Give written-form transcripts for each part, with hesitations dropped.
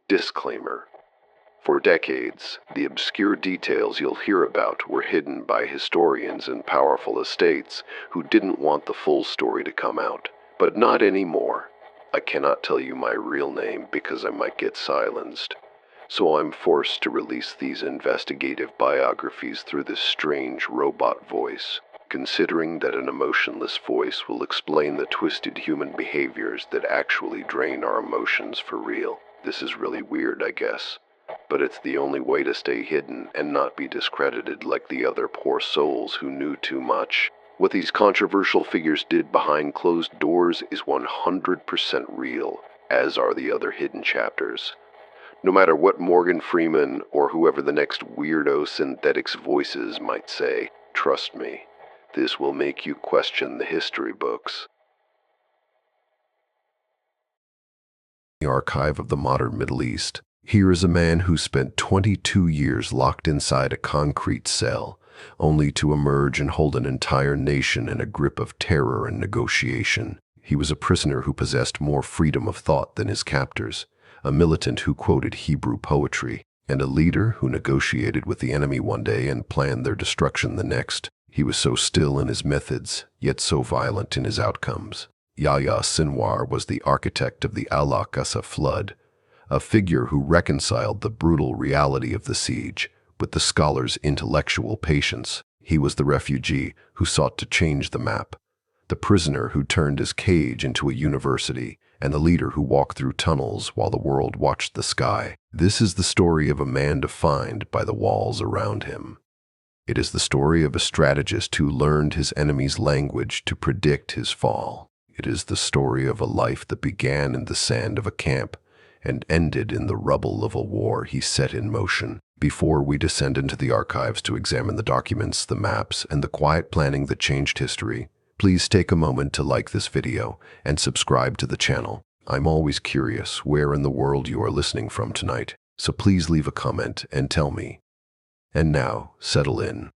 Disclaimer. For decades, the obscure details you'll hear about were hidden by historians and powerful estates who didn't want the full story to come out. But not anymore. I cannot tell you my real name because I might get silenced. So I'm forced to release these investigative biographies through this strange robot voice, considering that an emotionless voice will explain the twisted human behaviors that actually drain our emotions for real. This is really weird, I guess. But it's the only way to stay hidden and not be discredited like the other poor souls who knew too much. What these controversial figures did behind closed doors is 100% real, as are the other hidden chapters. No matter what Morgan Freeman or whoever the next weirdo synthetics voices might say, trust me, this will make you question the history books. The archive of the modern Middle East. Here is a man who spent 22 years locked inside a concrete cell, only to emerge and hold an entire nation in a grip of terror and negotiation. He was a prisoner who possessed more freedom of thought than his captors, a militant who quoted Hebrew poetry, and a leader who negotiated with the enemy one day and planned their destruction the next. He was so still in his methods, yet so violent in his outcomes. Yahya Sinwar was the architect of the Al-Aqsa flood, a figure who reconciled the brutal reality of the siege with the scholar's intellectual patience. He was the refugee who sought to change the map, the prisoner who turned his cage into a university, and the leader who walked through tunnels while the world watched the sky. This is the story of a man defined by the walls around him. It is the story of a strategist who learned his enemy's language to predict his fall. It is the story of a life that began in the sand of a camp and ended in the rubble of a war he set in motion. Before we descend into the archives to examine the documents, the maps, and the quiet planning that changed history, please take a moment to like this video and subscribe to the channel. I'm always curious where in the world you are listening from tonight, so please leave a comment and tell me. And now, settle in.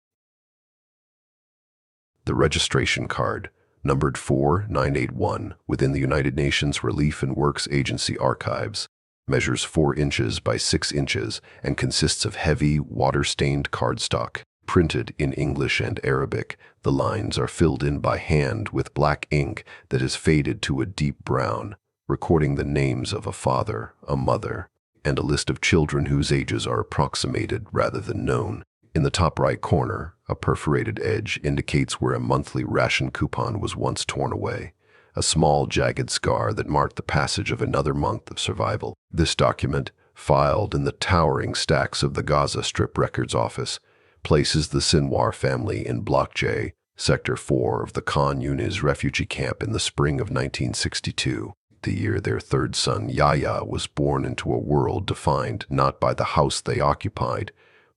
The registration card, numbered 4981 within the United Nations Relief and Works Agency archives, measures 4 inches by 6 inches and consists of heavy, water-stained cardstock. Printed in English and Arabic, the lines are filled in by hand with black ink that has faded to a deep brown, recording the names of a father, a mother, and a list of children whose ages are approximated rather than known. In the top right corner, a perforated edge indicates where a monthly ration coupon was once torn away, a small jagged scar that marked the passage of another month of survival. This document, filed in the towering stacks of the Gaza Strip Records Office, places the Sinwar family in Block J, Sector 4 of the Khan Yunis refugee camp in the spring of 1962, the year their third son Yahya was born into a world defined not by the house they occupied,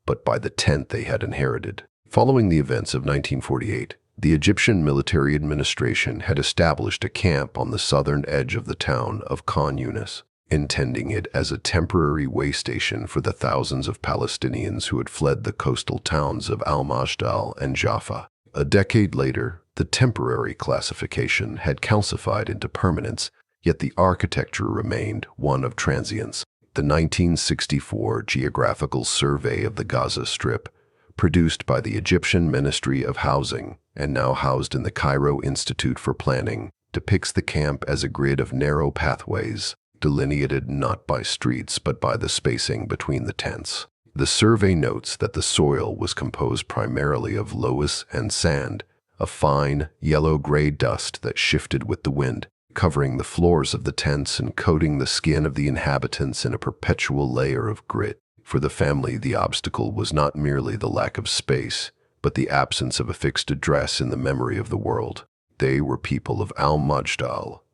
but by the tent they had inherited. Following the events of 1948, the Egyptian military administration had established a camp on the southern edge of the town of Khan Yunis, intending it as a temporary way station for the thousands of Palestinians who had fled the coastal towns of Al-Majd and Jaffa. A decade later, the temporary classification had calcified into permanence, yet the architecture remained one of transience. The 1964 Geographical Survey of the Gaza Strip, produced by the Egyptian Ministry of Housing and now housed in the Cairo Institute for Planning, depicts the camp as a grid of narrow pathways, delineated not by streets but by the spacing between the tents. The survey notes that the soil was composed primarily of loess and sand, a fine, yellow-gray dust that shifted with the wind, covering the floors of the tents and coating the skin of the inhabitants in a perpetual layer of grit. For the family, the obstacle was not merely the lack of space, but the absence of a fixed address in the memory of the world. They were people of Al-Majd,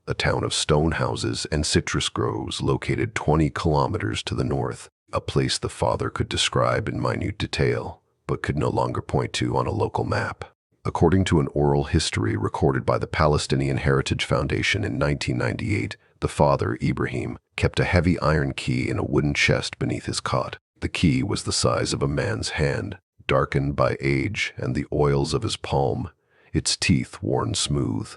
a town of stone houses and citrus groves located 20 kilometers to the north, a place the father could describe in minute detail, but could no longer point to on a local map. According to an oral history recorded by the Palestinian Heritage Foundation in 1998, the father, Ibrahim, kept a heavy iron key in a wooden chest beneath his cot. The key was the size of a man's hand, darkened by age and the oils of his palm, its teeth worn smooth.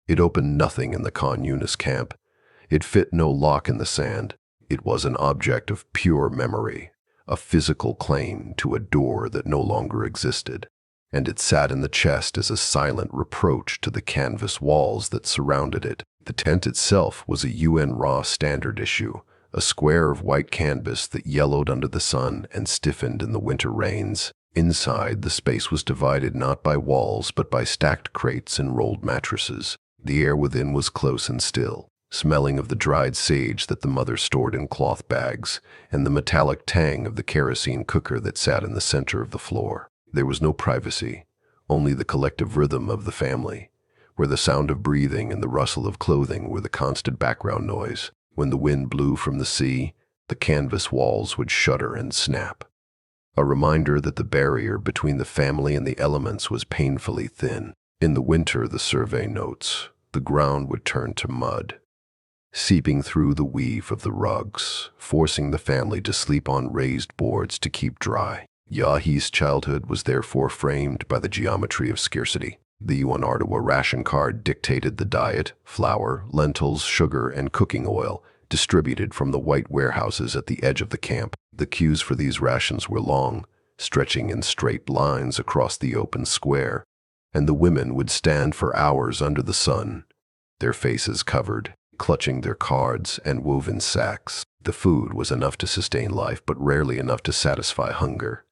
It opened nothing in the Khan Yunis camp. It fit no lock in the sand. It was an object of pure memory, a physical claim to a door that no longer existed, and it sat in the chest as a silent reproach to the canvas walls that surrounded it. The tent itself was a UN Raw standard issue, a square of white canvas that yellowed under the sun and stiffened in the winter rains. Inside, the space was divided not by walls but by stacked crates and rolled mattresses. The air within was close and still, smelling of the dried sage that the mother stored in cloth bags, and the metallic tang of the kerosene cooker that sat in the center of the floor. There was no privacy, only the collective rhythm of the family, where the sound of breathing and the rustle of clothing were the constant background noise. When the wind blew from the sea, the canvas walls would shudder and snap, a reminder that the barrier between the family and the elements was painfully thin. In the winter, the survey notes, the ground would turn to mud, seeping through the weave of the rugs, forcing the family to sleep on raised boards to keep dry. Yahya's childhood was therefore framed by the geometry of scarcity. The UN Artawa ration card dictated the diet: flour, lentils, sugar, and cooking oil, distributed from the white warehouses at the edge of the camp. The queues for these rations were long, stretching in straight lines across the open square, and the women would stand for hours under the sun, their faces covered, clutching their cards and woven sacks. The food was enough to sustain life, but rarely enough to satisfy hunger,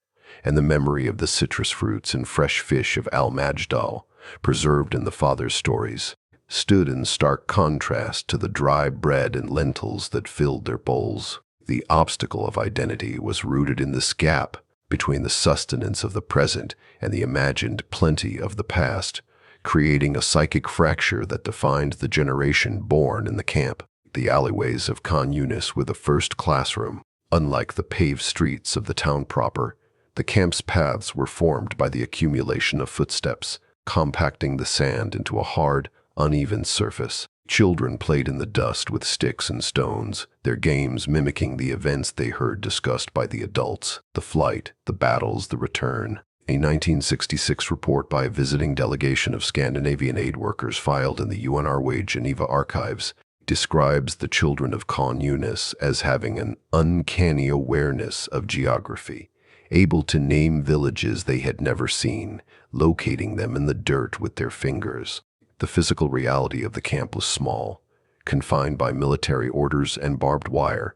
and the memory of the citrus fruits and fresh fish of Al-Majdal, preserved in the father's stories, stood in stark contrast to the dry bread and lentils that filled their bowls. The obstacle of identity was rooted in this gap between the sustenance of the present and the imagined plenty of the past, creating a psychic fracture that defined the generation born in the camp. The alleyways of Khan Yunis were the first classroom. Unlike the paved streets of the town proper, the camp's paths were formed by the accumulation of footsteps, compacting the sand into a hard, uneven surface. Children played in the dust with sticks and stones, their games mimicking the events they heard discussed by the adults: the flight, the battles, the return. A 1966 report by a visiting delegation of Scandinavian aid workers filed in the UNRWA Geneva archives describes the children of Khan Yunis as having an uncanny awareness of geography, able to name villages they had never seen, locating them in the dirt with their fingers. The physical reality of the camp was small, confined by military orders and barbed wire,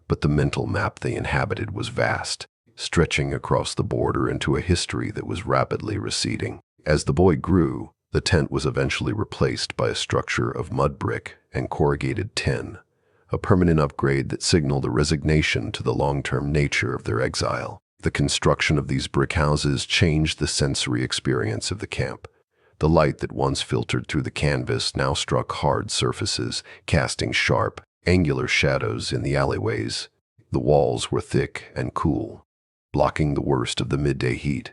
but the mental map they inhabited was vast, stretching across the border into a history that was rapidly receding. As the boy grew, the tent was eventually replaced by a structure of mud brick and corrugated tin, a permanent upgrade that signaled a resignation to the long-term nature of their exile. The construction of these brick houses changed the sensory experience of the camp. The light that once filtered through the canvas now struck hard surfaces, casting sharp, angular shadows in the alleyways. The walls were thick and cool, blocking the worst of the midday heat,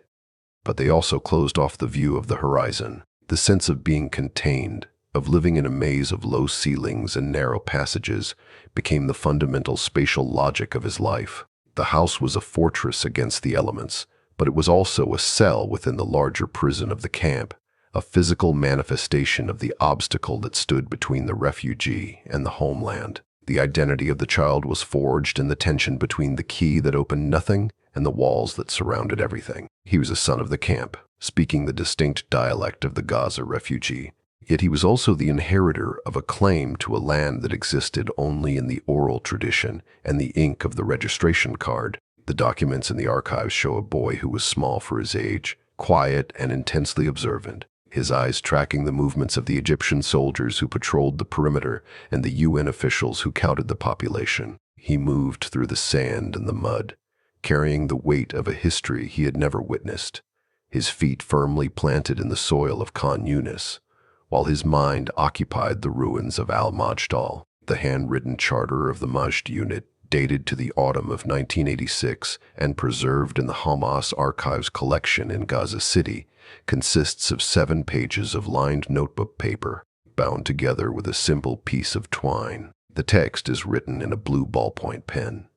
but they also closed off the view of the horizon. The sense of being contained, of living in a maze of low ceilings and narrow passages, became the fundamental spatial logic of his life. The house was a fortress against the elements, but it was also a cell within the larger prison of the camp, a physical manifestation of the obstacle that stood between the refugee and the homeland. The identity of the child was forged in the tension between the key that opened nothing and the walls that surrounded everything. He was a son of the camp, speaking the distinct dialect of the Gaza refugee. Yet he was also the inheritor of a claim to a land that existed only in the oral tradition and the ink of the registration card. The documents in the archives show a boy who was small for his age, quiet and intensely observant, his eyes tracking the movements of the Egyptian soldiers who patrolled the perimeter and the UN officials who counted the population. He moved through the sand and the mud, carrying the weight of a history he had never witnessed, his feet firmly planted in the soil of Khan Yunis, while his mind occupied the ruins of Al-Majdal. The handwritten charter of the Majd unit, dated to the autumn of 1986 and preserved in the Hamas Archives collection in Gaza City, consists of 7 pages of lined notebook paper, bound together with a simple piece of twine. The text is written in a blue ballpoint pen,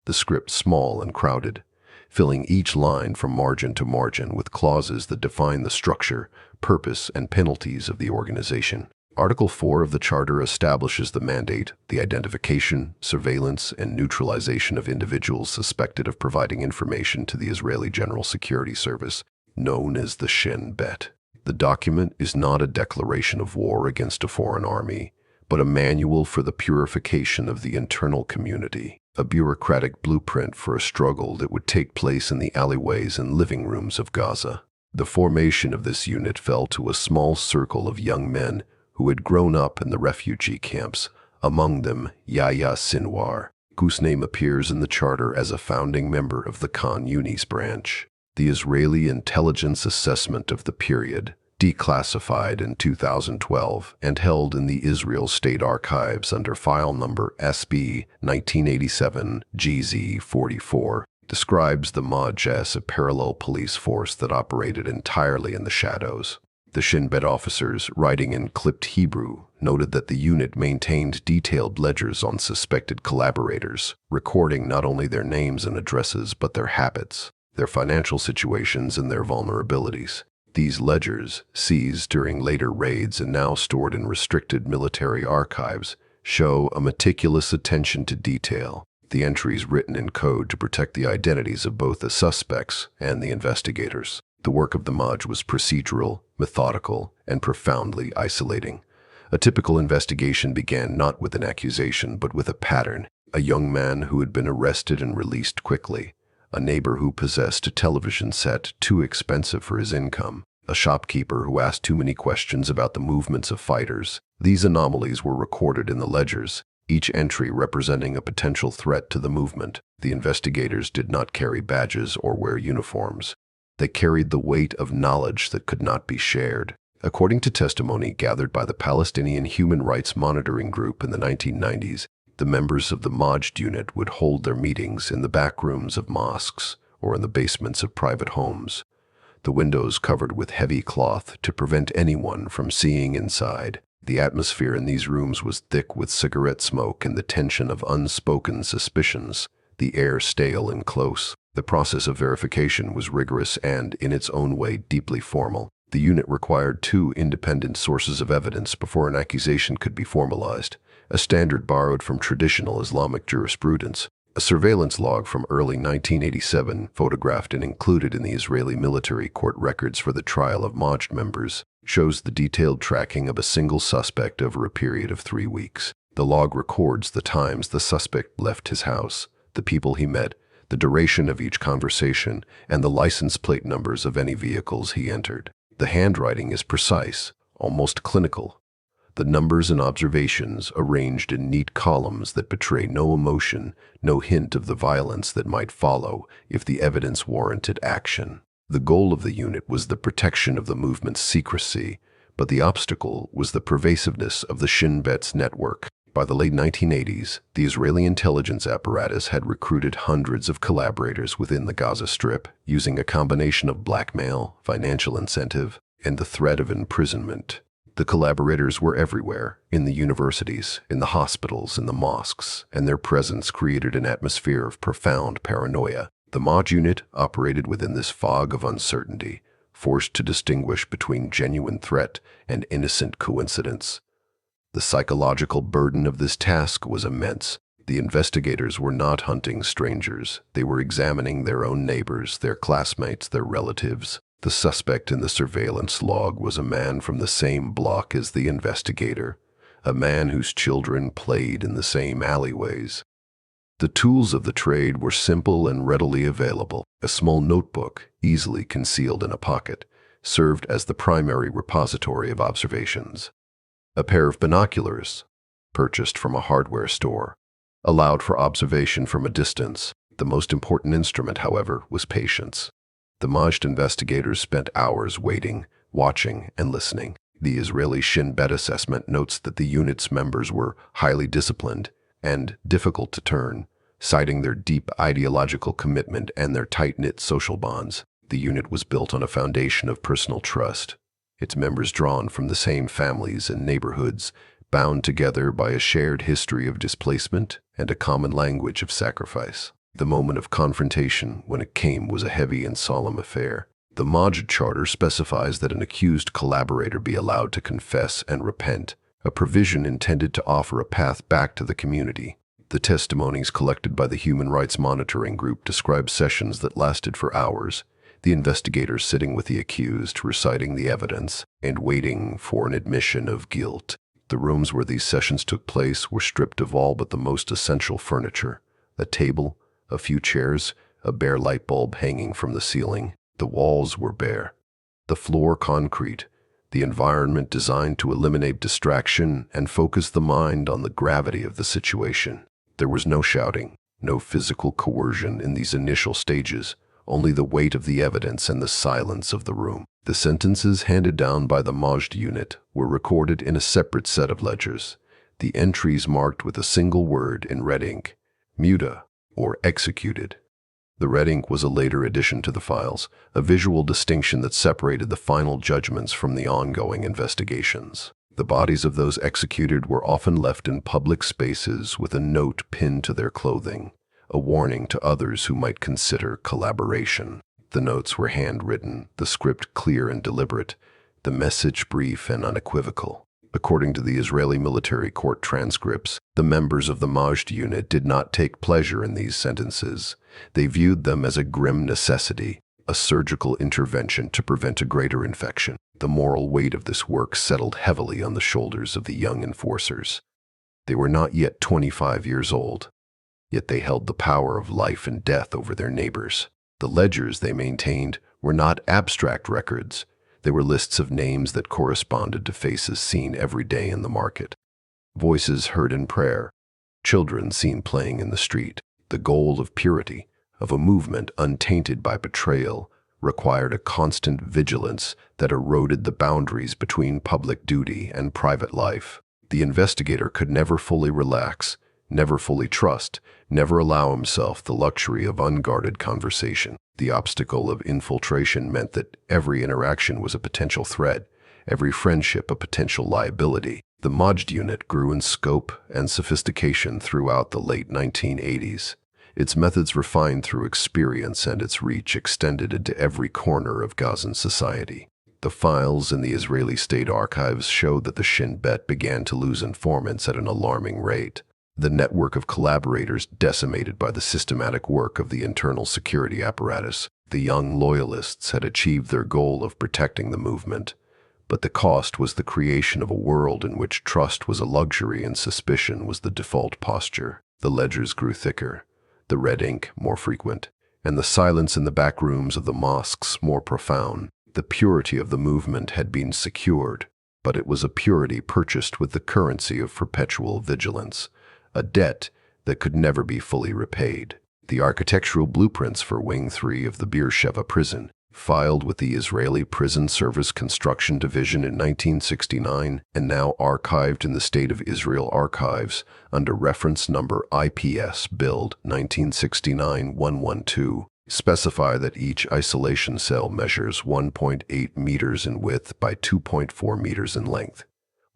the script small and crowded, filling each line from margin to margin with clauses that define the structure, purpose, and penalties of the organization. Article 4 of the Charter establishes the mandate, the identification, surveillance, and neutralization of individuals suspected of providing information to the Israeli General Security Service, known as the Shin Bet. The document is not a declaration of war against a foreign army, but a manual for the purification of the internal community, a bureaucratic blueprint for a struggle that would take place in the alleyways and living rooms of Gaza. The formation of this unit fell to a small circle of young men who had grown up in the refugee camps, among them Yahya Sinwar, whose name appears in the charter as a founding member of the Khan Yunis branch. The Israeli intelligence assessment of the period, declassified in 2012 and held in the Israel State Archives under file number SB 1987 GZ44, describes the Majd as a parallel police force that operated entirely in the shadows. The Shin Bet officers, writing in clipped Hebrew, noted that the unit maintained detailed ledgers on suspected collaborators, recording not only their names and addresses but their habits, their financial situations, and their vulnerabilities. These ledgers, seized during later raids and now stored in restricted military archives, show a meticulous attention to detail. The entries written in code to protect the identities of both the suspects and the investigators. The work of the Majd was procedural, methodical, and profoundly isolating. A typical investigation began not with an accusation but with a pattern. A young man who had been arrested and released quickly. A neighbor who possessed a television set too expensive for his income. A shopkeeper who asked too many questions about the movements of fighters. These anomalies were recorded in the ledgers, each entry representing a potential threat to the movement. The investigators did not carry badges or wear uniforms. They carried the weight of knowledge that could not be shared. According to testimony gathered by the Palestinian Human Rights Monitoring Group in the 1990s, the members of the Majd unit would hold their meetings in the back rooms of mosques or in the basements of private homes, the windows covered with heavy cloth to prevent anyone from seeing inside. The atmosphere in these rooms was thick with cigarette smoke and the tension of unspoken suspicions, the air stale and close. The process of verification was rigorous and, in its own way, deeply formal. The unit required 2 independent sources of evidence before an accusation could be formalized, a standard borrowed from traditional Islamic jurisprudence. A surveillance log from early 1987, photographed and included in the Israeli military court records for the trial of Majd members, shows the detailed tracking of a single suspect over a period of 3 weeks. The log records the times the suspect left his house, the people he met, the duration of each conversation, and the license plate numbers of any vehicles he entered. The handwriting is precise, almost clinical. The numbers and observations arranged in neat columns that betray no emotion, no hint of the violence that might follow if the evidence warranted action. The goal of the unit was the protection of the movement's secrecy, but the obstacle was the pervasiveness of the Shin Bet's network. By the late 1980s, the Israeli intelligence apparatus had recruited hundreds of collaborators within the Gaza Strip, using a combination of blackmail, financial incentive, and the threat of imprisonment. The collaborators were everywhere, in the universities, in the hospitals, in the mosques, and their presence created an atmosphere of profound paranoia. The Majd unit operated within this fog of uncertainty, forced to distinguish between genuine threat and innocent coincidence. The psychological burden of this task was immense. The investigators were not hunting strangers. They were examining their own neighbors, their classmates, their relatives. The suspect in the surveillance log was a man from the same block as the investigator, a man whose children played in the same alleyways. The tools of the trade were simple and readily available. A small notebook, easily concealed in a pocket, served as the primary repository of observations. A pair of binoculars, purchased from a hardware store, allowed for observation from a distance. The most important instrument, however, was patience. The Majd investigators spent hours waiting, watching, and listening. The Israeli Shin Bet assessment notes that the unit's members were highly disciplined and difficult to turn, citing their deep ideological commitment and their tight-knit social bonds. The unit was built on a foundation of personal trust, its members drawn from the same families and neighborhoods, bound together by a shared history of displacement and a common language of sacrifice. The moment of confrontation, when it came, was a heavy and solemn affair. The Majd Charter specifies that an accused collaborator be allowed to confess and repent, a provision intended to offer a path back to the community. The testimonies collected by the Human Rights Monitoring Group describe sessions that lasted for hours, the investigators sitting with the accused, reciting the evidence, and waiting for an admission of guilt. The rooms where these sessions took place were stripped of all but the most essential furniture: a table, a few chairs, a bare light bulb hanging from the ceiling. The walls were bare, the floor concrete, the environment designed to eliminate distraction and focus the mind on the gravity of the situation. There was no shouting, no physical coercion in these initial stages, only the weight of the evidence and the silence of the room. The sentences handed down by the Majd unit were recorded in a separate set of ledgers, the entries marked with a single word in red ink: muta, or executed. The red ink was a later addition to the files, a visual distinction that separated the final judgments from the ongoing investigations. The bodies of those executed were often left in public spaces with a note pinned to their clothing, a warning to others who might consider collaboration. The notes were handwritten, the script clear and deliberate, the message brief and unequivocal. According to the Israeli military court transcripts, the members of the Majd unit did not take pleasure in these sentences. They viewed them as a grim necessity, a surgical intervention to prevent a greater infection. The moral weight of this work settled heavily on the shoulders of the young enforcers. They were not yet 25 years old, yet they held the power of life and death over their neighbors. The ledgers they maintained were not abstract records. They were lists of names that corresponded to faces seen every day in the market, voices heard in prayer, children seen playing in the street. The goal of purity, of a movement untainted by betrayal, required a constant vigilance that eroded the boundaries between public duty and private life. The investigator could never fully relax, never fully trust, never allow himself the luxury of unguarded conversation. The obstacle of infiltration meant that every interaction was a potential threat, every friendship a potential liability. The Majd unit grew in scope and sophistication throughout the late 1980s. Its methods refined through experience, and its reach extended into every corner of Gazan society. The files in the Israeli state archives showed that the Shin Bet began to lose informants at an alarming rate. The network of collaborators decimated by the systematic work of the internal security apparatus. The young loyalists had achieved their goal of protecting the movement, but the cost was the creation of a world in which trust was a luxury and suspicion was the default posture. The ledgers grew thicker, the red ink more frequent, and the silence in the back rooms of the mosques more profound. The purity of the movement had been secured, but it was a purity purchased with the currency of perpetual vigilance, a debt that could never be fully repaid. The architectural blueprints for Wing 3 of the Sheva prison, filed with the Israeli Prison Service Construction Division in 1969 and now archived in the State of Israel Archives under reference number IPS Build 1969-112, specify that each isolation cell measures 1.8 meters in width by 2.4 meters in length,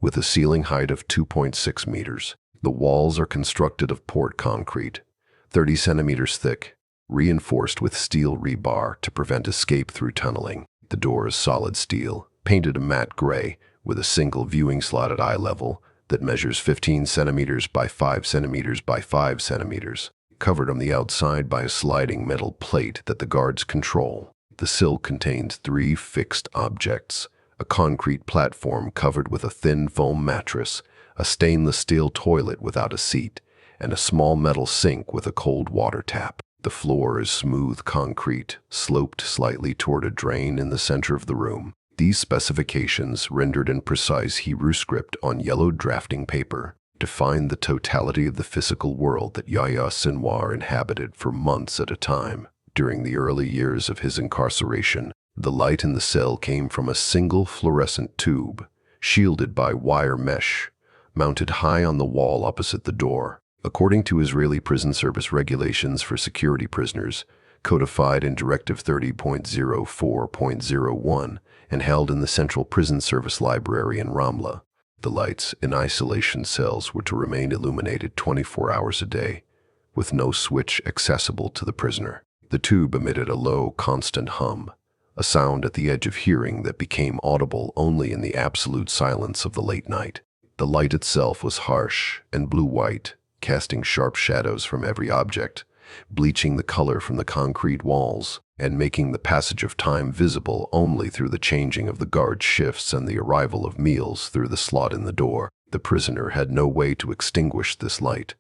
with a ceiling height of 2.6 meters. The walls are constructed of poured concrete, 30 centimeters thick, reinforced with steel rebar to prevent escape through tunneling. The door is solid steel, painted a matte gray, with a single viewing slot at eye level that measures 15 centimeters by 5 centimeters by 5 centimeters, covered on the outside by a sliding metal plate that the guards control. The sill contains 3 fixed objects: a concrete platform covered with a thin foam mattress, a stainless steel toilet without a seat, and a small metal sink with a cold water tap. The floor is smooth concrete, sloped slightly toward a drain in the center of the room. These specifications, rendered in precise Hebrew script on yellowed drafting paper, define the totality of the physical world that Yahya Sinwar inhabited for months at a time. During the early years of his incarceration, the light in the cell came from a single fluorescent tube, shielded by wire mesh, mounted high on the wall opposite the door. According to Israeli Prison Service regulations for security prisoners, codified in Directive 30.04.01 and held in the Central Prison Service Library in Ramla, the lights in isolation cells were to remain illuminated 24 hours a day, with no switch accessible to the prisoner. The tube emitted a low, constant hum, a sound at the edge of hearing that became audible only in the absolute silence of the late night. The light itself was harsh and blue-white, casting sharp shadows from every object, bleaching the color from the concrete walls, and making the passage of time visible only through the changing of the guard shifts and the arrival of meals through the slot in the door. The prisoner had no way to extinguish this light,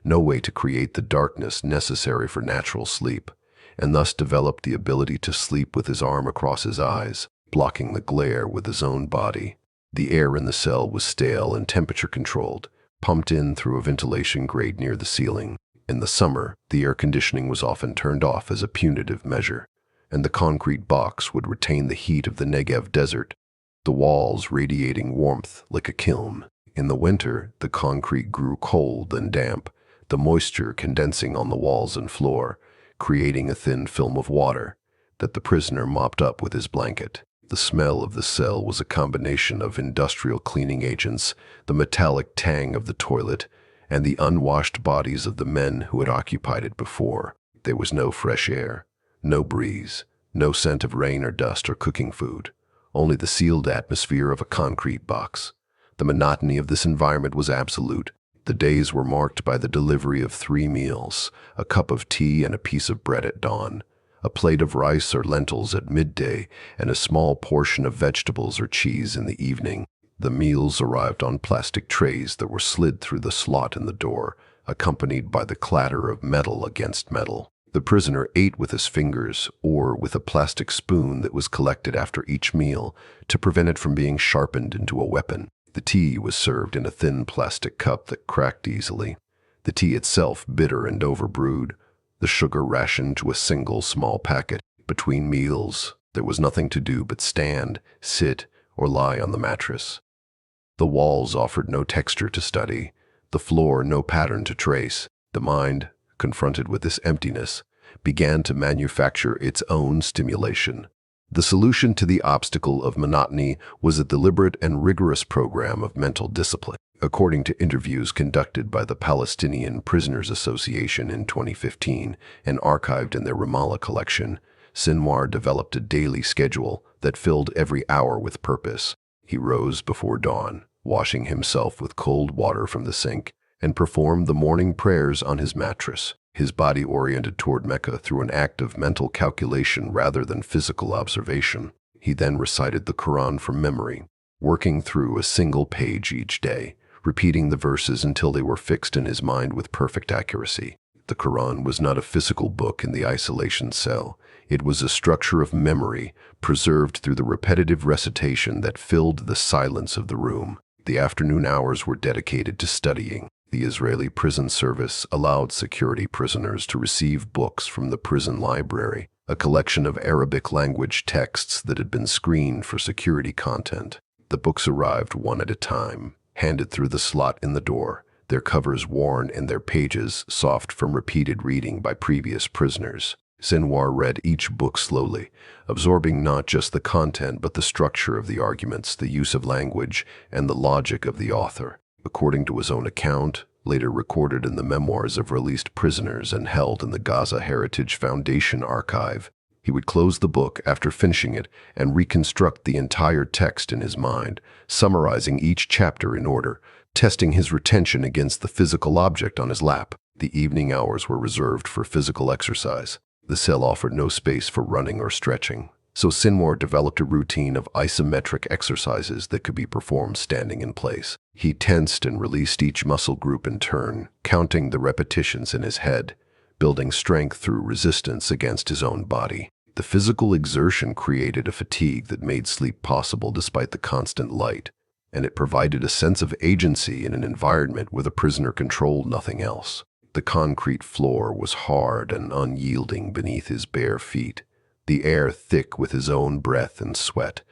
no way to create the darkness necessary for natural sleep, and thus developed the ability to sleep with his arm across his eyes, blocking the glare with his own body. The air in the cell was stale and temperature-controlled, pumped in through a ventilation grate near the ceiling. In the summer, the air conditioning was often turned off as a punitive measure, and the concrete box would retain the heat of the Negev desert, the walls radiating warmth like a kiln. In the winter, the concrete grew cold and damp, the moisture condensing on the walls and floor, creating a thin film of water that the prisoner mopped up with his blanket. The smell of the cell was a combination of industrial cleaning agents, the metallic tang of the toilet, and the unwashed bodies of the men who had occupied it before. There was no fresh air, no breeze, no scent of rain or dust or cooking food, only the sealed atmosphere of a concrete box. The monotony of this environment was absolute. The days were marked by the delivery of 3 meals, a cup of tea and a piece of bread at dawn, a plate of rice or lentils at midday, and a small portion of vegetables or cheese in the evening. The meals arrived on plastic trays that were slid through the slot in the door, accompanied by the clatter of metal against metal. The prisoner ate with his fingers or with a plastic spoon that was collected after each meal to prevent it from being sharpened into a weapon. The tea was served in a thin plastic cup that cracked easily, the tea itself bitter and overbrewed, the sugar rationed to a single small packet. Between meals, there was nothing to do but stand, sit, or lie on the mattress. The walls offered no texture to study, the floor no pattern to trace. The mind, confronted with this emptiness, began to manufacture its own stimulation. The solution to the obstacle of monotony was a deliberate and rigorous program of mental discipline. According to interviews conducted by the Palestinian Prisoners Association in 2015 and archived in their Ramallah collection, Sinwar developed a daily schedule that filled every hour with purpose. He rose before dawn, washing himself with cold water from the sink, and performed the morning prayers on his mattress, his body oriented toward Mecca through an act of mental calculation rather than physical observation. He then recited the Quran from memory, working through a single page each day, repeating the verses until they were fixed in his mind with perfect accuracy. The Quran was not a physical book in the isolation cell. It was a structure of memory, preserved through the repetitive recitation that filled the silence of the room. The afternoon hours were dedicated to studying. The Israeli prison service allowed security prisoners to receive books from the prison library, a collection of Arabic language texts that had been screened for security content. The books arrived one at a time, handed through the slot in the door, their covers worn and their pages soft from repeated reading by previous prisoners. Sinwar read each book slowly, absorbing not just the content but the structure of the arguments, the use of language, and the logic of the author. According to his own account, later recorded in the memoirs of released prisoners and held in the Gaza Heritage Foundation archive, he would close the book after finishing it and reconstruct the entire text in his mind, summarizing each chapter in order, testing his retention against the physical object on his lap. The evening hours were reserved for physical exercise. The cell offered no space for running or stretching, so Sinwar developed a routine of isometric exercises that could be performed standing in place. He tensed and released each muscle group in turn, counting the repetitions in his head, building strength through resistance against his own body. The physical exertion created a fatigue that made sleep possible despite the constant light, and it provided a sense of agency in an environment where the prisoner controlled nothing else. The concrete floor was hard and unyielding beneath his bare feet, the air thick with his own breath and sweat.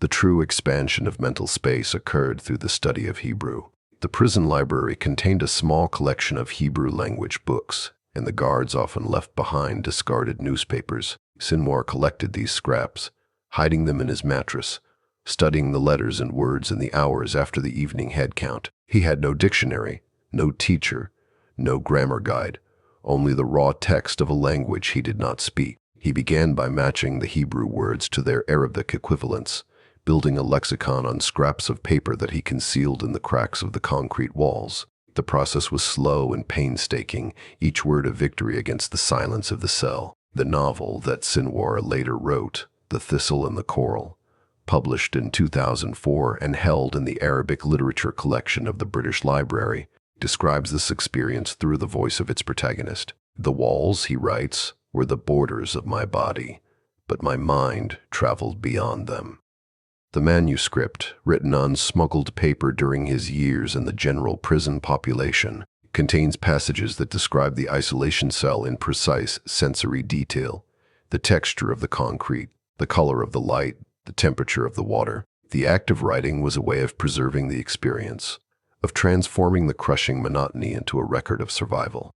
The true expansion of mental space occurred through the study of Hebrew. The prison library contained a small collection of Hebrew language books, and the guards often left behind discarded newspapers. Sinwar collected these scraps, hiding them in his mattress, studying the letters and words in the hours after the evening head count. He had no dictionary, no teacher, no grammar guide, only the raw text of a language he did not speak. He began by matching the Hebrew words to their Arabic equivalents, building a lexicon on scraps of paper that he concealed in the cracks of the concrete walls. The process was slow and painstaking, each word a victory against the silence of the cell. The novel that Sinwar later wrote, The Thistle and the Coral, published in 2004 and held in the Arabic literature collection of the British Library, describes this experience through the voice of its protagonist. The walls, he writes, were the borders of my body, but my mind traveled beyond them. The manuscript, written on smuggled paper during his years in the general prison population, contains passages that describe the isolation cell in precise sensory detail: the texture of the concrete, the color of the light, the temperature of the water. The act of writing was a way of preserving the experience, of transforming the crushing monotony into a record of survival.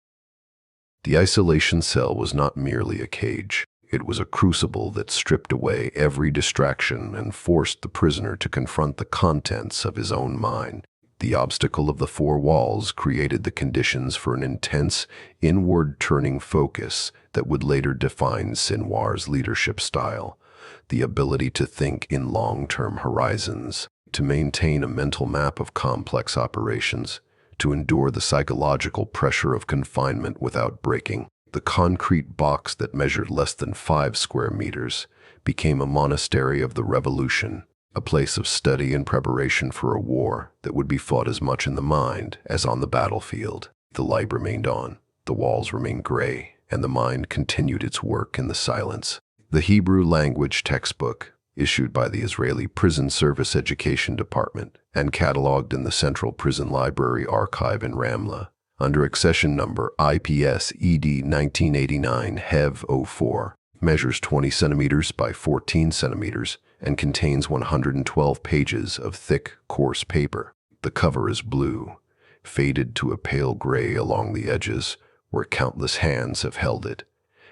The isolation cell was not merely a cage. It was a crucible that stripped away every distraction and forced the prisoner to confront the contents of his own mind. The obstacle of the four walls created the conditions for an intense, inward-turning focus that would later define Sinwar's leadership style: the ability to think in long-term horizons, to maintain a mental map of complex operations, to endure the psychological pressure of confinement without breaking. The concrete box that measured less than 5 square meters became a monastery of the revolution, a place of study and preparation for a war that would be fought as much in the mind as on the battlefield. The light remained on, the walls remained gray, and the mind continued its work in the silence. The Hebrew language textbook, issued by the Israeli Prison Service Education Department and catalogued in the Central Prison Library Archive in Ramla, under accession number IPS-ED 1989 HEV-04, measures 20 centimeters by 14 centimeters and contains 112 pages of thick, coarse paper. The cover is blue, faded to a pale gray along the edges where countless hands have held it,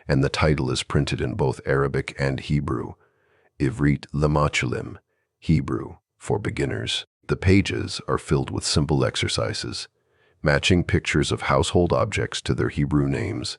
and the title is printed in both Arabic and Hebrew: Ivrit Lamachulim, Hebrew for beginners. The pages are filled with simple exercises, matching pictures of household objects to their Hebrew names,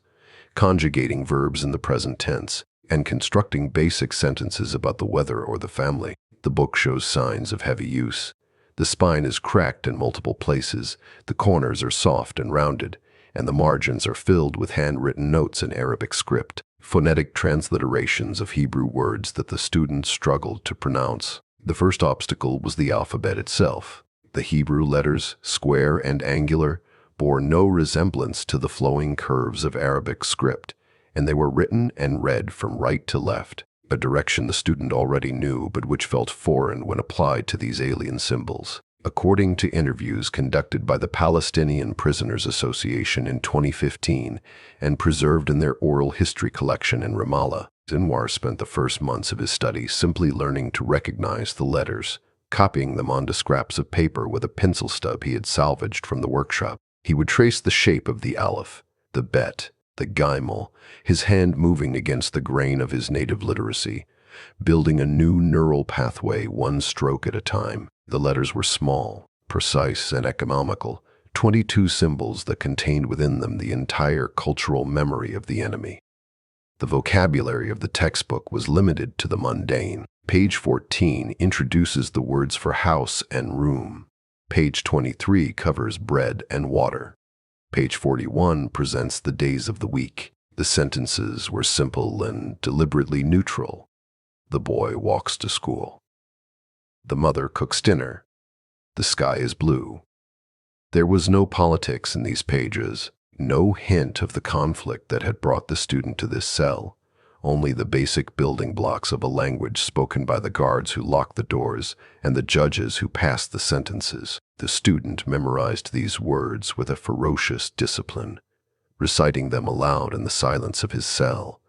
conjugating verbs in the present tense, and constructing basic sentences about the weather or the family. The book shows signs of heavy use. The spine is cracked in multiple places, the corners are soft and rounded, and the margins are filled with handwritten notes in Arabic script, phonetic transliterations of Hebrew words that the students struggled to pronounce. The first obstacle was the alphabet itself. The Hebrew letters, square and angular, bore no resemblance to the flowing curves of Arabic script, and they were written and read from right to left, a direction the student already knew but which felt foreign when applied to these alien symbols. According to interviews conducted by the Palestinian Prisoners Association in 2015 and preserved in their oral history collection in Ramallah, Sinwar spent the first months of his study simply learning to recognize the letters, copying them onto scraps of paper with a pencil stub he had salvaged from the workshop. He would trace the shape of the aleph, the bet, the gimel, his hand moving against the grain of his native literacy, building a new neural pathway one stroke at a time. The letters were small, precise, and economical, 22 symbols that contained within them the entire cultural memory of the enemy. The vocabulary of the textbook was limited to the mundane. Page 14 introduces the words for house and room. Page 23 covers bread and water. Page 41 presents the days of the week. The sentences were simple and deliberately neutral. The boy walks to school. The mother cooks dinner. The sky is blue. There was no politics in these pages, no hint of the conflict that had brought the student to this cell, only the basic building blocks of a language spoken by the guards who locked the doors and the judges who passed the sentences. The student memorized these words with a ferocious discipline, reciting them aloud in the silence of his cell,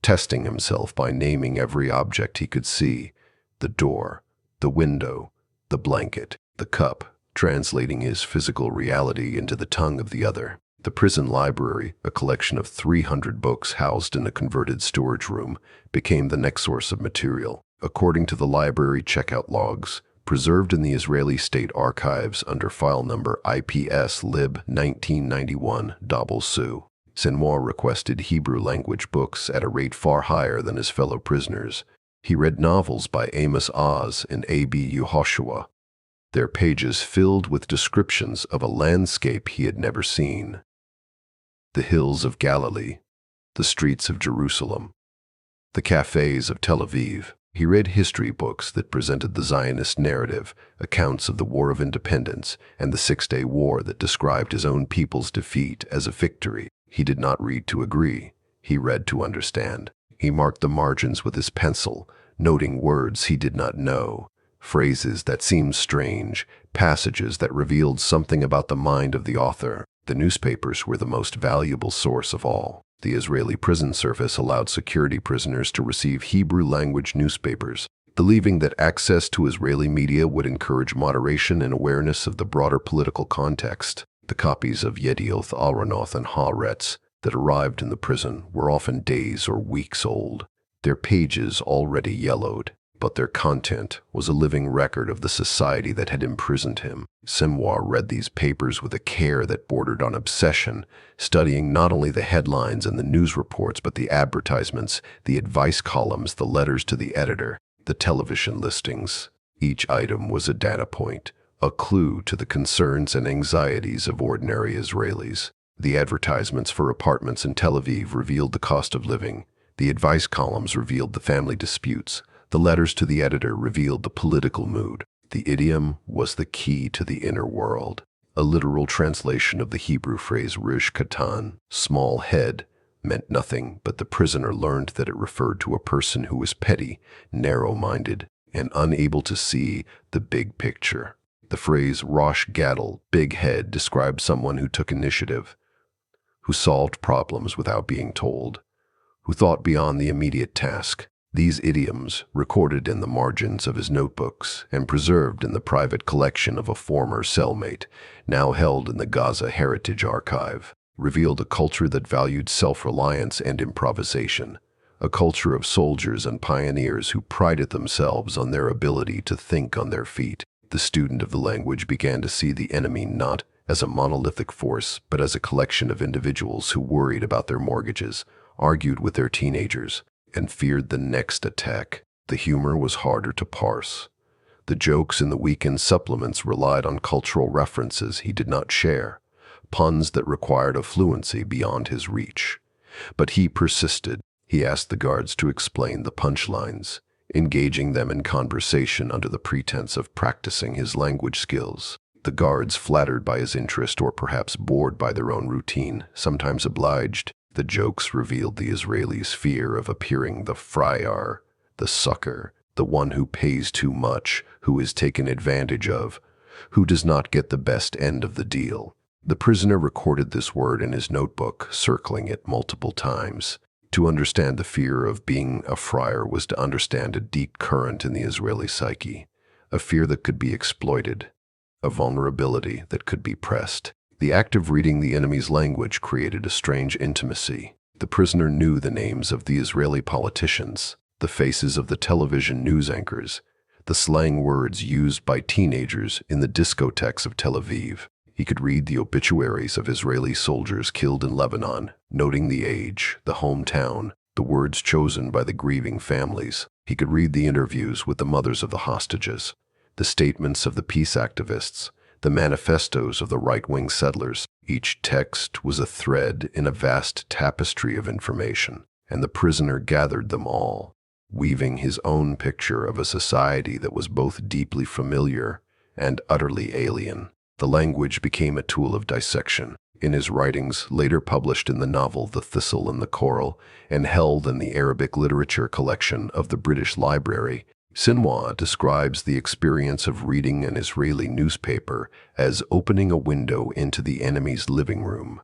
testing himself by naming every object he could see: the door, the window, the blanket, the cup, translating his physical reality into the tongue of the other. The prison library, a collection of 300 books housed in a converted storage room, became the next source of material. According to the library checkout logs, preserved in the Israeli State Archives under file number IPS-Lib 1991-Su, Sinwar requested Hebrew language books at a rate far higher than his fellow prisoners, He read novels by Amos Oz and A.B. Yehoshua, their pages filled with descriptions of a landscape he had never seen. The hills of Galilee, the streets of Jerusalem, the cafes of Tel Aviv. He read history books that presented the Zionist narrative, accounts of the War of Independence, and the Six-Day War that described his own people's defeat as a victory. He did not read to agree. He read to understand. He marked the margins with his pencil, noting words he did not know, phrases that seemed strange, passages that revealed something about the mind of the author. The newspapers were the most valuable source of all. The Israeli prison service allowed security prisoners to receive Hebrew-language newspapers, believing that access to Israeli media would encourage moderation and awareness of the broader political context. The copies of Yedioth Ahronoth and Haaretz that arrived in the prison were often days or weeks old, their pages already yellowed, but their content was a living record of the society that had imprisoned him. Sinwar read these papers with a care that bordered on obsession, studying not only the headlines and the news reports, but the advertisements, the advice columns, the letters to the editor, the television listings. Each item was a data point, a clue to the concerns and anxieties of ordinary Israelis. The advertisements for apartments in Tel Aviv revealed the cost of living. The advice columns revealed the family disputes. The letters to the editor revealed the political mood. The idiom was the key to the inner world. A literal translation of the Hebrew phrase rish katan, small head, meant nothing, but the prisoner learned that it referred to a person who was petty, narrow-minded, and unable to see the big picture. The phrase rosh gadol, big head, described someone who took initiative, who solved problems without being told, who thought beyond the immediate task. These idioms, recorded in the margins of his notebooks and preserved in the private collection of a former cellmate, now held in the Gaza Heritage Archive, revealed a culture that valued self-reliance and improvisation, a culture of soldiers and pioneers who prided themselves on their ability to think on their feet. The student of the language began to see the enemy not as a monolithic force, but as a collection of individuals who worried about their mortgages, argued with their teenagers, and feared the next attack. The humor was harder to parse. The jokes in the weekend supplements relied on cultural references he did not share, puns that required a fluency beyond his reach. But he persisted. He asked the guards to explain the punchlines, engaging them in conversation under the pretense of practicing his language skills. The guards, flattered by his interest or perhaps bored by their own routine, sometimes obliged. The jokes revealed the Israelis' fear of appearing the frayar, the sucker, the one who pays too much, who is taken advantage of, who does not get the best end of the deal. The prisoner recorded this word in his notebook, circling it multiple times. To understand the fear of being a friar was to understand a deep current in the Israeli psyche, a fear that could be exploited, a vulnerability that could be pressed. The act of reading the enemy's language created a strange intimacy. The prisoner knew the names of the Israeli politicians, the faces of the television news anchors, the slang words used by teenagers in the discotheques of Tel Aviv. He could read the obituaries of Israeli soldiers killed in Lebanon, noting the age, the hometown, the words chosen by the grieving families. He could read the interviews with the mothers of the hostages, the statements of the peace activists, the manifestos of the right-wing settlers. Each text was a thread in a vast tapestry of information, and the prisoner gathered them all, weaving his own picture of a society that was both deeply familiar and utterly alien. The language became a tool of dissection. In his writings, later published in the novel The Thistle and the Coral, and held in the Arabic literature collection of the British Library, Sinwar describes the experience of reading an Israeli newspaper as opening a window into the enemy's living room.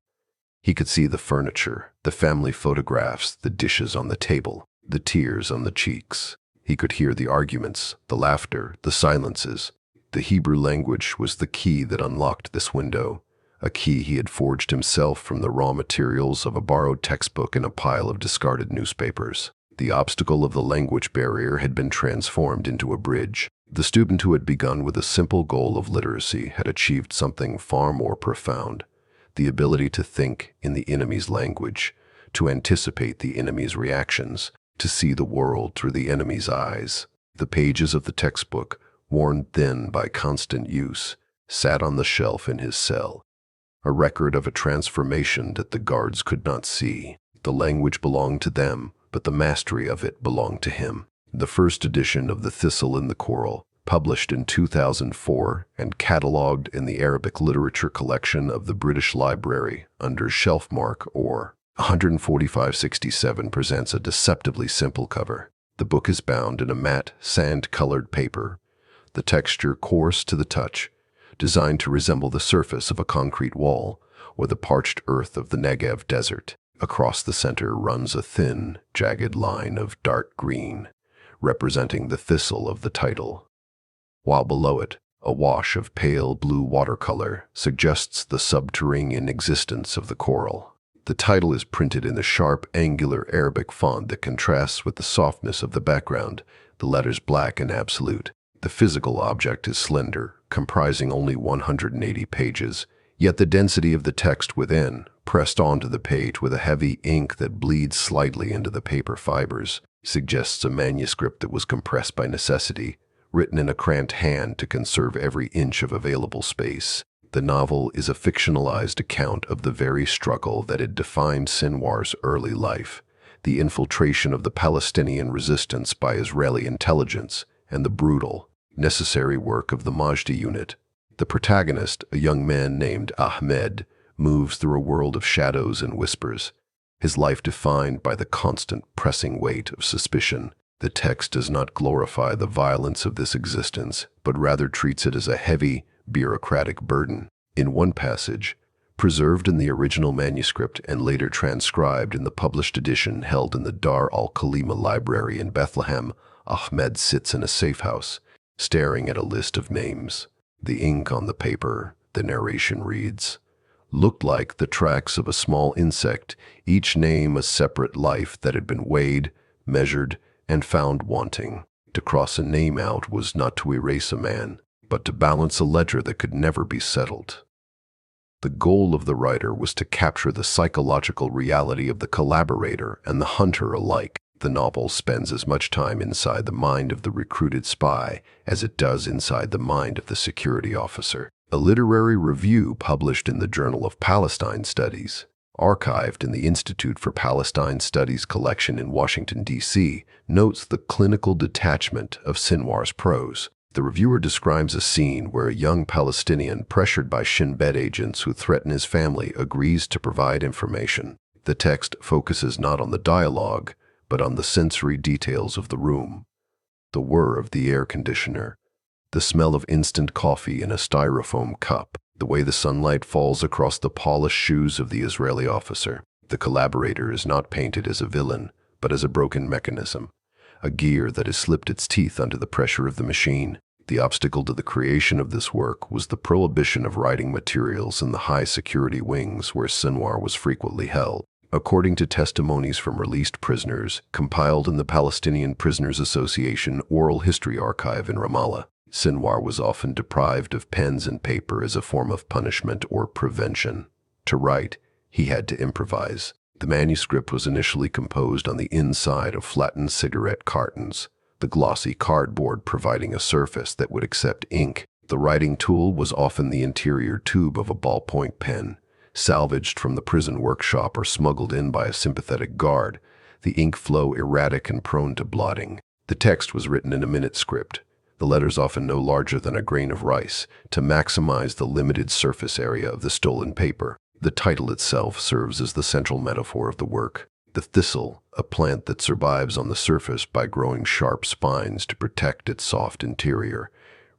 He could see the furniture, the family photographs, the dishes on the table, the tears on the cheeks. He could hear the arguments, the laughter, the silences. The Hebrew language was the key that unlocked this window, a key he had forged himself from the raw materials of a borrowed textbook and a pile of discarded newspapers. The obstacle of the language barrier had been transformed into a bridge. The student who had begun with a simple goal of literacy had achieved something far more profound: the ability to think in the enemy's language, to anticipate the enemy's reactions, to see the world through the enemy's eyes. The pages of the textbook, worn thin by constant use, sat on the shelf in his cell, a record of a transformation that the guards could not see. The language belonged to them, but the mastery of it belonged to him. The first edition of The Thistle in the Coral, published in 2004 and catalogued in the Arabic literature collection of the British Library under shelf mark or 14567, presents a deceptively simple cover. The book is bound in a matte, sand-colored paper, the texture coarse to the touch, designed to resemble the surface of a concrete wall or the parched earth of the Negev desert. Across the center runs a thin, jagged line of dark green, representing the thistle of the title, while below it, a wash of pale blue watercolor suggests the subterranean existence of the coral. The title is printed in the sharp, angular Arabic font that contrasts with the softness of the background, the letters black and absolute. The physical object is slender, comprising only 180 pages, yet the density of the text within, pressed onto the page with a heavy ink that bleeds slightly into the paper fibers, suggests a manuscript that was compressed by necessity, written in a cramped hand to conserve every inch of available space. The novel is a fictionalized account of the very struggle that had defined Sinwar's early life, the infiltration of the Palestinian resistance by Israeli intelligence, and the brutal, necessary work of the Majd unit. The protagonist, a young man named Ahmed, moves through a world of shadows and whispers, his life defined by the constant pressing weight of suspicion. The text does not glorify the violence of this existence, but rather treats it as a heavy, bureaucratic burden. In one passage, preserved in the original manuscript and later transcribed in the published edition held in the Dar al-Kalima library in Bethlehem, Ahmed sits in a safe house, staring at a list of names. The ink on the paper, the narration reads, looked like the tracks of a small insect, each name a separate life that had been weighed, measured, and found wanting. To cross a name out was not to erase a man, but to balance a ledger that could never be settled. The goal of the writer was to capture the psychological reality of the collaborator and the hunter alike. The novel spends as much time inside the mind of the recruited spy as it does inside the mind of the security officer. A literary review published in the Journal of Palestine Studies, archived in the Institute for Palestine Studies collection in Washington, D.C., notes the clinical detachment of Sinwar's prose. The reviewer describes a scene where a young Palestinian, pressured by Shin Bet agents who threaten his family, agrees to provide information. The text focuses not on the dialogue, but on the sensory details of the room. The whir of the air conditioner, the smell of instant coffee in a styrofoam cup, the way the sunlight falls across the polished shoes of the Israeli officer. The collaborator is not painted as a villain, but as a broken mechanism, a gear that has slipped its teeth under the pressure of the machine. The obstacle to the creation of this work was the prohibition of writing materials in the high-security wings where Sinwar was frequently held. According to testimonies from released prisoners, compiled in the Palestinian Prisoners Association Oral History Archive in Ramallah, Sinwar was often deprived of pens and paper as a form of punishment or prevention. To write, he had to improvise. The manuscript was initially composed on the inside of flattened cigarette cartons, the glossy cardboard providing a surface that would accept ink. The writing tool was often the interior tube of a ballpoint pen, salvaged from the prison workshop or smuggled in by a sympathetic guard, the ink flow erratic and prone to blotting. The text was written in a minute script, the letters often no larger than a grain of rice, to maximize the limited surface area of the stolen paper. The title itself serves as the central metaphor of the work. The thistle, a plant that survives on the surface by growing sharp spines to protect its soft interior,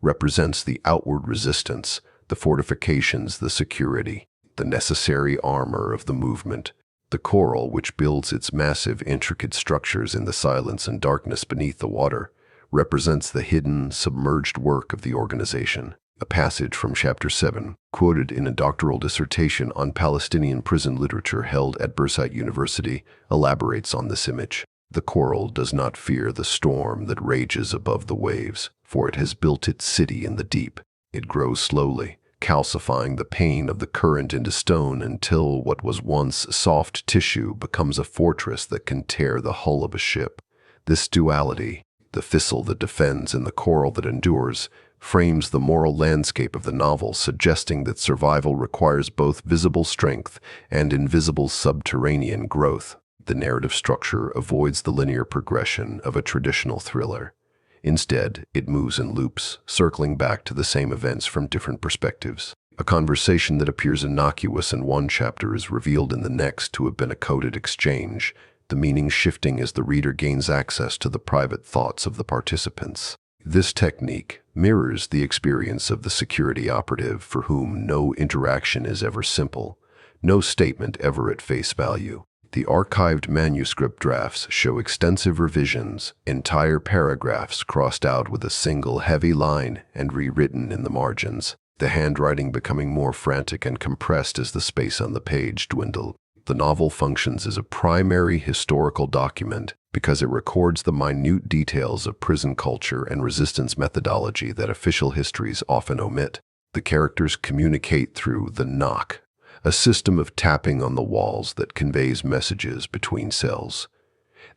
represents the outward resistance, the fortifications, the security, the necessary armor of the movement. The coral, which builds its massive, intricate structures in the silence and darkness beneath the water, represents the hidden, submerged work of the organization. A passage from Chapter 7, quoted in a doctoral dissertation on Palestinian prison literature held at Bursite University, elaborates on this image. The coral does not fear the storm that rages above the waves, for it has built its city in the deep. It grows slowly, calcifying the pain of the current into stone until what was once soft tissue becomes a fortress that can tear the hull of a ship. This duality, the thistle that defends and the coral that endures, frames the moral landscape of the novel, suggesting that survival requires both visible strength and invisible subterranean growth. The narrative structure avoids the linear progression of a traditional thriller. Instead, it moves in loops, circling back to the same events from different perspectives. A conversation that appears innocuous in one chapter is revealed in the next to have been a coded exchange, the meaning shifting as the reader gains access to the private thoughts of the participants. This technique mirrors the experience of the security operative for whom no interaction is ever simple, no statement ever at face value. The archived manuscript drafts show extensive revisions, entire paragraphs crossed out with a single heavy line and rewritten in the margins, the handwriting becoming more frantic and compressed as the space on the page dwindled. The novel functions as a primary historical document because it records the minute details of prison culture and resistance methodology that official histories often omit. The characters communicate through the knock, a system of tapping on the walls that conveys messages between cells.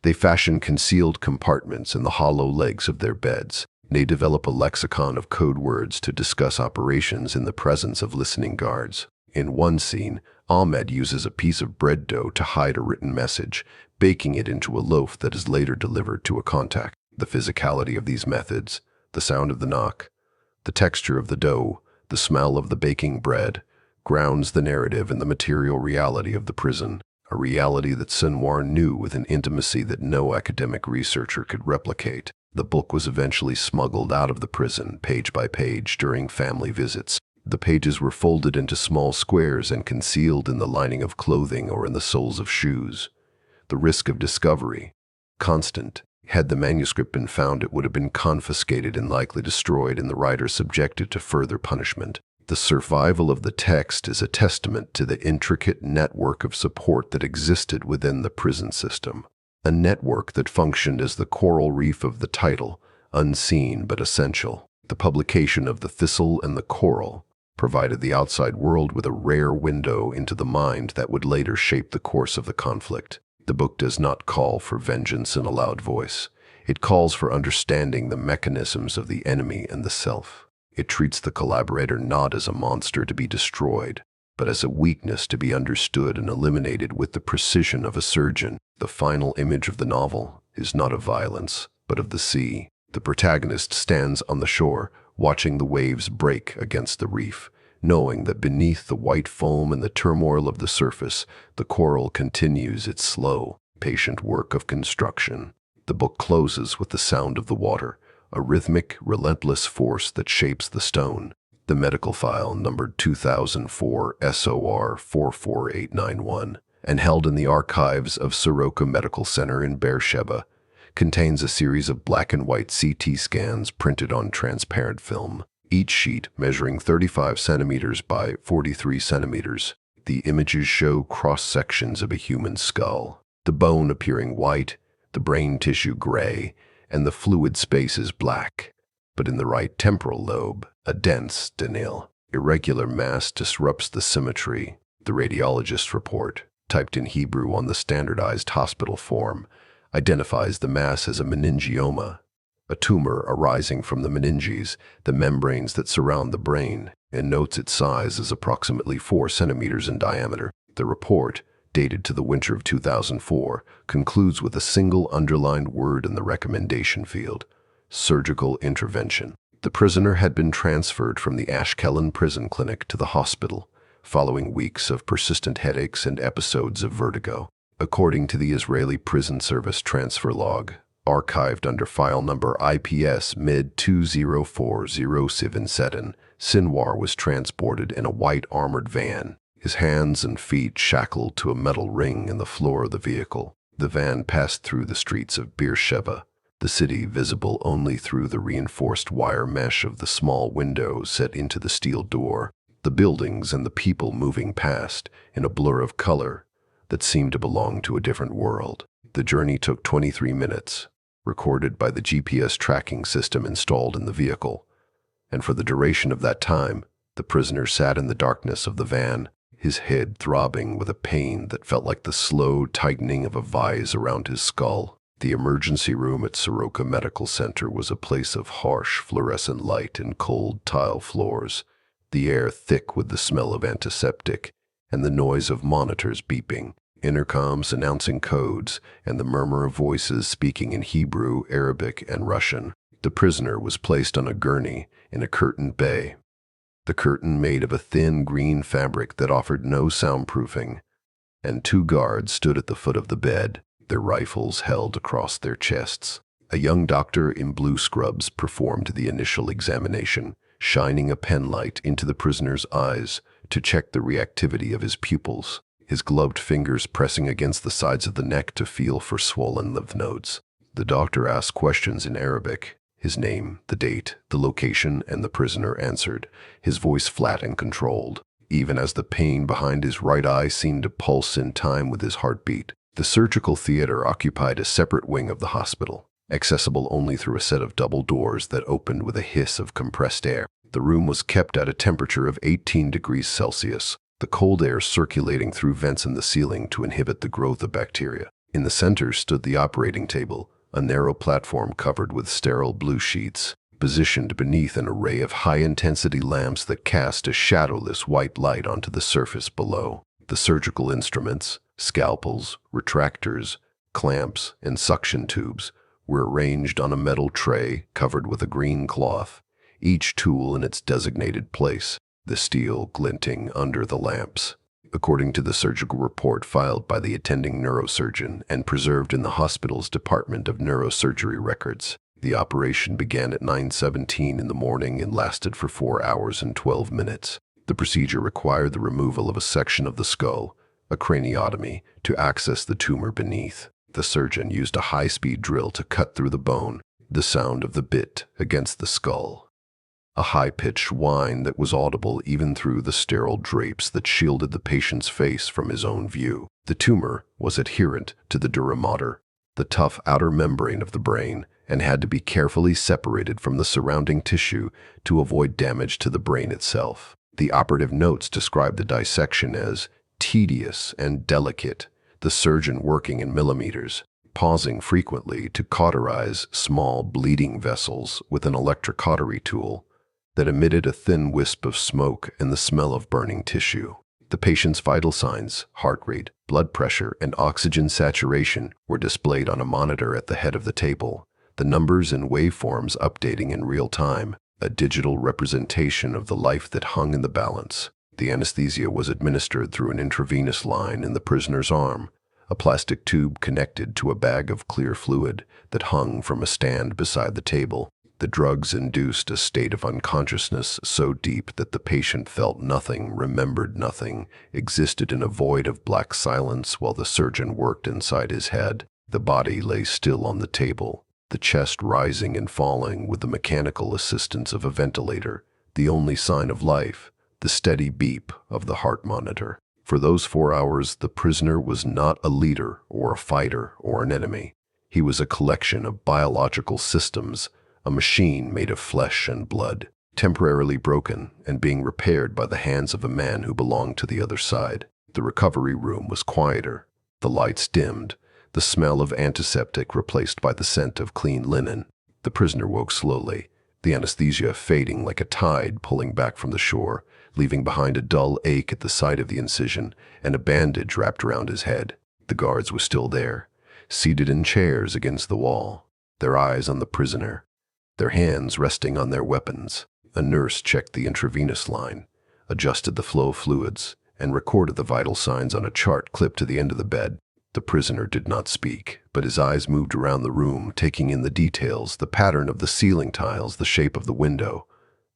They fashion concealed compartments in the hollow legs of their beds. They develop a lexicon of code words to discuss operations in the presence of listening guards. In one scene, Ahmed uses a piece of bread dough to hide a written message, baking it into a loaf that is later delivered to a contact. The physicality of these methods, the sound of the knock, the texture of the dough, the smell of the baking bread, grounds the narrative in the material reality of the prison, a reality that Sinwar knew with an intimacy that no academic researcher could replicate. The book was eventually smuggled out of the prison, page by page, during family visits. The pages were folded into small squares and concealed in the lining of clothing or in the soles of shoes. The risk of discovery, constant. Had the manuscript been found, it would have been confiscated and likely destroyed, and the writer subjected to further punishment. The survival of the text is a testament to the intricate network of support that existed within the prison system, a network that functioned as the coral reef of the title, unseen but essential. The publication of The Thistle and the Coral provided the outside world with a rare window into the mind that would later shape the course of the conflict. The book does not call for vengeance in a loud voice. It calls for understanding the mechanisms of the enemy and the self. It treats the collaborator not as a monster to be destroyed, but as a weakness to be understood and eliminated with the precision of a surgeon. The final image of the novel is not of violence, but of the sea. The protagonist stands on the shore, watching the waves break against the reef, knowing that beneath the white foam and the turmoil of the surface, the coral continues its slow, patient work of construction. The book closes with the sound of the water, a rhythmic, relentless force that shapes the stone. The medical file, numbered 2004 SOR 44891, and held in the archives of Soroka Medical Center in Beersheba, contains a series of black and white CT scans printed on transparent film, each sheet measuring 35 centimeters by 43 centimeters. The images show cross-sections of a human skull, the bone appearing white, the brain tissue gray, and the fluid spaces black. But in the right temporal lobe, a dense, denil, irregular mass disrupts the symmetry. The radiologist's report, typed in Hebrew on the standardized hospital form, identifies the mass as a meningioma, a tumor arising from the meninges, the membranes that surround the brain, and notes its size as approximately 4 centimeters in diameter. The report, dated to the winter of 2004, concludes with a single underlined word in the recommendation field: surgical intervention. The prisoner had been transferred from the Ashkelon prison clinic to the hospital, following weeks of persistent headaches and episodes of vertigo. According to the Israeli Prison Service transfer log, archived under file number IPS MID 204077, Sinwar was transported in a white armored van, his hands and feet shackled to a metal ring in the floor of the vehicle. The van passed through the streets of Beersheba, the city visible only through the reinforced wire mesh of the small window set into the steel door, the buildings and the people moving past in a blur of color that seemed to belong to a different world. The journey took 23 minutes, recorded by the GPS tracking system installed in the vehicle, and for the duration of that time, the prisoner sat in the darkness of the van, his head throbbing with a pain that felt like the slow tightening of a vise around his skull. The emergency room at Soroka Medical Center was a place of harsh fluorescent light and cold tile floors, the air thick with the smell of antiseptic, and the noise of monitors beeping, intercoms announcing codes, and the murmur of voices speaking in Hebrew, Arabic, and Russian. The prisoner was placed on a gurney in a curtained bay, the curtain made of a thin green fabric that offered no soundproofing, and 2 guards stood at the foot of the bed, their rifles held across their chests. A young doctor in blue scrubs performed the initial examination, shining a penlight into the prisoner's eyes to check the reactivity of his pupils, his gloved fingers pressing against the sides of the neck to feel for swollen lymph nodes. The doctor asked questions in Arabic. His name, the date, the location, and the prisoner answered, his voice flat and controlled, even as the pain behind his right eye seemed to pulse in time with his heartbeat. The surgical theater occupied a separate wing of the hospital, accessible only through a set of double doors that opened with a hiss of compressed air. The room was kept at a temperature of 18 degrees Celsius, the cold air circulating through vents in the ceiling to inhibit the growth of bacteria. In the center stood the operating table, a narrow platform covered with sterile blue sheets, positioned beneath an array of high-intensity lamps that cast a shadowless white light onto the surface below. The surgical instruments, scalpels, retractors, clamps, and suction tubes were arranged on a metal tray covered with a green cloth, each tool in its designated place, the steel glinting under the lamps. According to the surgical report filed by the attending neurosurgeon and preserved in the hospital's Department of Neurosurgery records, the operation began at 9:17 in the morning and lasted for 4 hours and 12 minutes. The procedure required the removal of a section of the skull, a craniotomy, to access the tumor beneath. The surgeon used a high-speed drill to cut through the bone, the sound of the bit against the skull, a high-pitched whine that was audible even through the sterile drapes that shielded the patient's face from his own view. The tumor was adherent to the dura mater, the tough outer membrane of the brain, and had to be carefully separated from the surrounding tissue to avoid damage to the brain itself. The operative notes described the dissection as tedious and delicate, the surgeon working in millimeters, pausing frequently to cauterize small bleeding vessels with an electrocautery tool that emitted a thin wisp of smoke and the smell of burning tissue. The patient's vital signs, heart rate, blood pressure, and oxygen saturation were displayed on a monitor at the head of the table, the numbers and waveforms updating in real time, a digital representation of the life that hung in the balance. The anesthesia was administered through an intravenous line in the prisoner's arm, a plastic tube connected to a bag of clear fluid that hung from a stand beside the table. The drugs induced a state of unconsciousness so deep that the patient felt nothing, remembered nothing, existed in a void of black silence while the surgeon worked inside his head. The body lay still on the table, the chest rising and falling with the mechanical assistance of a ventilator, the only sign of life, the steady beep of the heart monitor. For those 4 hours, the prisoner was not a leader or a fighter or an enemy. He was a collection of biological systems, a machine made of flesh and blood, temporarily broken and being repaired by the hands of a man who belonged to the other side. The recovery room was quieter, the lights dimmed, the smell of antiseptic replaced by the scent of clean linen. The prisoner woke slowly, the anesthesia fading like a tide pulling back from the shore, leaving behind a dull ache at the site of the incision and a bandage wrapped around his head. The guards were still there, seated in chairs against the wall, their eyes on the prisoner, their hands resting on their weapons. A nurse checked the intravenous line, adjusted the flow of fluids, and recorded the vital signs on a chart clipped to the end of the bed. The prisoner did not speak, but his eyes moved around the room, taking in the details, the pattern of the ceiling tiles, the shape of the window,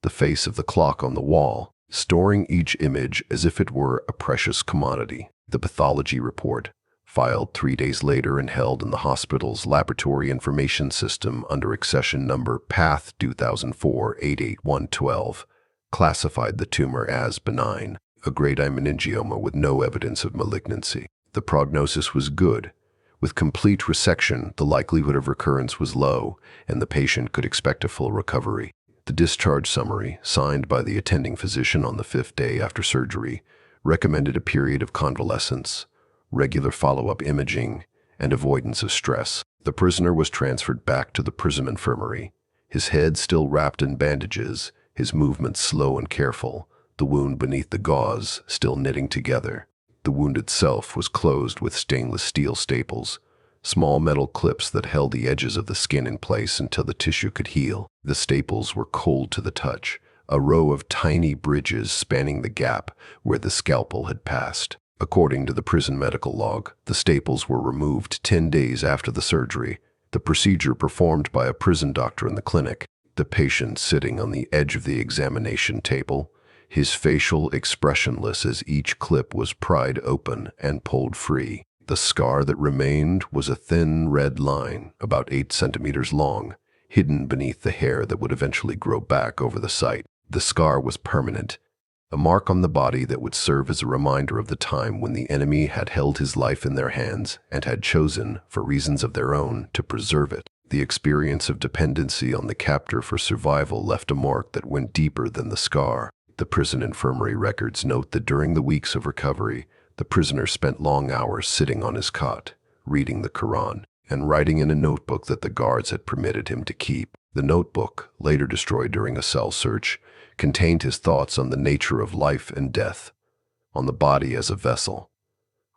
the face of the clock on the wall, storing each image as if it were a precious commodity. The pathology report, filed 3 days later and held in the hospital's laboratory information system under accession number PATH 2004-88112, classified the tumor as benign, a grade I meningioma with no evidence of malignancy. The prognosis was good. With complete resection, the likelihood of recurrence was low, and the patient could expect a full recovery. The discharge summary, signed by the attending physician on the 5th day after surgery, recommended a period of convalescence, regular follow-up imaging, and avoidance of stress. The prisoner was transferred back to the prison infirmary, his head still wrapped in bandages, his movements slow and careful, the wound beneath the gauze still knitting together. The wound itself was closed with stainless steel staples, small metal clips that held the edges of the skin in place until the tissue could heal. The staples were cold to the touch, a row of tiny bridges spanning the gap where the scalpel had passed. According to the prison medical log, the staples were removed 10 days after the surgery, the procedure performed by a prison doctor in the clinic. The patient sitting on the edge of the examination table, his facial expressionless as each clip was pried open and pulled free. The scar that remained was a thin red line, about 8 centimeters long, hidden beneath the hair that would eventually grow back over the site. The scar was permanent, a mark on the body that would serve as a reminder of the time when the enemy had held his life in their hands and had chosen, for reasons of their own, to preserve it. The experience of dependency on the captor for survival left a mark that went deeper than the scar. The prison infirmary records note that during the weeks of recovery, the prisoner spent long hours sitting on his cot, reading the Quran, and writing in a notebook that the guards had permitted him to keep. The notebook, later destroyed during a cell search, contained his thoughts on the nature of life and death, on the body as a vessel,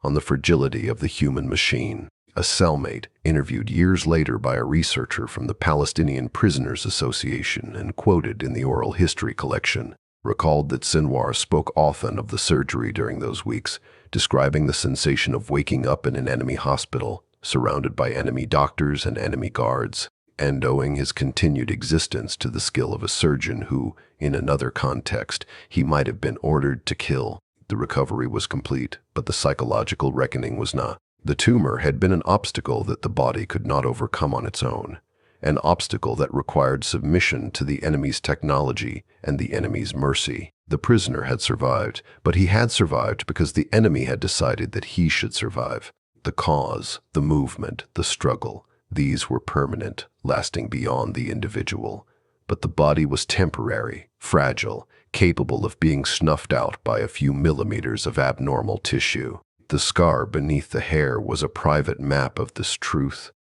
on the fragility of the human machine. A cellmate, interviewed years later by a researcher from the Palestinian Prisoners Association and quoted in the oral history collection, recalled that Sinwar spoke often of the surgery during those weeks, describing the sensation of waking up in an enemy hospital, surrounded by enemy doctors and enemy guards, and owing his continued existence to the skill of a surgeon who, in another context, he might have been ordered to kill. The recovery was complete, but the psychological reckoning was not. The tumor had been an obstacle that the body could not overcome on its own, an obstacle that required submission to the enemy's technology and the enemy's mercy. The prisoner had survived, but he had survived because the enemy had decided that he should survive. The cause, the movement, the struggle, these were permanent, lasting beyond the individual. But the body was temporary, fragile, capable of being snuffed out by a few millimeters of abnormal tissue. The scar beneath the hair was a private map of this truth,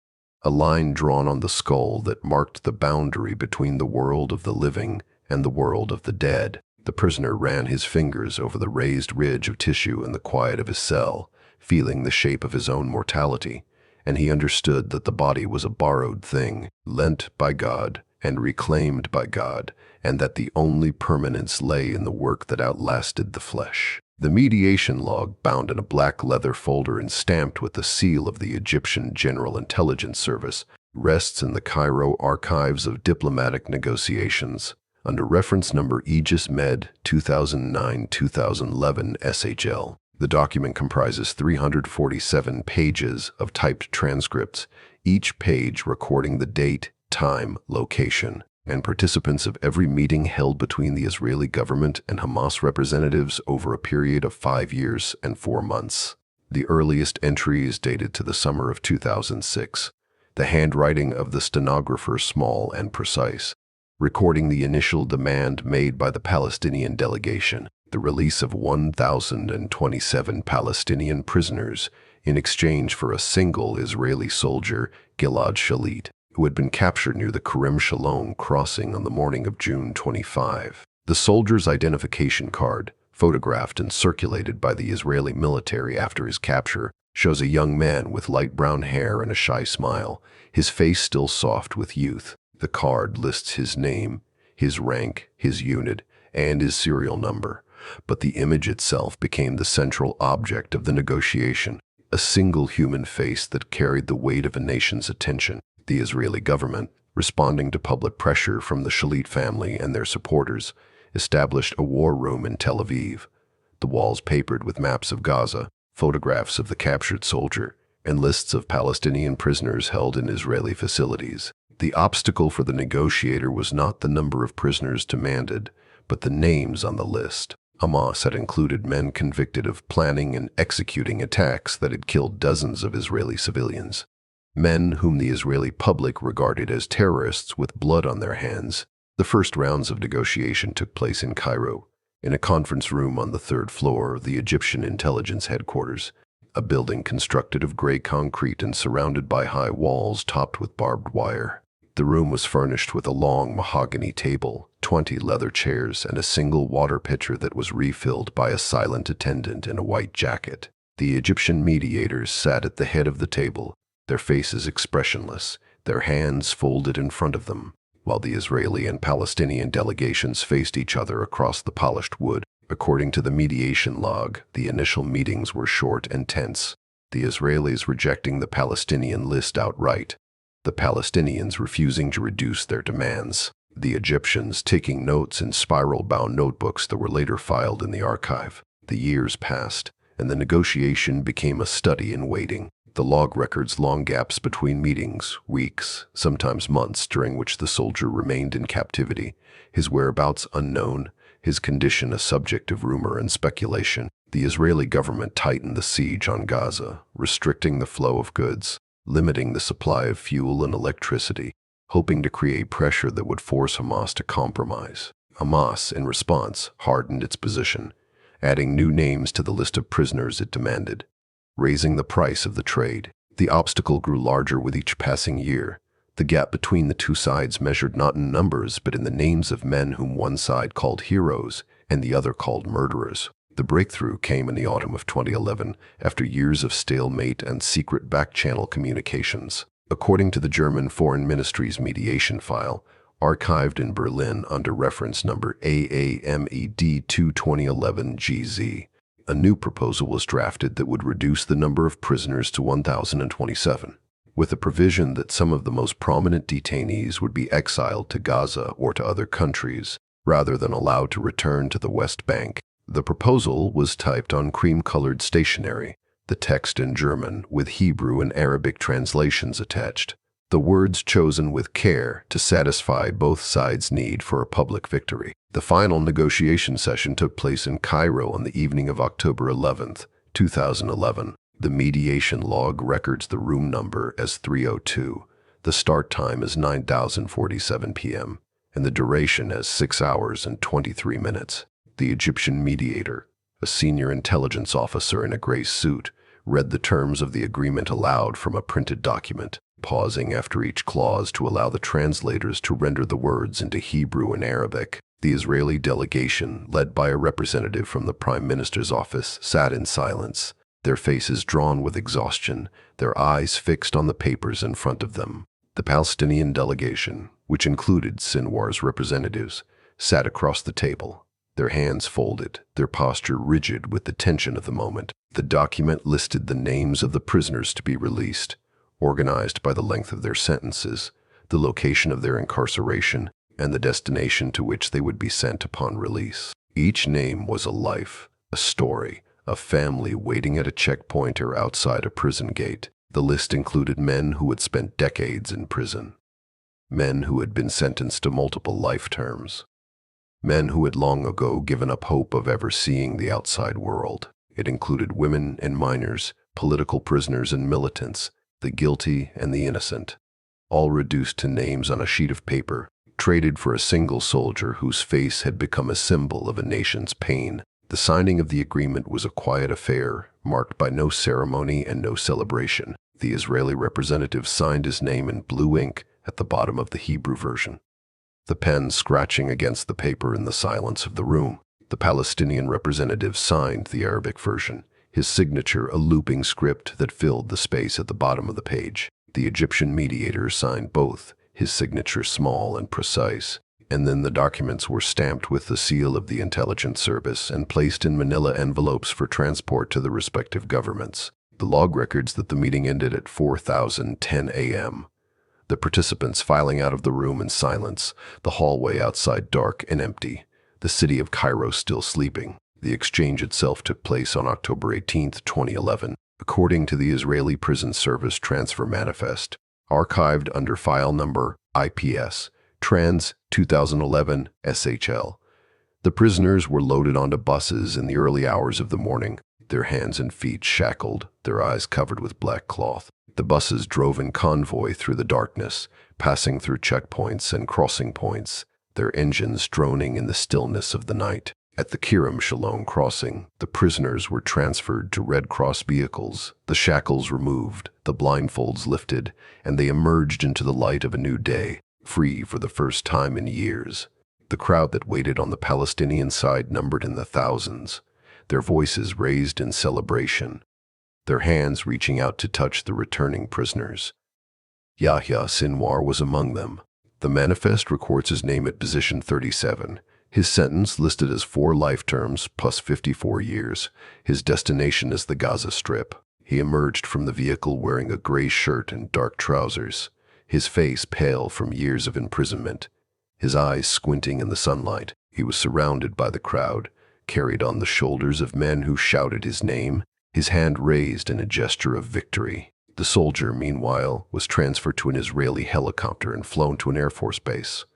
a line drawn on the skull that marked the boundary between the world of the living and the world of the dead. The prisoner ran his fingers over the raised ridge of tissue in the quiet of his cell, feeling the shape of his own mortality, and he understood that the body was a borrowed thing, lent by God and reclaimed by God, and that the only permanence lay in the work that outlasted the flesh. The mediation log, bound in a black leather folder and stamped with the seal of the Egyptian General Intelligence Service, rests in the Cairo archives of diplomatic negotiations, under reference number Aegis Med 2009-2011 SHL. The document comprises 347 pages of typed transcripts, each page recording the date, time, location, and participants of every meeting held between the Israeli government and Hamas representatives over a period of 5 years and 4 months. The earliest entry is dated to the summer of 2006, the handwriting of the stenographer small and precise, recording the initial demand made by the Palestinian delegation, the release of 1,027 Palestinian prisoners in exchange for a single Israeli soldier, Gilad Shalit, who had been captured near the Kerem Shalom crossing on the morning of June 25. The soldier's identification card, photographed and circulated by the Israeli military after his capture, shows a young man with light brown hair and a shy smile, his face still soft with youth. The card lists his name, his rank, his unit, and his serial number, but the image itself became the central object of the negotiation, a single human face that carried the weight of a nation's attention. The Israeli government, responding to public pressure from the Shalit family and their supporters, established a war room in Tel Aviv, the walls papered with maps of Gaza, photographs of the captured soldier, and lists of Palestinian prisoners held in Israeli facilities. The obstacle for the negotiator was not the number of prisoners demanded, but the names on the list. Hamas had included men convicted of planning and executing attacks that had killed dozens of Israeli civilians. Men whom the Israeli public regarded as terrorists with blood on their hands. The first rounds of negotiation took place in Cairo, in a conference room on the 3rd floor of the Egyptian intelligence headquarters. a building constructed of gray concrete and surrounded by high walls topped with barbed wire. The room was furnished with a long mahogany table, 20 leather chairs, and a single water pitcher that was refilled by a silent attendant in a white jacket. The Egyptian mediators sat at the head of the table, their faces expressionless, their hands folded in front of them, while the Israeli and Palestinian delegations faced each other across the polished wood. According to the mediation log, the initial meetings were short and tense, the Israelis rejecting the Palestinian list outright, the Palestinians refusing to reduce their demands, the Egyptians taking notes in spiral-bound notebooks that were later filed in the archive. The years passed, and the negotiation became a study in waiting. The log records long gaps between meetings, weeks, sometimes months, during which the soldier remained in captivity, his whereabouts unknown, his condition a subject of rumor and speculation. The Israeli government tightened the siege on Gaza, restricting the flow of goods, limiting the supply of fuel and electricity, hoping to create pressure that would force Hamas to compromise. Hamas, in response, hardened its position, adding new names to the list of prisoners it demanded, raising the price of the trade. The obstacle grew larger with each passing year. The gap between the two sides measured not in numbers but in the names of men whom one side called heroes and the other called murderers. The breakthrough came in the autumn of 2011, after years of stalemate and secret back-channel communications. According to the German Foreign Ministry's mediation file, archived in Berlin under reference number AAMED2-2011-GZ, a new proposal was drafted that would reduce the number of prisoners to 1,027, with a provision that some of the most prominent detainees would be exiled to Gaza or to other countries, rather than allowed to return to the West Bank. The proposal was typed on cream-colored stationery, the text in German with Hebrew and Arabic translations attached, the words chosen with care to satisfy both sides' need for a public victory. The final negotiation session took place in Cairo on the evening of October 11, 2011. The mediation log records the room number as 302, the start time as 9:47 p.m., and the duration as 6 hours and 23 minutes. The Egyptian mediator, a senior intelligence officer in a gray suit, read the terms of the agreement aloud from a printed document, pausing after each clause to allow the translators to render the words into Hebrew and Arabic. The Israeli delegation, led by a representative from the Prime Minister's office, sat in silence, their faces drawn with exhaustion, their eyes fixed on the papers in front of them. The Palestinian delegation, which included Sinwar's representatives, sat across the table, their hands folded, their posture rigid with the tension of the moment. The document listed the names of the prisoners to be released, organized by the length of their sentences, the location of their incarceration, and the destination to which they would be sent upon release. Each name was a life, a story, a family waiting at a checkpoint or outside a prison gate. The list included men who had spent decades in prison, men who had been sentenced to multiple life terms, men who had long ago given up hope of ever seeing the outside world. It included women and minors, political prisoners and militants, the guilty and the innocent, all reduced to names on a sheet of paper, traded for a single soldier whose face had become a symbol of a nation's pain. The signing of the agreement was a quiet affair, marked by no ceremony and no celebration. The Israeli representative signed his name in blue ink at the bottom of the Hebrew version, the pen scratching against the paper in the silence of the room. The Palestinian representative signed the Arabic version, his signature a looping script that filled the space at the bottom of the page. The Egyptian mediator signed both, his signature small and precise, and then the documents were stamped with the seal of the intelligence service and placed in manila envelopes for transport to the respective governments. The log records that the meeting ended at 4:10 a.m., the participants filing out of the room in silence, the hallway outside dark and empty, the city of Cairo still sleeping. The exchange itself took place on October 18, 2011, according to the Israeli Prison Service Transfer Manifest, archived under file number IPS, Trans 2011 SHL. The prisoners were loaded onto buses in the early hours of the morning, their hands and feet shackled, their eyes covered with black cloth. The buses drove in convoy through the darkness, passing through checkpoints and crossing points, their engines droning in the stillness of the night. At the Kiram Shalom crossing, the prisoners were transferred to Red Cross vehicles, the shackles removed, the blindfolds lifted, and they emerged into the light of a new day, free for the first time in years. The crowd that waited on the Palestinian side numbered in the thousands, their voices raised in celebration, their hands reaching out to touch the returning prisoners. Yahya Sinwar was among them. The manifest records his name at position 37. His sentence listed as 4 life terms plus 54 years. His destination is the Gaza Strip. He emerged from the vehicle wearing a gray shirt and dark trousers, his face pale from years of imprisonment, his eyes squinting in the sunlight. He was surrounded by the crowd, carried on the shoulders of men who shouted his name, his hand raised in a gesture of victory. The soldier, meanwhile, was transferred to an Israeli helicopter and flown to an Air Force base,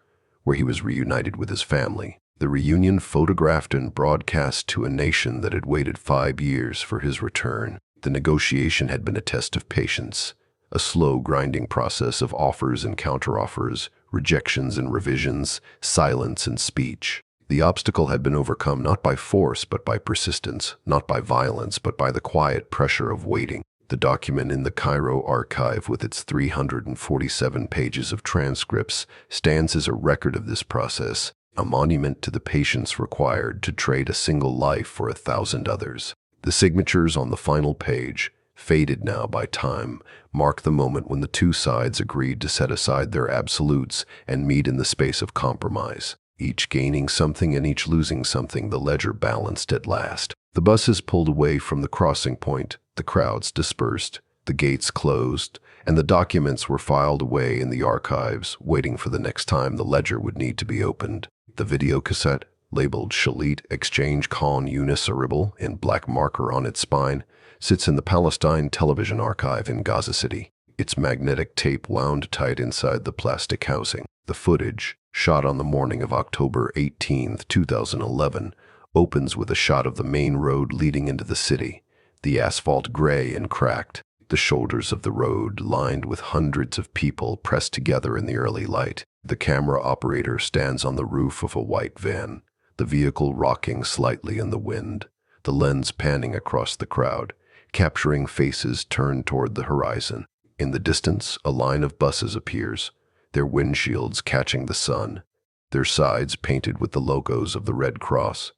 where he was reunited with his family. The reunion photographed and broadcast to a nation that had waited 5 years for his return. The negotiation had been a test of patience, a slow grinding process of offers and counteroffers, rejections and revisions, silence and speech. The obstacle had been overcome not by force but by persistence, not by violence but by the quiet pressure of waiting. The document in the Cairo archive with its 347 pages of transcripts stands as a record of this process, a monument to the patience required to trade a single life for 1,000 others. The signatures on the final page, faded now by time, mark the moment when the two sides agreed to set aside their absolutes and meet in the space of compromise. Each gaining something and each losing something, the ledger balanced at last. The buses pulled away from the crossing point, the crowds dispersed, the gates closed, and the documents were filed away in the archives, waiting for the next time the ledger would need to be opened. The video cassette, labeled Shalit Exchange Khan Yunis Aribal in black marker on its spine, sits in the Palestine Television Archive in Gaza City, its magnetic tape wound tight inside the plastic housing. The footage, shot on the morning of October 18, 2011, opens with a shot of the main road leading into the city, the asphalt gray and cracked, the shoulders of the road lined with hundreds of people pressed together in the early light. The camera operator stands on the roof of a white van, the vehicle rocking slightly in the wind, the lens panning across the crowd, capturing faces turned toward the horizon. In the distance, a line of buses appears, their windshields catching the sun, their sides painted with the logos of the Red Cross,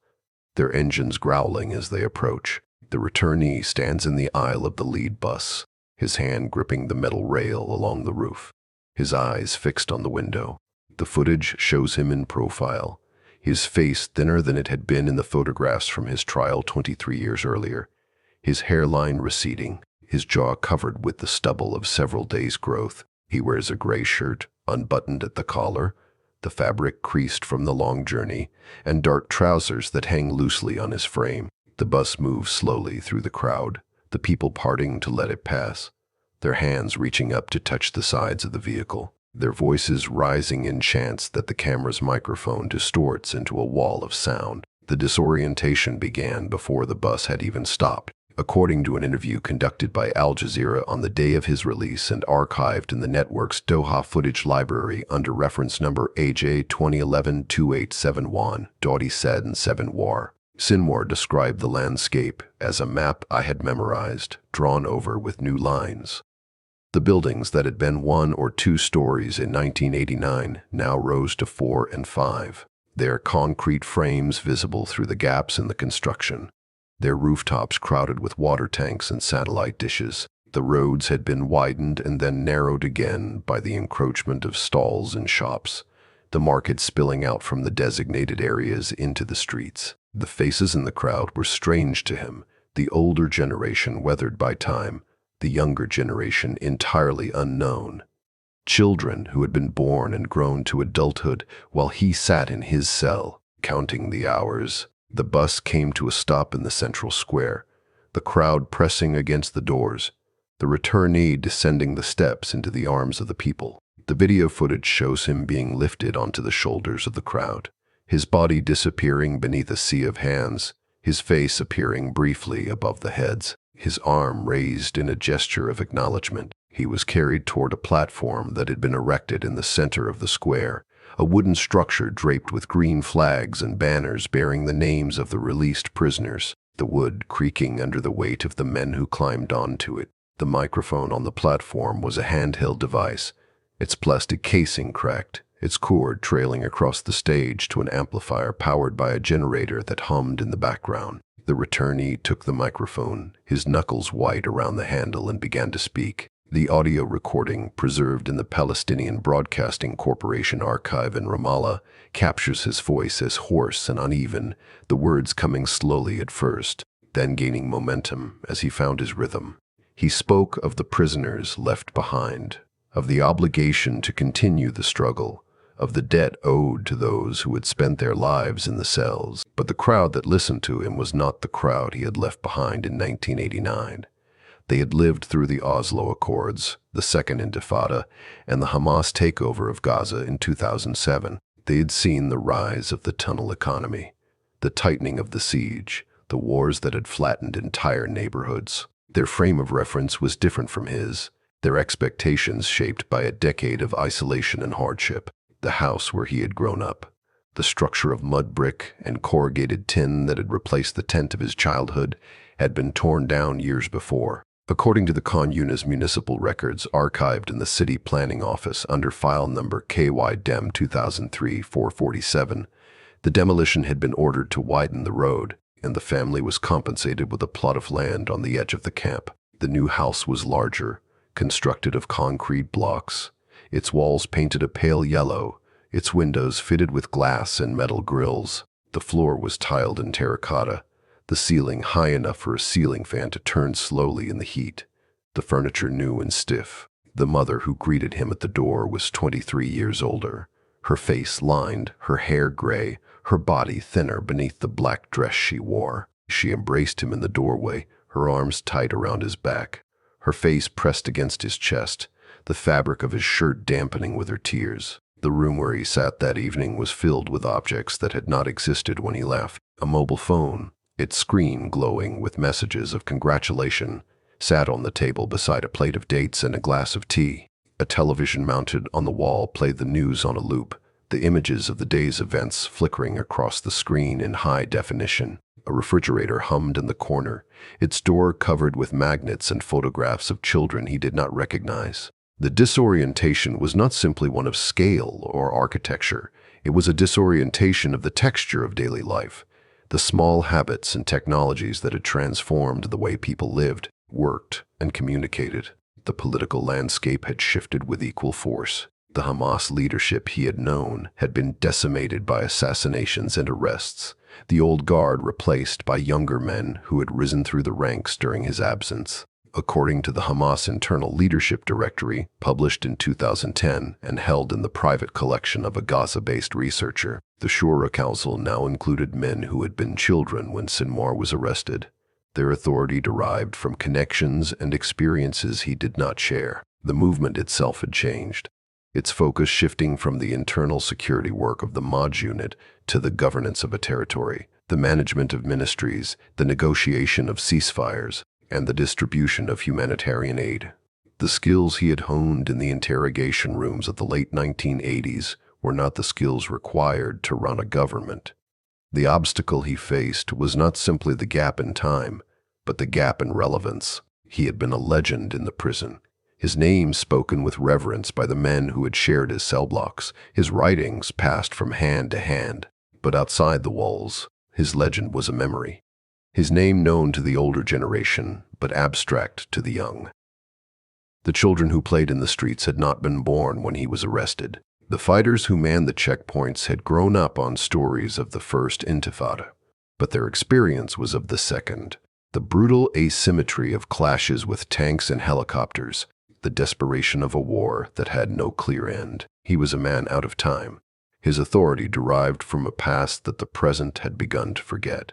their engines growling as they approach. The returnee stands in the aisle of the lead bus, his hand gripping the metal rail along the roof, his eyes fixed on the window. The footage shows him in profile, his face thinner than it had been in the photographs from his trial 23 years earlier, his hairline receding, his jaw covered with the stubble of several days' growth. He wears a gray shirt, unbuttoned at the collar, the fabric creased from the long journey, and dark trousers that hang loosely on his frame. The bus moves slowly through the crowd, the people parting to let it pass, their hands reaching up to touch the sides of the vehicle, their voices rising in chants that the camera's microphone distorts into a wall of sound. The disorientation began before the bus had even stopped. According to an interview conducted by Al Jazeera on the day of his release and archived in the network's Doha footage library under reference number AJ 2011-2871, Doughty said in 7war. Sinwar described the landscape as a map I had memorized, drawn over with new lines. The buildings that had been 1 or 2 stories in 1989 now rose to 4 and 5, their concrete frames visible through the gaps in the construction, their rooftops crowded with water tanks and satellite dishes. The roads had been widened and then narrowed again by the encroachment of stalls and shops, the market spilling out from the designated areas into the streets. The faces in the crowd were strange to him, the older generation weathered by time, the younger generation entirely unknown. Children who had been born and grown to adulthood while he sat in his cell, counting the hours. The bus came to a stop in the central square, the crowd pressing against the doors, the returnee descending the steps into the arms of the people. The video footage shows him being lifted onto the shoulders of the crowd, his body disappearing beneath a sea of hands, his face appearing briefly above the heads, his arm raised in a gesture of acknowledgement. He was carried toward a platform that had been erected in the center of the square, a wooden structure draped with green flags and banners bearing the names of the released prisoners, the wood creaking under the weight of the men who climbed onto it. The microphone on the platform was a handheld device, its plastic casing cracked, its cord trailing across the stage to an amplifier powered by a generator that hummed in the background. The returnee took the microphone, his knuckles white around the handle, and began to speak. The audio recording, preserved in the Palestinian Broadcasting Corporation archive in Ramallah, captures his voice as hoarse and uneven, the words coming slowly at first, then gaining momentum as he found his rhythm. He spoke of the prisoners left behind, of the obligation to continue the struggle, of the debt owed to those who had spent their lives in the cells. But the crowd that listened to him was not the crowd he had left behind in 1989. They had lived through the Oslo Accords, the Second Intifada, and the Hamas takeover of Gaza in 2007. They had seen the rise of the tunnel economy, the tightening of the siege, the wars that had flattened entire neighborhoods. Their frame of reference was different from his, their expectations shaped by a decade of isolation and hardship. The house where he had grown up, the structure of mud brick and corrugated tin that had replaced the tent of his childhood, had been torn down years before. According to the Khan Yunis municipal records archived in the city planning office under file number KY-DEM 2003-447, the demolition had been ordered to widen the road, and the family was compensated with a plot of land on the edge of the camp. The new house was larger, constructed of concrete blocks, its walls painted a pale yellow, its windows fitted with glass and metal grills. The floor was tiled in terracotta, the ceiling high enough for a ceiling fan to turn slowly in the heat, the furniture new and stiff. The mother who greeted him at the door was 23 years older, her face lined, her hair gray, her body thinner beneath the black dress she wore. She embraced him in the doorway, her arms tight around his back, her face pressed against his chest, the fabric of his shirt dampening with her tears. The room where he sat that evening was filled with objects that had not existed when he left. A mobile phone, its screen glowing with messages of congratulation, sat on the table beside a plate of dates and a glass of tea. A television mounted on the wall played the news on a loop, the images of the day's events flickering across the screen in high definition. A refrigerator hummed in the corner, its door covered with magnets and photographs of children he did not recognize. The disorientation was not simply one of scale or architecture. It was a disorientation of the texture of daily life, the small habits and technologies that had transformed the way people lived, worked, and communicated. The political landscape had shifted with equal force. The Hamas leadership he had known had been decimated by assassinations and arrests, the old guard replaced by younger men who had risen through the ranks during his absence. According to the Hamas Internal Leadership Directory, published in 2010 and held in the private collection of a Gaza-based researcher, the Shura Council now included men who had been children when Sinwar was arrested. Their authority derived from connections and experiences he did not share. The movement itself had changed, its focus shifting from the internal security work of the Majd unit to the governance of a territory, the management of ministries, the negotiation of ceasefires, and the distribution of humanitarian aid. The skills he had honed in the interrogation rooms of the late 1980s were not the skills required to run a government. The obstacle he faced was not simply the gap in time, but the gap in relevance. He had been a legend in the prison, his name spoken with reverence by the men who had shared his cell blocks, his writings passed from hand to hand. But outside the walls, his legend was a memory. His name known to the older generation, but abstract to the young. The children who played in the streets had not been born when he was arrested. The fighters who manned the checkpoints had grown up on stories of the First Intifada, but their experience was of the Second. The brutal asymmetry of clashes with tanks and helicopters, the desperation of a war that had no clear end. He was a man out of time. His authority derived from a past that the present had begun to forget.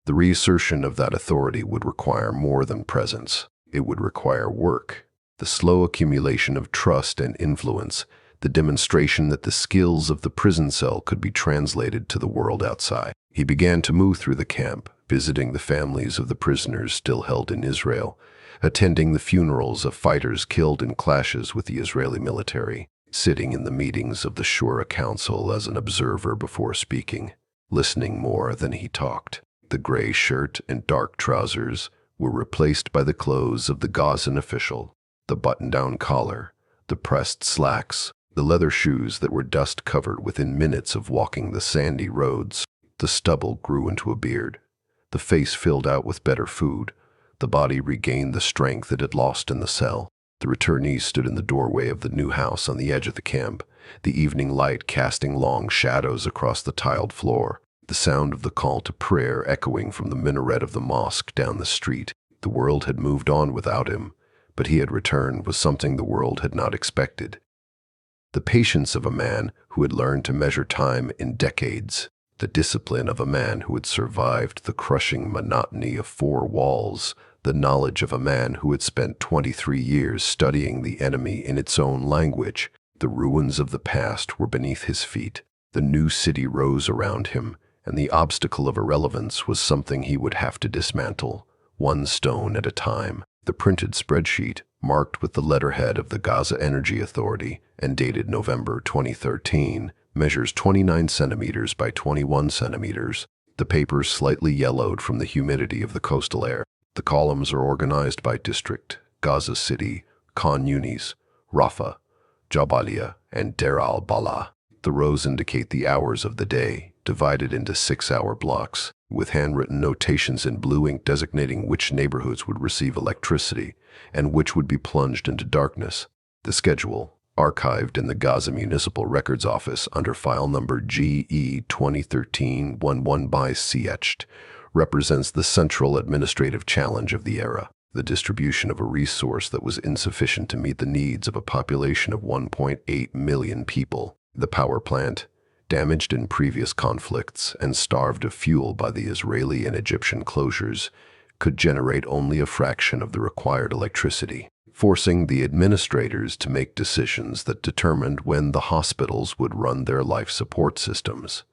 The reassertion of that authority would require more than presence. It would require work, the slow accumulation of trust and influence, the demonstration that the skills of the prison cell could be translated to the world outside. He began to move through the camp, visiting the families of the prisoners still held in Israel, attending the funerals of fighters killed in clashes with the Israeli military, sitting in the meetings of the Shura Council as an observer before speaking, listening more than he talked. The gray shirt and dark trousers were replaced by the clothes of the Gazan official, the button-down collar, the pressed slacks, the leather shoes that were dust-covered within minutes of walking the sandy roads. The stubble grew into a beard. The face filled out with better food. The body regained the strength it had lost in the cell. The returnee stood in the doorway of the new house on the edge of the camp, the evening light casting long shadows across the tiled floor, the sound of the call to prayer echoing from the minaret of the mosque down the street. The world had moved on without him, but he had returned with something the world had not expected. The patience of a man who had learned to measure time in decades, the discipline of a man who had survived the crushing monotony of four walls, the knowledge of a man who had spent 23 years studying the enemy in its own language. The ruins of the past were beneath his feet. The new city rose around him, and the obstacle of irrelevance was something he would have to dismantle, one stone at a time. The printed spreadsheet, marked with the letterhead of the Gaza Energy Authority and dated November 2013, measures 29 centimeters by 21 centimeters. The paper is slightly yellowed from the humidity of the coastal air. The columns are organized by district: Gaza City, Khan Yunis, Rafah, Jabalia, and Deir al-Balah. The rows indicate the hours of the day, divided into 6-hour blocks, with handwritten notations in blue ink designating which neighborhoods would receive electricity and which would be plunged into darkness. The schedule, archived in the Gaza Municipal Records Office under file number GE 2013-11 by CH, represents the central administrative challenge of the era: the distribution of a resource that was insufficient to meet the needs of a population of 1.8 million people. The power plant, damaged in previous conflicts and starved of fuel by the Israeli and Egyptian closures, could generate only a fraction of the required electricity, forcing the administrators to make decisions that determined when the hospitals would run their life support systems,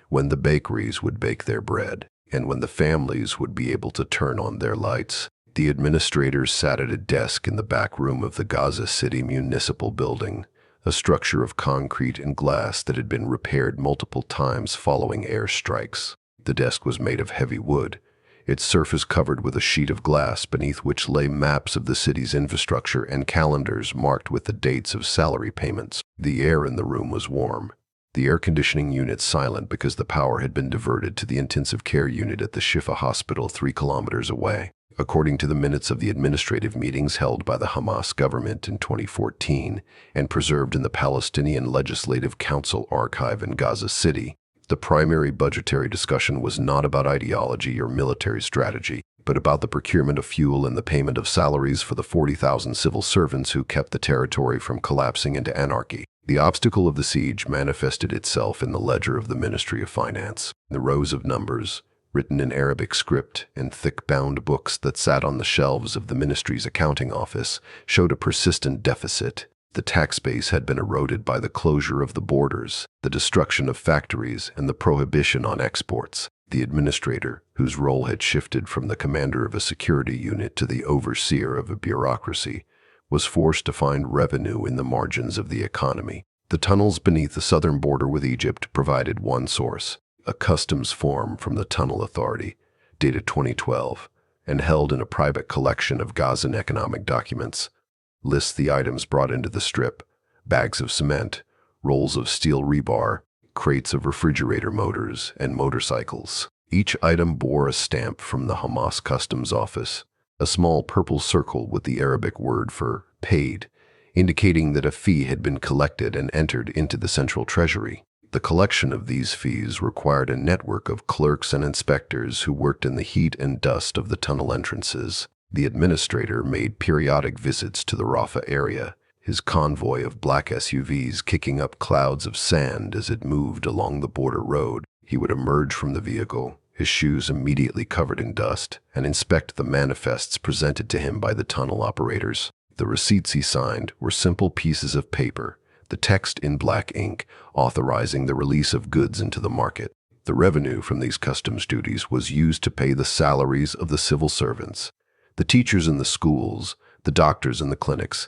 when the bakeries would bake their bread, and when the families would be able to turn on their lights. The administrators sat at a desk in the back room of the Gaza City Municipal Building, a structure of concrete and glass that had been repaired multiple times following airstrikes. The desk was made of heavy wood, its surface covered with a sheet of glass beneath which lay maps of the city's infrastructure and calendars marked with the dates of salary payments. The air in the room was warm, the air conditioning unit silent because the power had been diverted to the intensive care unit at the Sheva hospital 3 kilometers away. According to the minutes of the administrative meetings held by the Hamas government in 2014 and preserved in the Palestinian Legislative Council archive in Gaza City, the primary budgetary discussion was not about ideology or military strategy, but about the procurement of fuel and the payment of salaries for the 40,000 civil servants who kept the territory from collapsing into anarchy. The obstacle of the siege manifested itself in the ledger of the Ministry of Finance. The rows of numbers, written in Arabic script in thick-bound books that sat on the shelves of the ministry's accounting office, showed a persistent deficit. The tax base had been eroded by the closure of the borders, the destruction of factories, and the prohibition on exports. The administrator, whose role had shifted from the commander of a security unit to the overseer of a bureaucracy, was forced to find revenue in the margins of the economy. The tunnels beneath the southern border with Egypt provided one source: a customs form from the Tunnel Authority, dated 2012, and held in a private collection of Gazan economic documents. Lists the items brought into the strip: bags of cement, rolls of steel rebar, crates of refrigerator motors, and motorcycles. Each item bore a stamp from the Hamas Customs Office, a small purple circle with the Arabic word for paid, indicating that a fee had been collected and entered into the central treasury. The collection of these fees required a network of clerks and inspectors who worked in the heat and dust of the tunnel entrances. The administrator made periodic visits to the Rafah area, his convoy of black SUVs kicking up clouds of sand as it moved along the border road. He would emerge from the vehicle, his shoes immediately covered in dust, and inspect the manifests presented to him by the tunnel operators. The receipts he signed were simple pieces of paper, the text in black ink authorizing the release of goods into the market. The revenue from these customs duties was used to pay the salaries of the civil servants, the teachers in the schools, the doctors in the clinics,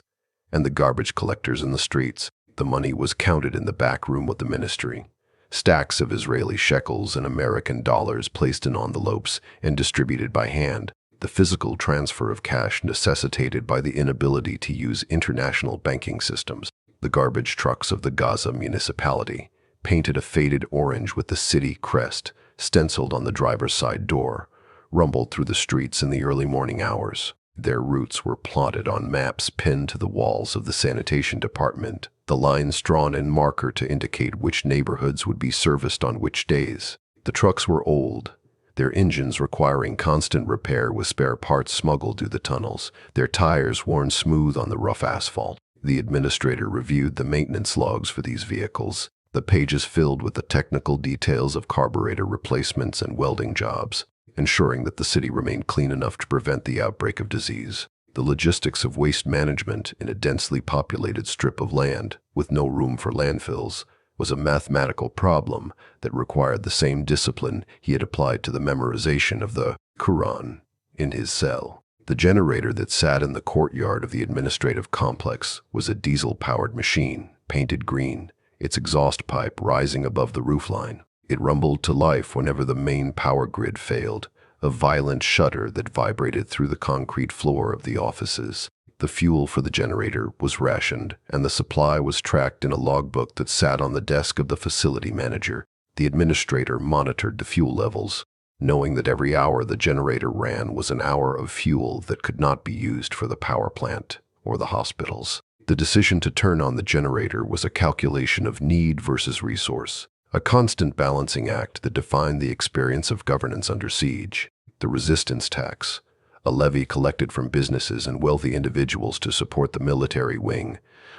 and the garbage collectors in the streets. The money was counted in the back room of the ministry. Stacks of Israeli shekels and American dollars placed in envelopes and distributed by hand. The physical transfer of cash necessitated by the inability to use international banking systems. The garbage trucks of the Gaza municipality, painted a faded orange with the city crest stenciled on the driver's side door, rumbled through the streets in the early morning hours. Their routes were plotted on maps pinned to the walls of the sanitation department, the lines drawn in marker to indicate which neighborhoods would be serviced on which days. The trucks were old, their engines requiring constant repair with spare parts smuggled through the tunnels, their tires worn smooth on the rough asphalt. The administrator reviewed the maintenance logs for these vehicles, the pages filled with the technical details of carburetor replacements and welding jobs, ensuring that the city remained clean enough to prevent the outbreak of disease. The logistics of waste management in a densely populated strip of land with no room for landfills was a mathematical problem that required the same discipline he had applied to the memorization of the Quran in his cell. The generator that sat in the courtyard of the administrative complex was a diesel-powered machine, painted green, its exhaust pipe rising above the roofline. It rumbled to life whenever the main power grid failed, a violent shudder that vibrated through the concrete floor of the offices. The fuel for the generator was rationed, and the supply was tracked in a logbook that sat on the desk of the facility manager. The administrator monitored the fuel levels, knowing that every hour the generator ran was an hour of fuel that could not be used for the power plant or the hospitals. The decision to turn on the generator was a calculation of need versus resource, a constant balancing act that defined the experience of governance under siege. The resistance tax, a levy collected from businesses and wealthy individuals to support the military wing,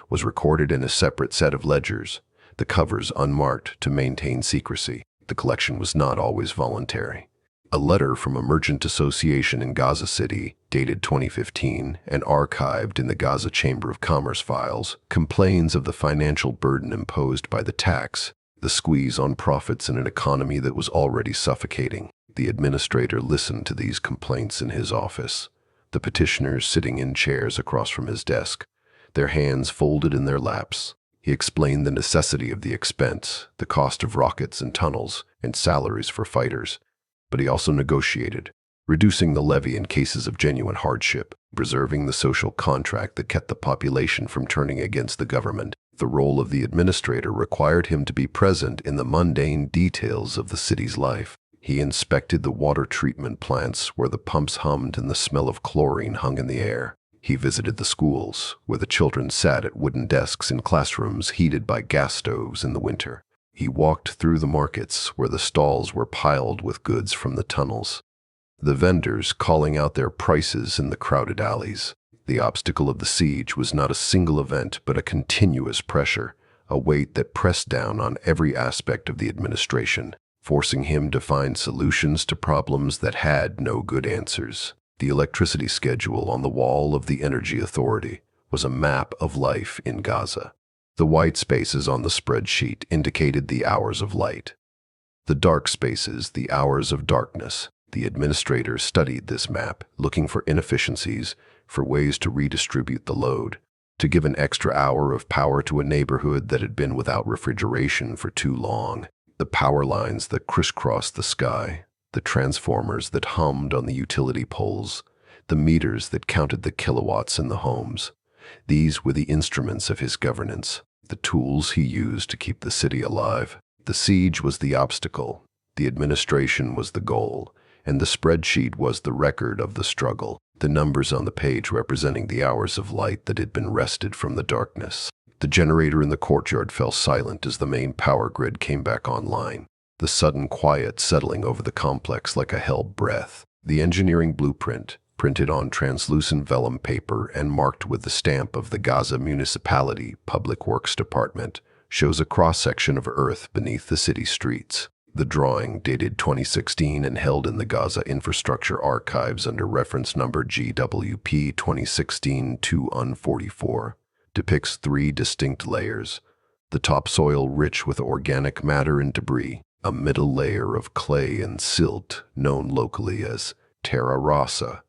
was recorded in a separate set of ledgers, the covers unmarked to maintain secrecy. The collection was not always voluntary. A letter from a merchant association in Gaza City, dated 2015 and archived in the Gaza Chamber of Commerce files, complains of the financial burden imposed by the tax, the squeeze on profits in an economy that was already suffocating. The administrator listened to these complaints in his office, the petitioners sitting in chairs across from his desk, their hands folded in their laps. He explained the necessity of the expense, the cost of rockets and tunnels, and salaries for fighters. But he also negotiated, reducing the levy in cases of genuine hardship, preserving the social contract that kept the population from turning against the government. The role of the administrator required him to be present in the mundane details of the city's life. He inspected the water treatment plants where the pumps hummed and the smell of chlorine hung in the air. He visited the schools, where the children sat at wooden desks in classrooms heated by gas stoves in the winter. He walked through the markets, where the stalls were piled with goods from the tunnels, the vendors calling out their prices in the crowded alleys. The obstacle of the siege was not a single event, but a continuous pressure, a weight that pressed down on every aspect of the administration, forcing him to find solutions to problems that had no good answers. The electricity schedule on the wall of the Energy Authority was a map of life in Gaza. The white spaces on the spreadsheet indicated the hours of light. The dark spaces, the hours of darkness. The administrator studied this map, looking for inefficiencies, for ways to redistribute the load, to give an extra hour of power to a neighborhood that had been without refrigeration for too long. The power lines that crisscrossed the sky, the transformers that hummed on the utility poles, the meters that counted the kilowatts in the homes. These were the instruments of his governance, the tools he used to keep the city alive. The siege was the obstacle, the administration was the goal, and the spreadsheet was the record of the struggle, the numbers on the page representing the hours of light that had been wrested from the darkness. The generator in the courtyard fell silent as the main power grid came back online, the sudden quiet settling over the complex like a held breath. The engineering blueprint, printed on translucent vellum paper and marked with the stamp of the Gaza Municipality Public Works Department, shows a cross-section of earth beneath the city streets. The drawing, dated 2016 and held in the Gaza Infrastructure Archives under reference number GWP 2016-2-44, depicts three distinct layers: the topsoil rich with organic matter and debris, a middle layer of clay and silt known locally as terra rossa,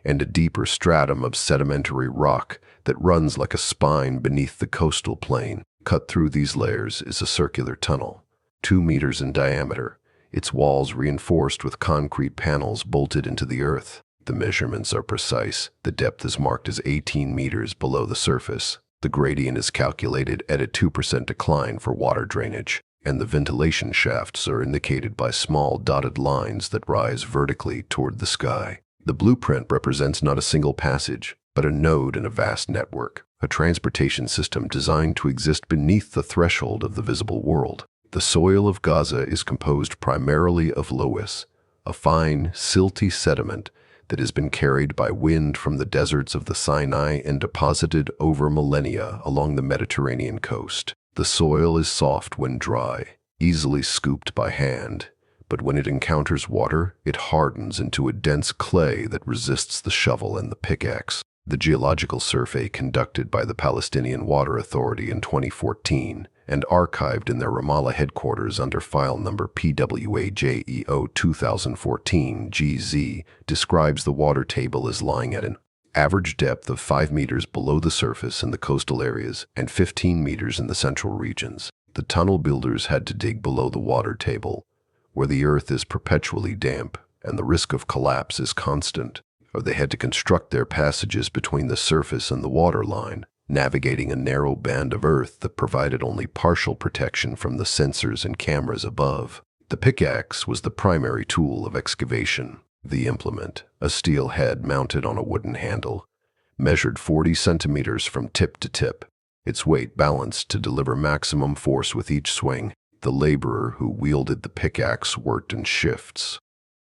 and a deeper stratum of sedimentary rock that runs like a spine beneath the coastal plain. Cut through these layers is a circular tunnel, 2 meters in diameter, its walls reinforced with concrete panels bolted into the earth. The measurements are precise. The depth is marked as 18 meters below the surface. The gradient is calculated at a 2% decline for water drainage, and the ventilation shafts are indicated by small dotted lines that rise vertically toward the sky. The blueprint represents not a single passage, but a node in a vast network, a transportation system designed to exist beneath the threshold of the visible world. The soil of Gaza is composed primarily of loess, a fine, silty sediment that has been carried by wind from the deserts of the Sinai and deposited over millennia along the Mediterranean coast. The soil is soft when dry, easily scooped by hand, but when it encounters water, it hardens into a dense clay that resists the shovel and the pickaxe. The geological survey conducted by the Palestinian Water Authority in 2014 and archived in their Ramallah headquarters under file number PWAJEO 2014 GZ describes the water table as lying at an average depth of 5 meters below the surface in the coastal areas and 15 meters in the central regions. The tunnel builders had to dig below the water table, where the earth is perpetually damp and the risk of collapse is constant, or they had to construct their passages between the surface and the water line, navigating a narrow band of earth that provided only partial protection from the sensors and cameras above. The pickaxe was the primary tool of excavation. The implement, a steel head mounted on a wooden handle, measured 40 centimeters from tip to tip, its weight balanced to deliver maximum force with each swing. The laborer who wielded the pickaxe worked in shifts,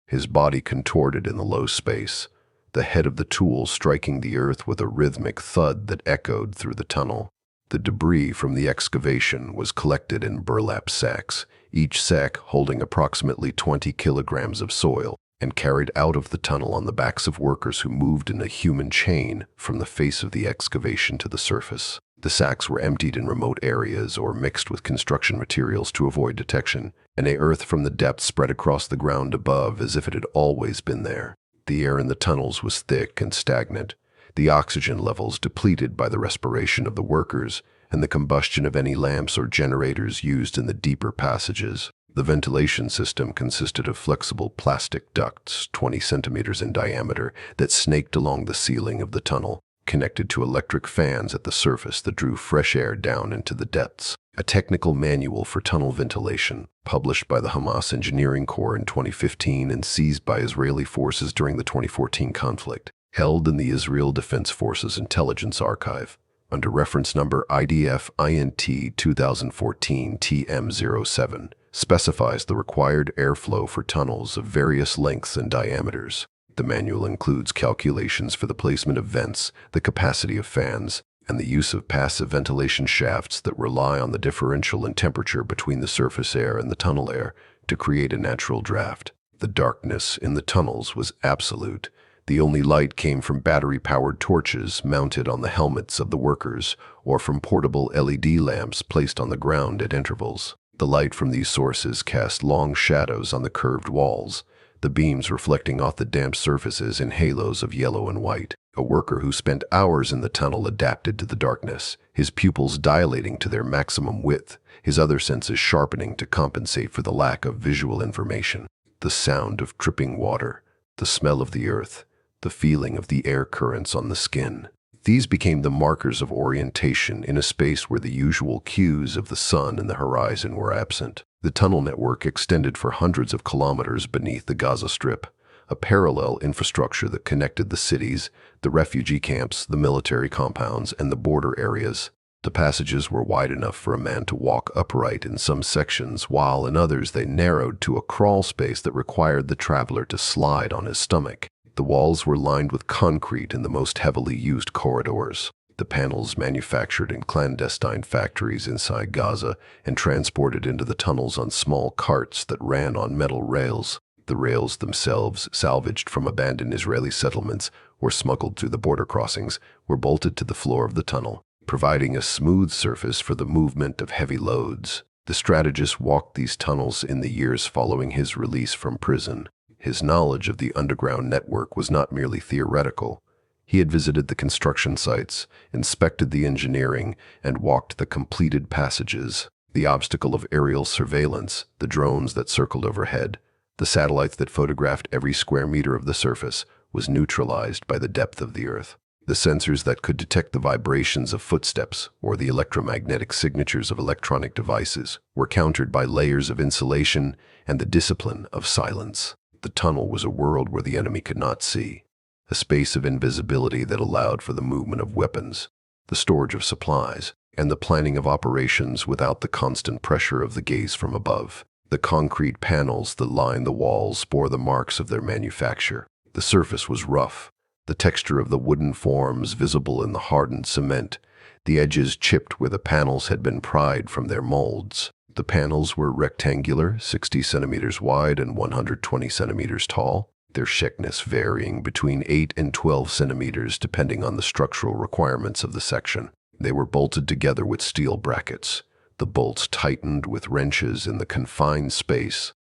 his body contorted in the low space, the head of the tool striking the earth with a rhythmic thud that echoed through the tunnel. The debris from the excavation was collected in burlap sacks, each sack holding approximately 20 kilograms of soil, and carried out of the tunnel on the backs of workers who moved in a human chain from the face of the excavation to the surface. The sacks were emptied in remote areas or mixed with construction materials to avoid detection, and the earth from the depths spread across the ground above as if it had always been there. The air in the tunnels was thick and stagnant, the oxygen levels depleted by the respiration of the workers and the combustion of any lamps or generators used in the deeper passages. The ventilation system consisted of flexible plastic ducts 20 centimeters in diameter that snaked along the ceiling of the tunnel, connected to electric fans at the surface that drew fresh air down into the depths. A technical manual for tunnel ventilation, published by the Hamas Engineering Corps in 2015 and seized by Israeli forces during the 2014 conflict, held in the Israel Defense Forces Intelligence Archive, under reference number IDF-INT 2014 TM07, specifies the required airflow for tunnels of various lengths and diameters. The manual includes calculations for the placement of vents, the capacity of fans, and the use of passive ventilation shafts that rely on the differential in temperature between the surface air and the tunnel air to create a natural draft. The darkness in the tunnels was absolute. The only light came from battery-powered torches mounted on the helmets of the workers or from portable LED lamps placed on the ground at intervals. The light from these sources cast long shadows on the curved walls, the beams reflecting off the damp surfaces in halos of yellow and white. A worker who spent hours in the tunnel adapted to the darkness, his pupils dilating to their maximum width, his other senses sharpening to compensate for the lack of visual information. The sound of dripping water, the smell of the earth, the feeling of the air currents on the skin. These became the markers of orientation in a space where the usual cues of the sun and the horizon were absent. The tunnel network extended for hundreds of kilometers beneath the Gaza Strip, a parallel infrastructure that connected the cities, the refugee camps, the military compounds, and the border areas. The passages were wide enough for a man to walk upright in some sections, while in others they narrowed to a crawl space that required the traveler to slide on his stomach. The walls were lined with concrete in the most heavily used corridors. The panels manufactured in clandestine factories inside Gaza and transported into the tunnels on small carts that ran on metal rails. The rails themselves, salvaged from abandoned Israeli settlements or smuggled through the border crossings, were bolted to the floor of the tunnel, providing a smooth surface for the movement of heavy loads. The strategist walked these tunnels in the years following his release from prison. His knowledge of the underground network was not merely theoretical. He had visited the construction sites, inspected the engineering, and walked the completed passages. The obstacle of aerial surveillance, the drones that circled overhead, the satellites that photographed every square meter of the surface, was neutralized by the depth of the earth. The sensors that could detect the vibrations of footsteps or the electromagnetic signatures of electronic devices were countered by layers of insulation and the discipline of silence. The tunnel was a world where the enemy could not see, a space of invisibility that allowed for the movement of weapons, the storage of supplies, and the planning of operations without the constant pressure of the gaze from above. The concrete panels that lined the walls bore the marks of their manufacture. The surface was rough, the texture of the wooden forms visible in the hardened cement, the edges chipped where the panels had been pried from their molds. The panels were rectangular, 60 centimeters wide and 120 centimeters tall, their thickness varying between 8 and 12 centimeters depending on the structural requirements of the section. They were bolted together with steel brackets, the bolts tightened with wrenches in the confined space,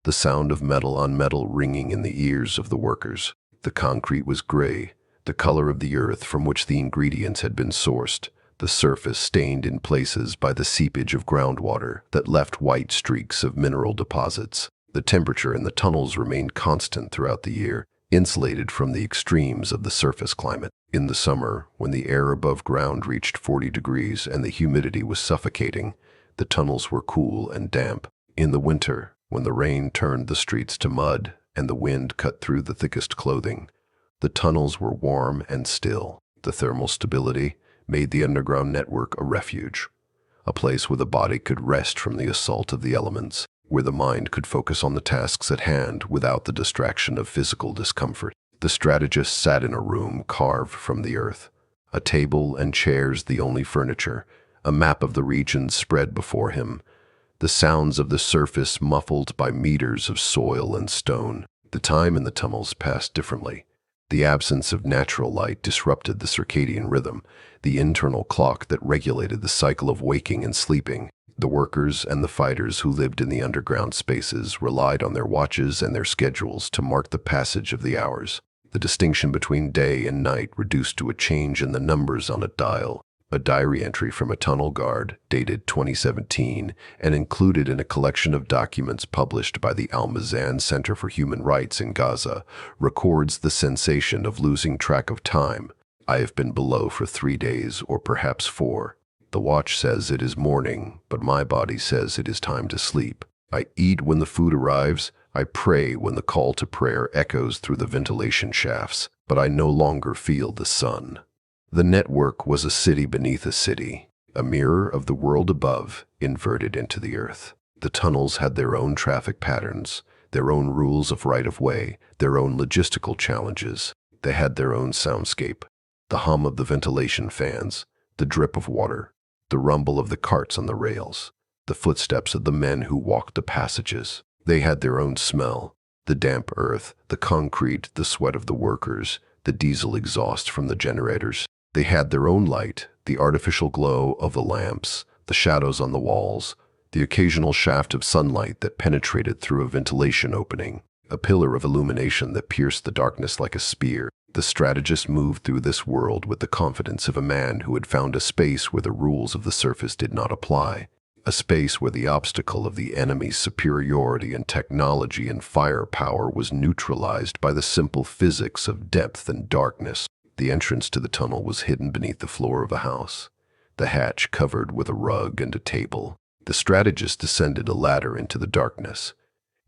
the sound of metal on metal ringing in the ears of the workers. The concrete was gray, the color of the earth from which the ingredients had been sourced, the surface stained in places by the seepage of groundwater that left white streaks of mineral deposits. The temperature in the tunnels remained constant throughout the year, insulated from the extremes of the surface climate. In the summer, when the air above ground reached 40 degrees and the humidity was suffocating, the tunnels were cool and damp. In the winter, when the rain turned the streets to mud and the wind cut through the thickest clothing, the tunnels were warm and still. The thermal stability made the underground network a refuge, a place where the body could rest from the assault of the elements, where the mind could focus on the tasks at hand without the distraction of physical discomfort. The strategist sat in a room carved from the earth, a table and chairs the only furniture, a map of the region spread before him, the sounds of the surface muffled by meters of soil and stone. The time in the tunnels passed differently. The absence of natural light disrupted the circadian rhythm, the internal clock that regulated the cycle of waking and sleeping. The workers and the fighters who lived in the underground spaces relied on their watches and their schedules to mark the passage of the hours. The distinction between day and night reduced to a change in the numbers on a dial. A diary entry from a tunnel guard, dated 2017, and included in a collection of documents published by the Al-Mazan Center for Human Rights in Gaza, records the sensation of losing track of time. I have been below for 3 days, or perhaps 4. The watch says it is morning, but my body says it is time to sleep. I eat when the food arrives. I pray when the call to prayer echoes through the ventilation shafts, but I no longer feel the sun. The network was a city beneath a city, a mirror of the world above, inverted into the earth. The tunnels had their own traffic patterns, their own rules of right-of-way, their own logistical challenges. They had their own soundscape, the hum of the ventilation fans, the drip of water, the rumble of the carts on the rails, the footsteps of the men who walked the passages. They had their own smell, the damp earth, the concrete, the sweat of the workers, the diesel exhaust from the generators. They had their own light, the artificial glow of the lamps, the shadows on the walls, the occasional shaft of sunlight that penetrated through a ventilation opening, a pillar of illumination that pierced the darkness like a spear. The strategist moved through this world with the confidence of a man who had found a space where the rules of the surface did not apply, a space where the obstacle of the enemy's superiority in technology and firepower was neutralized by the simple physics of depth and darkness. The entrance to the tunnel was hidden beneath the floor of a house, the hatch covered with a rug and a table. The strategist descended a ladder into the darkness,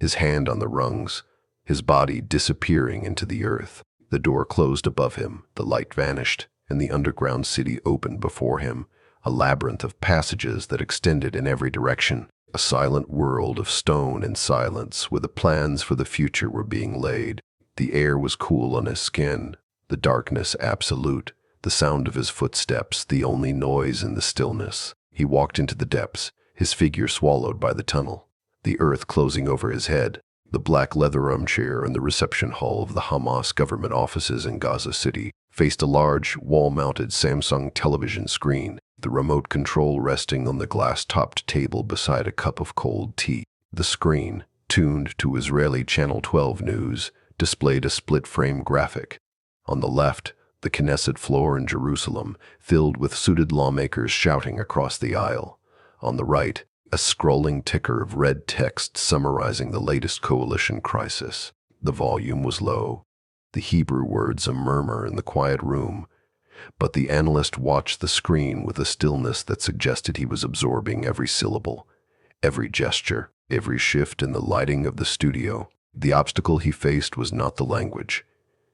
his hand on the rungs, his body disappearing into the earth. The door closed above him, the light vanished, and the underground city opened before him, a labyrinth of passages that extended in every direction, a silent world of stone and silence where the plans for the future were being laid. The air was cool on his skin, the darkness absolute, the sound of his footsteps the only noise in the stillness. He walked into the depths, his figure swallowed by the tunnel, the earth closing over his head. The black leather armchair in the reception hall of the Hamas government offices in Gaza City faced a large, wall-mounted Samsung television screen, the remote control resting on the glass-topped table beside a cup of cold tea. The screen, tuned to Israeli Channel 12 news, displayed a split-frame graphic. On the left, the Knesset floor in Jerusalem, filled with suited lawmakers shouting across the aisle. On the right, a scrolling ticker of red text summarizing the latest coalition crisis. The volume was low, the Hebrew words a murmur in the quiet room, but the analyst watched the screen with a stillness that suggested he was absorbing every syllable, every gesture, every shift in the lighting of the studio. The obstacle he faced was not the language.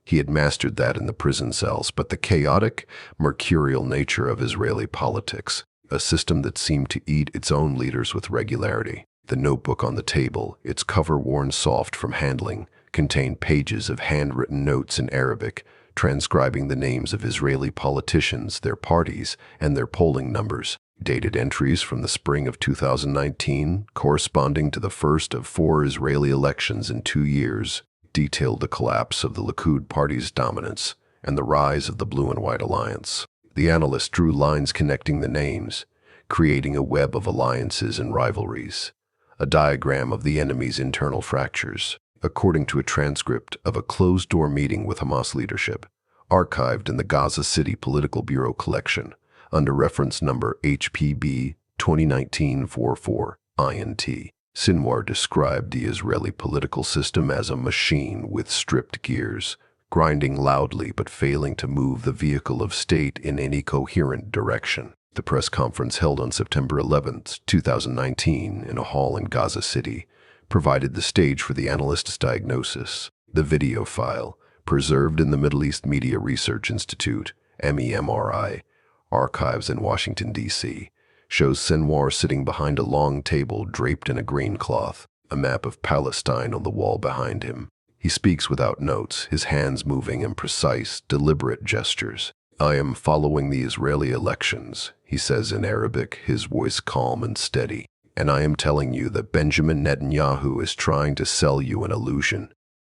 He had mastered that in the prison cells, but the chaotic, mercurial nature of Israeli politics, a system that seemed to eat its own leaders with regularity. The notebook on the table, its cover worn soft from handling, contained pages of handwritten notes in Arabic, transcribing the names of Israeli politicians, their parties, and their polling numbers. Dated entries from the spring of 2019, corresponding to the first of 4 Israeli elections in 2 years, detailed the collapse of the Likud party's dominance and the rise of the Blue and White Alliance. The analyst drew lines connecting the names, creating a web of alliances and rivalries, a diagram of the enemy's internal fractures, according to a transcript of a closed-door meeting with Hamas leadership, archived in the Gaza City Political Bureau collection, under reference number HPB 2019-44 INT. Sinwar described the Israeli political system as a machine with stripped gears, grinding loudly but failing to move the vehicle of state in any coherent direction. The press conference held on September 11, 2019, in a hall in Gaza City, provided the stage for the analyst's diagnosis. The video file, preserved in the Middle East Media Research Institute, MEMRI, archives in Washington, D.C., shows Sinwar sitting behind a long table draped in a green cloth, a map of Palestine on the wall behind him. He speaks without notes, his hands moving in precise, deliberate gestures. "I am following the Israeli elections," he says in Arabic, his voice calm and steady. "And I am telling you that Benjamin Netanyahu is trying to sell you an illusion."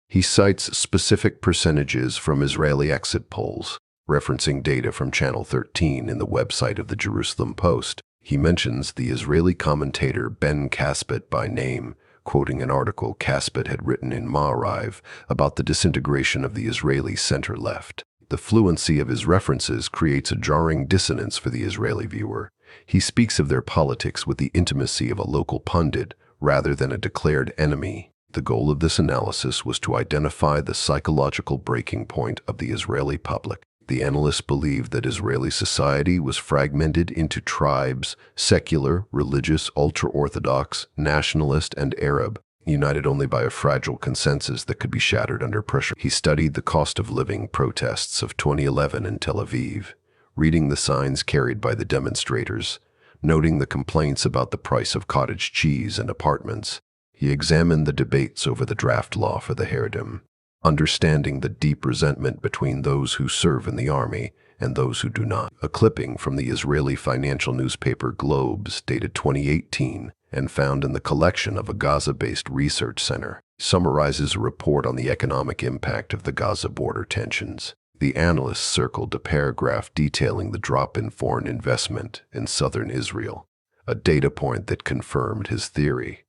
He cites specific percentages from Israeli exit polls, referencing data from Channel 13 in the website of the Jerusalem Post. He mentions the Israeli commentator Ben Caspet by name, quoting an article Caspet had written in Ma'ariv about the disintegration of the Israeli center-left. The fluency of his references creates a jarring dissonance for the Israeli viewer. He speaks of their politics with the intimacy of a local pundit rather than a declared enemy. The goal of this analysis was to identify the psychological breaking point of the Israeli public. The analyst believed that Israeli society was fragmented into tribes, secular, religious, ultra-Orthodox, nationalist, and Arab, united only by a fragile consensus that could be shattered under pressure. He studied the cost of living protests of 2011 in Tel Aviv, reading the signs carried by the demonstrators, noting the complaints about the price of cottage cheese and apartments. He examined the debates over the draft law for the Haredim, understanding the deep resentment between those who serve in the army and those who do not. A clipping from the Israeli financial newspaper Globes, dated 2018, and found in the collection of a Gaza-based research center, summarizes a report on the economic impact of the Gaza border tensions. The analyst circled a paragraph detailing the drop in foreign investment in southern Israel, a data point that confirmed his theory.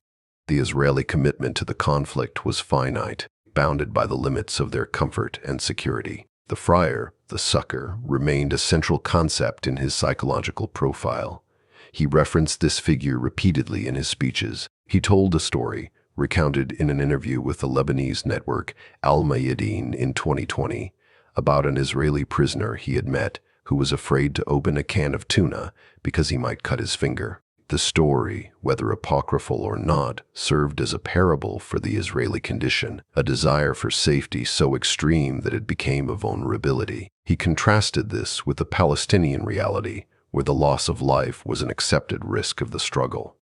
The Israeli commitment to the conflict was finite, bounded by the limits of their comfort and security. The friar, the sucker, remained a central concept in his psychological profile. He referenced this figure repeatedly in his speeches. He told a story, recounted in an interview with the Lebanese network Al Mayadeen in 2020, about an Israeli prisoner he had met who was afraid to open a can of tuna because he might cut his finger. The story, whether apocryphal or not, served as a parable for the Israeli condition, a desire for safety so extreme that it became a vulnerability. He contrasted this with the Palestinian reality, where the loss of life was an accepted risk of the struggle.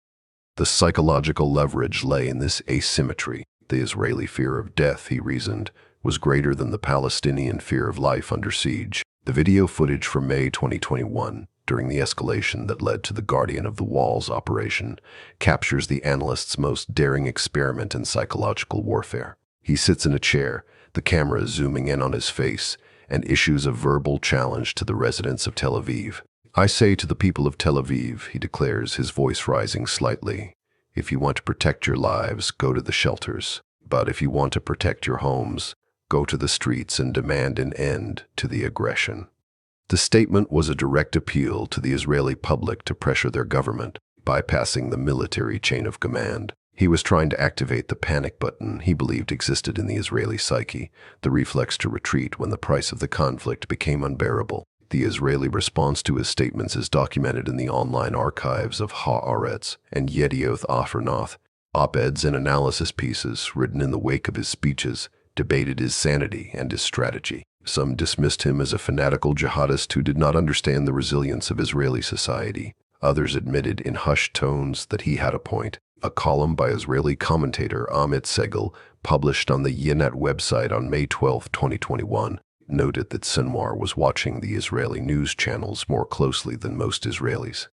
The psychological leverage lay in this asymmetry. The Israeli fear of death, he reasoned, was greater than the Palestinian fear of life under siege. The video footage from May 2021, during the escalation that led to the Guardian of the Walls operation, captures the analyst's most daring experiment in psychological warfare. He sits in a chair, the camera zooming in on his face, and issues a verbal challenge to the residents of Tel Aviv. "I say to the people of Tel Aviv," he declares, his voice rising slightly, "if you want to protect your lives, go to the shelters. But if you want to protect your homes, go to the streets and demand an end to the aggression. The statement was a direct appeal to the Israeli public to pressure their government, bypassing the military chain of command. He was trying to activate the panic button he believed existed in the Israeli psyche, the reflex to retreat when the price of the conflict became unbearable. The Israeli response to his statements is documented in the online archives of Haaretz and Yedioth Ahronoth. Op-eds and analysis pieces written in the wake of his speeches debated his sanity and his strategy. Some dismissed him as a fanatical jihadist who did not understand the resilience of Israeli society. Others admitted in hushed tones that he had a point. A column by Israeli commentator Amit Segal, published on the Ynet website on May 12, 2021, noted that Sinwar was watching the Israeli news channels more closely than most Israelis.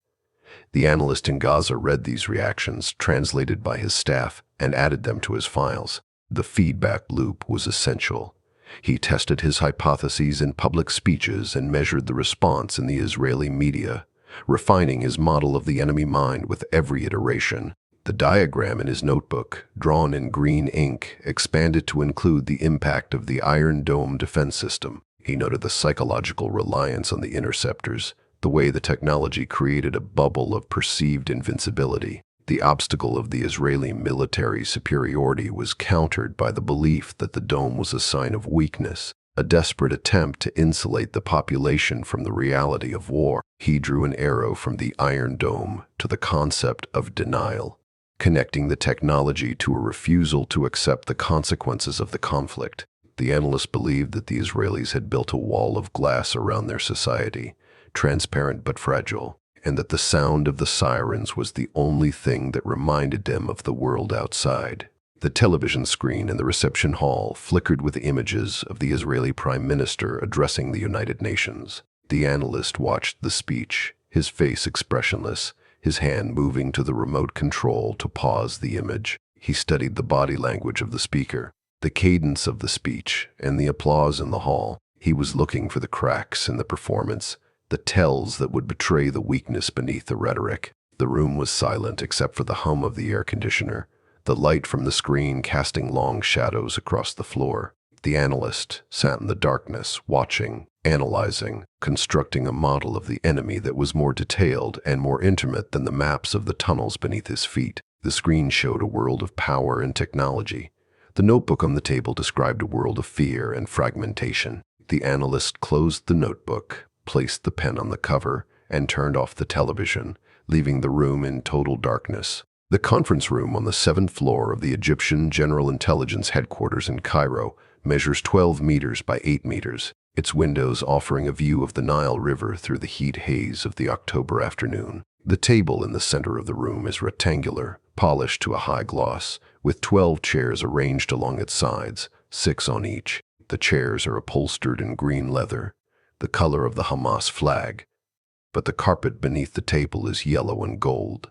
The analyst in Gaza read these reactions, translated by his staff, and added them to his files. The feedback loop was essential. He tested his hypotheses in public speeches and measured the response in the Israeli media, refining his model of the enemy mind with every iteration. The diagram in his notebook, drawn in green ink, expanded to include the impact of the Iron Dome defense system. He noted the psychological reliance on the interceptors, the way the technology created a bubble of perceived invincibility. The obstacle of the Israeli military superiority was countered by the belief that the dome was a sign of weakness, a desperate attempt to insulate the population from the reality of war. He drew an arrow from the Iron Dome to the concept of denial, connecting the technology to a refusal to accept the consequences of the conflict. The analyst believed that the Israelis had built a wall of glass around their society, transparent but fragile, and that the sound of the sirens was the only thing that reminded them of the world outside. The television screen in the reception hall flickered with images of the Israeli Prime Minister addressing the United Nations. The analyst watched the speech, his face expressionless, his hand moving to the remote control to pause the image. He studied the body language of the speaker, the cadence of the speech, and the applause in the hall. He was looking for the cracks in the performance, the tells that would betray the weakness beneath the rhetoric. The room was silent except for the hum of the air conditioner, the light from the screen casting long shadows across the floor. The analyst sat in the darkness, watching, analyzing, constructing a model of the enemy that was more detailed and more intimate than the maps of the tunnels beneath his feet. The screen showed a world of power and technology. The notebook on the table described a world of fear and fragmentation. The analyst closed the notebook, placed the pen on the cover, and turned off the television, leaving the room in total darkness. The conference room on the 7th floor of the Egyptian General Intelligence Headquarters in Cairo measures 12 meters by 8 meters, its windows offering a view of the Nile River through the heat haze of the October afternoon. The table in the center of the room is rectangular, polished to a high gloss, with 12 chairs arranged along its sides, 6 on each. The chairs are upholstered in green leather, the color of the Hamas flag, but the carpet beneath the table is yellow and gold,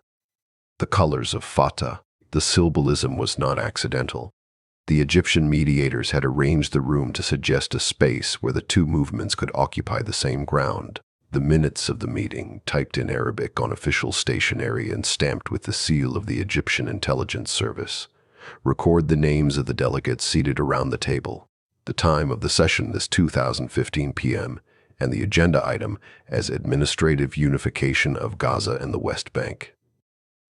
the colors of Fatah. The symbolism was not accidental. The Egyptian mediators had arranged the room to suggest a space where the two movements could occupy the same ground. The minutes of the meeting, typed in Arabic on official stationery and stamped with the seal of the Egyptian Intelligence Service, record the names of the delegates seated around the table. The time of the session is 2015 p.m., and the agenda item as administrative unification of Gaza and the West Bank.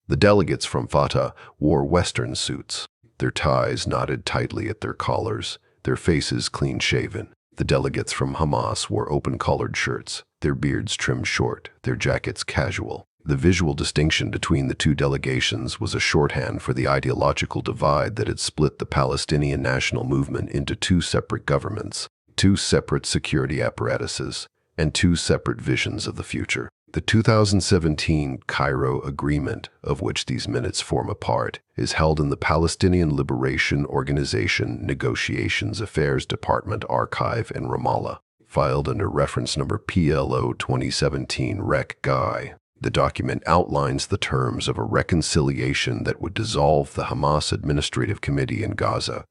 The delegates from Fatah wore Western suits, their ties knotted tightly at their collars, their faces clean-shaven. The delegates from Hamas wore open-collared shirts, their beards trimmed short, their jackets casual. The visual distinction between the two delegations was a shorthand for the ideological divide that had split the Palestinian national movement into two separate governments, two separate security apparatuses, and two separate visions of the future. The 2017 Cairo Agreement, of which these minutes form a part, is held in the Palestinian Liberation Organization Negotiations Affairs Department Archive in Ramallah, filed under reference number PLO 2017 Rec. Guy. The document outlines the terms of a reconciliation that would dissolve the Hamas Administrative Committee in Gaza,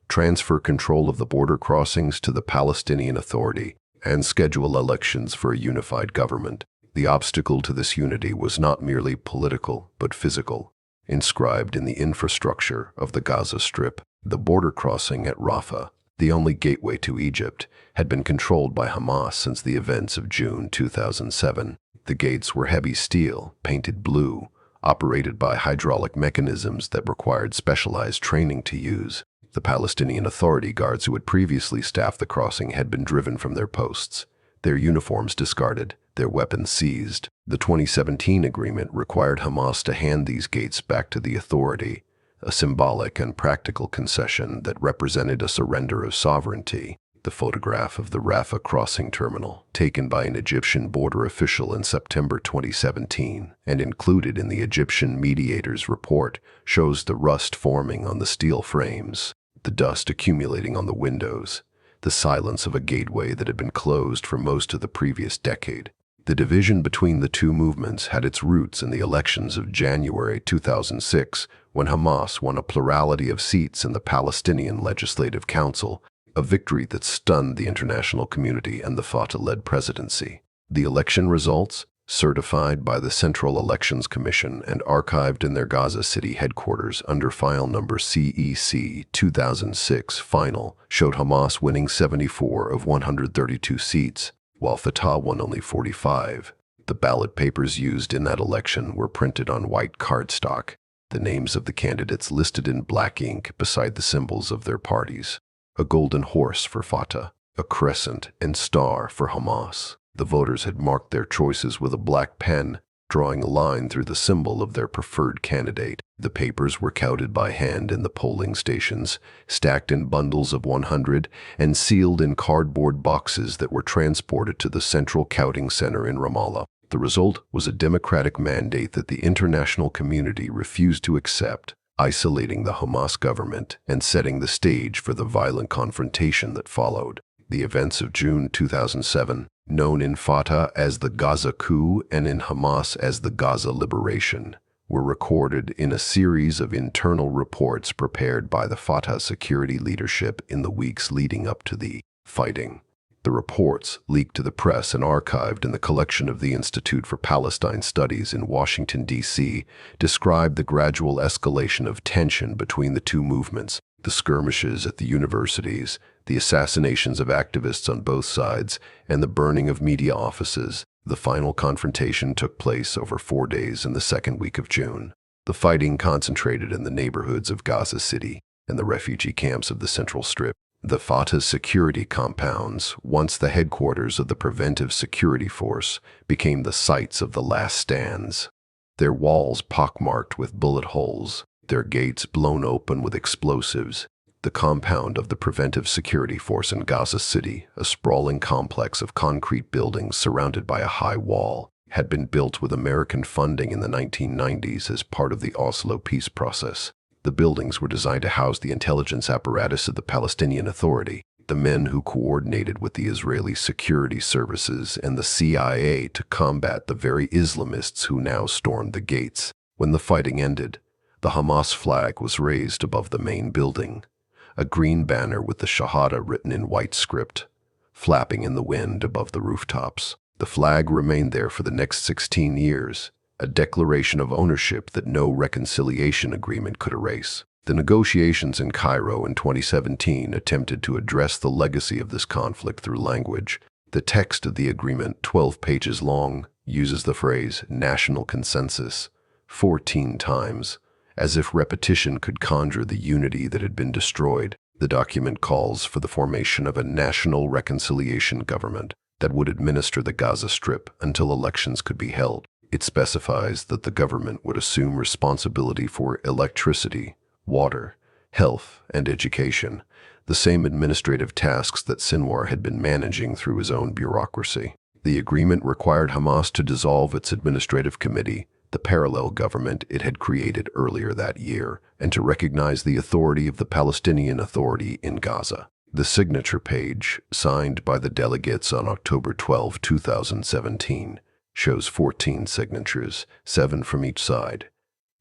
transfer control of the border crossings to the Palestinian Authority, and schedule elections for a unified government. The obstacle to this unity was not merely political, but physical, inscribed in the infrastructure of the Gaza Strip, the border crossing at Rafah, the only gateway to Egypt, had been controlled by Hamas since the events of June 2007. The gates were heavy steel, painted blue, operated by hydraulic mechanisms that required specialized training to use. The Palestinian Authority guards who had previously staffed the crossing had been driven from their posts, their uniforms discarded, their weapons seized. The 2017 agreement required Hamas to hand these gates back to the Authority, a symbolic and practical concession that represented a surrender of sovereignty. The photograph of the Rafah crossing terminal, taken by an Egyptian border official in September 2017 and included in the Egyptian mediator's report, shows the rust forming on the steel frames, the dust accumulating on the windows, the silence of a gateway that had been closed for most of the previous decade. The division between the two movements had its roots in the elections of January 2006, when Hamas won a plurality of seats in the Palestinian Legislative Council, a victory that stunned the international community and the Fatah-led presidency. The election results, certified by the Central Elections Commission and archived in their Gaza City headquarters under file number CEC 2006 final, showed Hamas winning 74 of 132 seats, while Fatah won only 45. The ballot papers used in that election were printed on white cardstock, the names of the candidates listed in black ink beside the symbols of their parties. A golden horse for Fatah, a crescent and star for Hamas. The voters had marked their choices with a black pen, drawing a line through the symbol of their preferred candidate. The papers were counted by hand in the polling stations, stacked in bundles of 100 and sealed in cardboard boxes that were transported to the central counting center in Ramallah. The result was a democratic mandate that the international community refused to accept, isolating the Hamas government and setting the stage for the violent confrontation that followed. The events of June 2007, known in Fatah as the Gaza coup and in Hamas as the Gaza liberation, were recorded in a series of internal reports prepared by the Fatah security leadership in the weeks leading up to the fighting. The reports, leaked to the press and archived in the collection of the Institute for Palestine Studies in Washington, D.C., describe the gradual escalation of tension between the two movements, the skirmishes at the universities, the assassinations of activists on both sides, and the burning of media offices. The final confrontation took place over 4 days in the second week of June. The fighting concentrated in the neighborhoods of Gaza City and the refugee camps of the Central Strip. The Fatah's security compounds, once the headquarters of the Preventive Security Force, became the sites of the last stands. Their walls pockmarked with bullet holes, their gates blown open with explosives. The compound of the Preventive Security Force in Gaza City, a sprawling complex of concrete buildings surrounded by a high wall, had been built with American funding in the 1990s as part of the Oslo peace process. The buildings were designed to house the intelligence apparatus of the Palestinian Authority, the men who coordinated with the Israeli security services and the CIA to combat the very Islamists who now stormed the gates. When the fighting ended, the Hamas flag was raised above the main building, a green banner with the Shahada written in white script, flapping in the wind above the rooftops. The flag remained there for the next 16 years, a declaration of ownership that no reconciliation agreement could erase. The negotiations in Cairo in 2017 attempted to address the legacy of this conflict through language. The text of the agreement, 12 pages long, uses the phrase national consensus 14 times, as if repetition could conjure the unity that had been destroyed. The document calls for the formation of a national reconciliation government that would administer the Gaza Strip until elections could be held. It specifies that the government would assume responsibility for electricity, water, health, and education, the same administrative tasks that Sinwar had been managing through his own bureaucracy. The agreement required Hamas to dissolve its administrative committee, the parallel government it had created earlier that year, and to recognize the authority of the Palestinian Authority in Gaza. The signature page, signed by the delegates on October 12, 2017, shows 14 signatures, 7 from each side.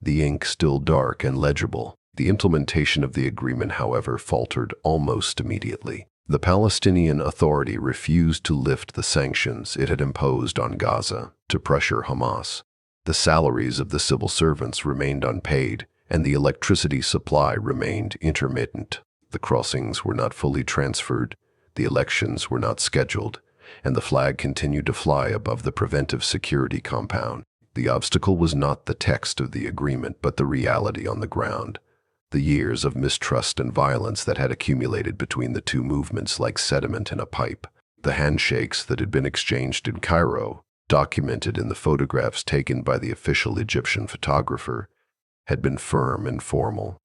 The ink still dark and legible. The implementation of the agreement, however, faltered almost immediately. The Palestinian Authority refused to lift the sanctions it had imposed on Gaza to pressure Hamas. The salaries of the civil servants remained unpaid, and the electricity supply remained intermittent. The crossings were not fully transferred, the elections were not scheduled, and the flag continued to fly above the preventive security compound. The obstacle was not the text of the agreement, but the reality on the ground. The years of mistrust and violence that had accumulated between the two movements like sediment in a pipe. The handshakes that had been exchanged in Cairo, documented in the photographs taken by the official Egyptian photographer, had been firm and formal.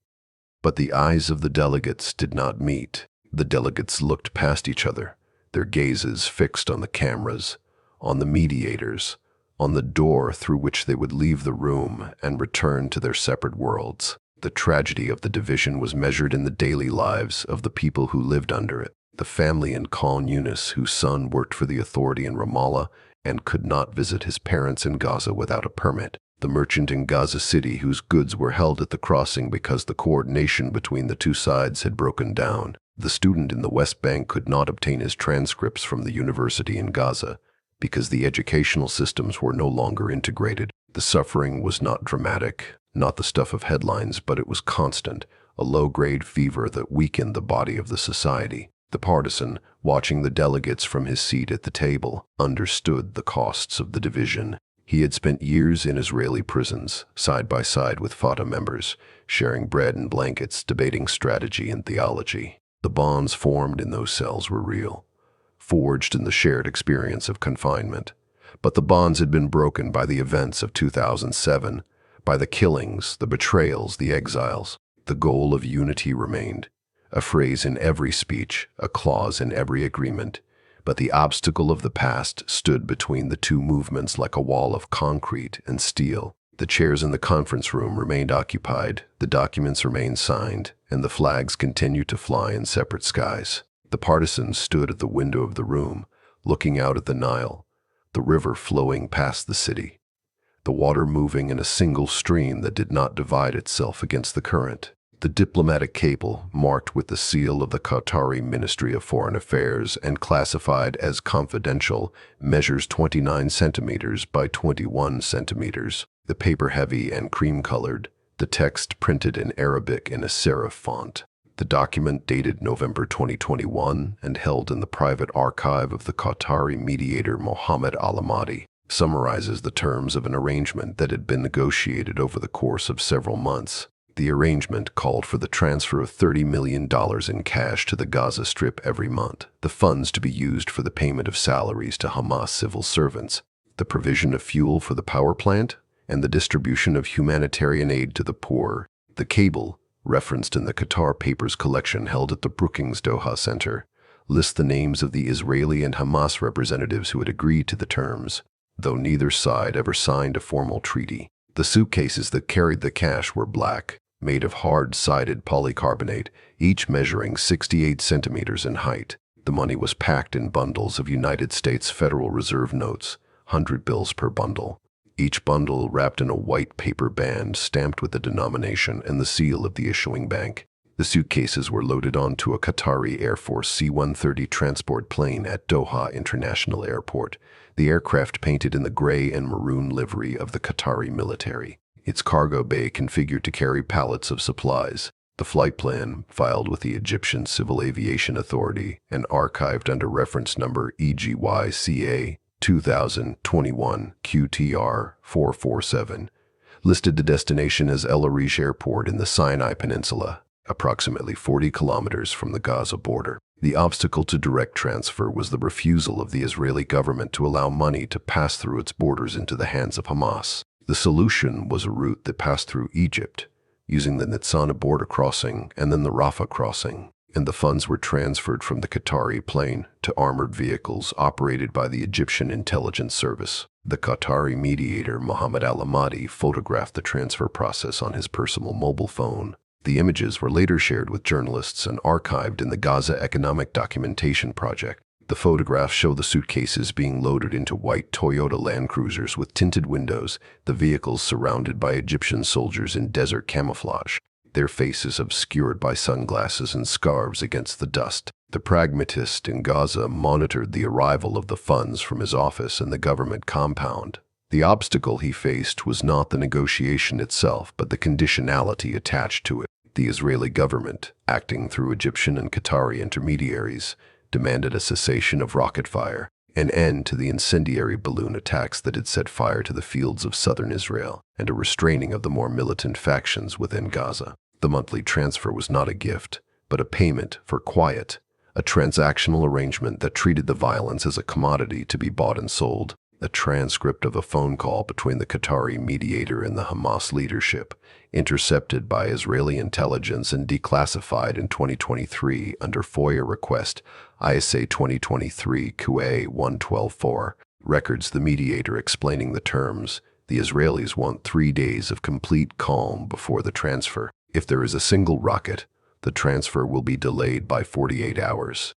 But the eyes of the delegates did not meet. The delegates looked past each other, their gazes fixed on the cameras, on the mediators, on the door through which they would leave the room and return to their separate worlds. The tragedy of the division was measured in the daily lives of the people who lived under it. The family in Khan Yunis, whose son worked for the authority in Ramallah and could not visit his parents in Gaza without a permit. The merchant in Gaza City, whose goods were held at the crossing because the coordination between the two sides had broken down. The student in the West Bank could not obtain his transcripts from the university in Gaza because the educational systems were no longer integrated. The suffering was not dramatic, not the stuff of headlines, but it was constant, a low-grade fever that weakened the body of the society. The partisan, watching the delegates from his seat at the table, understood the costs of the division. He had spent years in Israeli prisons, side by side with Fatah members, sharing bread and blankets, debating strategy and theology. The bonds formed in those cells were real, forged in the shared experience of confinement. But the bonds had been broken by the events of 2007, by the killings, the betrayals, the exiles. The goal of unity remained, a phrase in every speech, a clause in every agreement. But the obstacle of the past stood between the two movements like a wall of concrete and steel. The chairs in the conference room remained occupied, the documents remained signed, and the flags continued to fly in separate skies. The partisans stood at the window of the room, looking out at the Nile, the river flowing past the city, the water moving in a single stream that did not divide itself against the current. The diplomatic cable, marked with the seal of the Qatari Ministry of Foreign Affairs and classified as confidential, measures 29 centimeters by 21 centimeters. The paper heavy and cream-colored, the text printed in Arabic in a serif font. The document dated November 2021 and held in the private archive of the Qatari mediator Mohammed Al-Ahmadi, summarizes the terms of an arrangement that had been negotiated over the course of several months. The arrangement called for the transfer of $30 million in cash to the Gaza Strip every month, the funds to be used for the payment of salaries to Hamas civil servants, the provision of fuel for the power plant, and the distribution of humanitarian aid to the poor. The cable, referenced in the Qatar Papers collection held at the Brookings Doha Center, lists the names of the Israeli and Hamas representatives who had agreed to the terms, though neither side ever signed a formal treaty. The suitcases that carried the cash were black, made of hard-sided polycarbonate, each measuring 68 centimeters in height. The money was packed in bundles of United States Federal Reserve notes, 100 bills per bundle. Each bundle wrapped in a white paper band stamped with the denomination and the seal of the issuing bank. The suitcases were loaded onto a Qatari Air Force C-130 transport plane at Doha International Airport, the aircraft painted in the gray and maroon livery of the Qatari military, its cargo bay configured to carry pallets of supplies. The flight plan, filed with the Egyptian Civil Aviation Authority and archived under reference number EGYCA 2021 QTR 447, listed the destination as El Arish Airport in the Sinai Peninsula, approximately 40 kilometers from the Gaza border. The obstacle to direct transfer was the refusal of the Israeli government to allow money to pass through its borders into the hands of Hamas. The solution was a route that passed through Egypt, using the Nitzana border crossing and then the Rafah crossing, and the funds were transferred from the Qatari plane to armored vehicles operated by the Egyptian intelligence service. The Qatari mediator Mohammed Al-Ahmadi photographed the transfer process on his personal mobile phone. The images were later shared with journalists and archived in the Gaza Economic Documentation Project. The photographs show the suitcases being loaded into white Toyota Land Cruisers with tinted windows, the vehicles surrounded by Egyptian soldiers in desert camouflage, their faces obscured by sunglasses and scarves against the dust. The pragmatist in Gaza monitored the arrival of the funds from his office in the government compound. The obstacle he faced was not the negotiation itself, but the conditionality attached to it. The Israeli government, acting through Egyptian and Qatari intermediaries, demanded a cessation of rocket fire, an end to the incendiary balloon attacks that had set fire to the fields of southern Israel, and a restraining of the more militant factions within Gaza. The monthly transfer was not a gift, but a payment for quiet, a transactional arrangement that treated the violence as a commodity to be bought and sold. A transcript of a phone call between the Qatari mediator and the Hamas leadership, intercepted by Israeli intelligence and declassified in 2023 under FOIA request ISA 2023 QA 1124, records the mediator explaining the terms. The Israelis want 3 days of complete calm before the transfer. If there is a single rocket, the transfer will be delayed by 48 hours.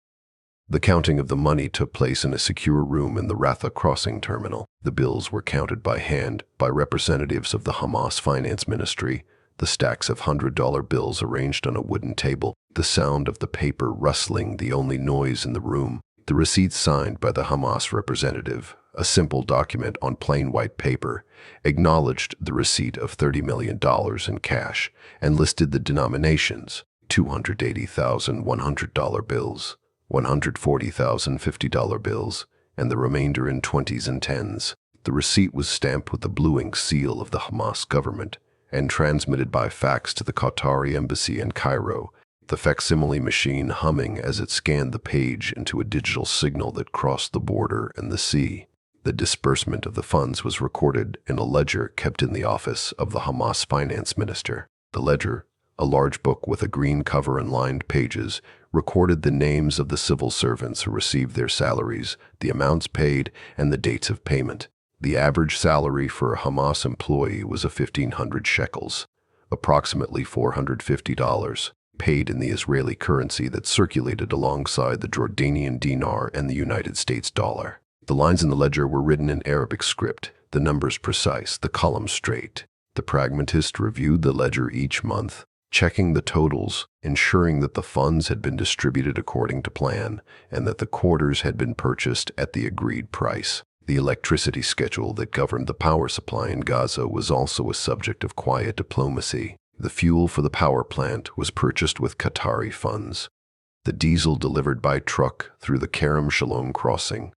The counting of the money took place in a secure room in the Rafah crossing terminal. The bills were counted by hand by representatives of the Hamas finance ministry, the stacks of $100 bills arranged on a wooden table, the sound of the paper rustling the only noise in the room, the receipts signed by the Hamas representative, a simple document on plain white paper, acknowledged the receipt of $30 million in cash and listed the denominations: $280,000 $100 bills, $140,000 $50 bills, and the remainder in 20s and 10s. The receipt was stamped with the blue ink seal of the Hamas government and transmitted by fax to the Qatari embassy in Cairo, the facsimile machine humming as it scanned the page into a digital signal that crossed the border and the sea. The disbursement of the funds was recorded in a ledger kept in the office of the Hamas finance minister. The ledger, a large book with a green cover and lined pages, recorded the names of the civil servants who received their salaries, the amounts paid, and the dates of payment. The average salary for a Hamas employee was 1,500 shekels, approximately $450, paid in the Israeli currency that circulated alongside the Jordanian dinar and the United States dollar. The lines in the ledger were written in Arabic script, the numbers precise, the columns straight. The pragmatist reviewed the ledger each month, checking the totals, ensuring that the funds had been distributed according to plan and that the quarters had been purchased at the agreed price. The electricity schedule that governed the power supply in Gaza was also a subject of quiet diplomacy. The fuel for the power plant was purchased with Qatari funds. The diesel delivered by truck through the Kerem Shalom crossing.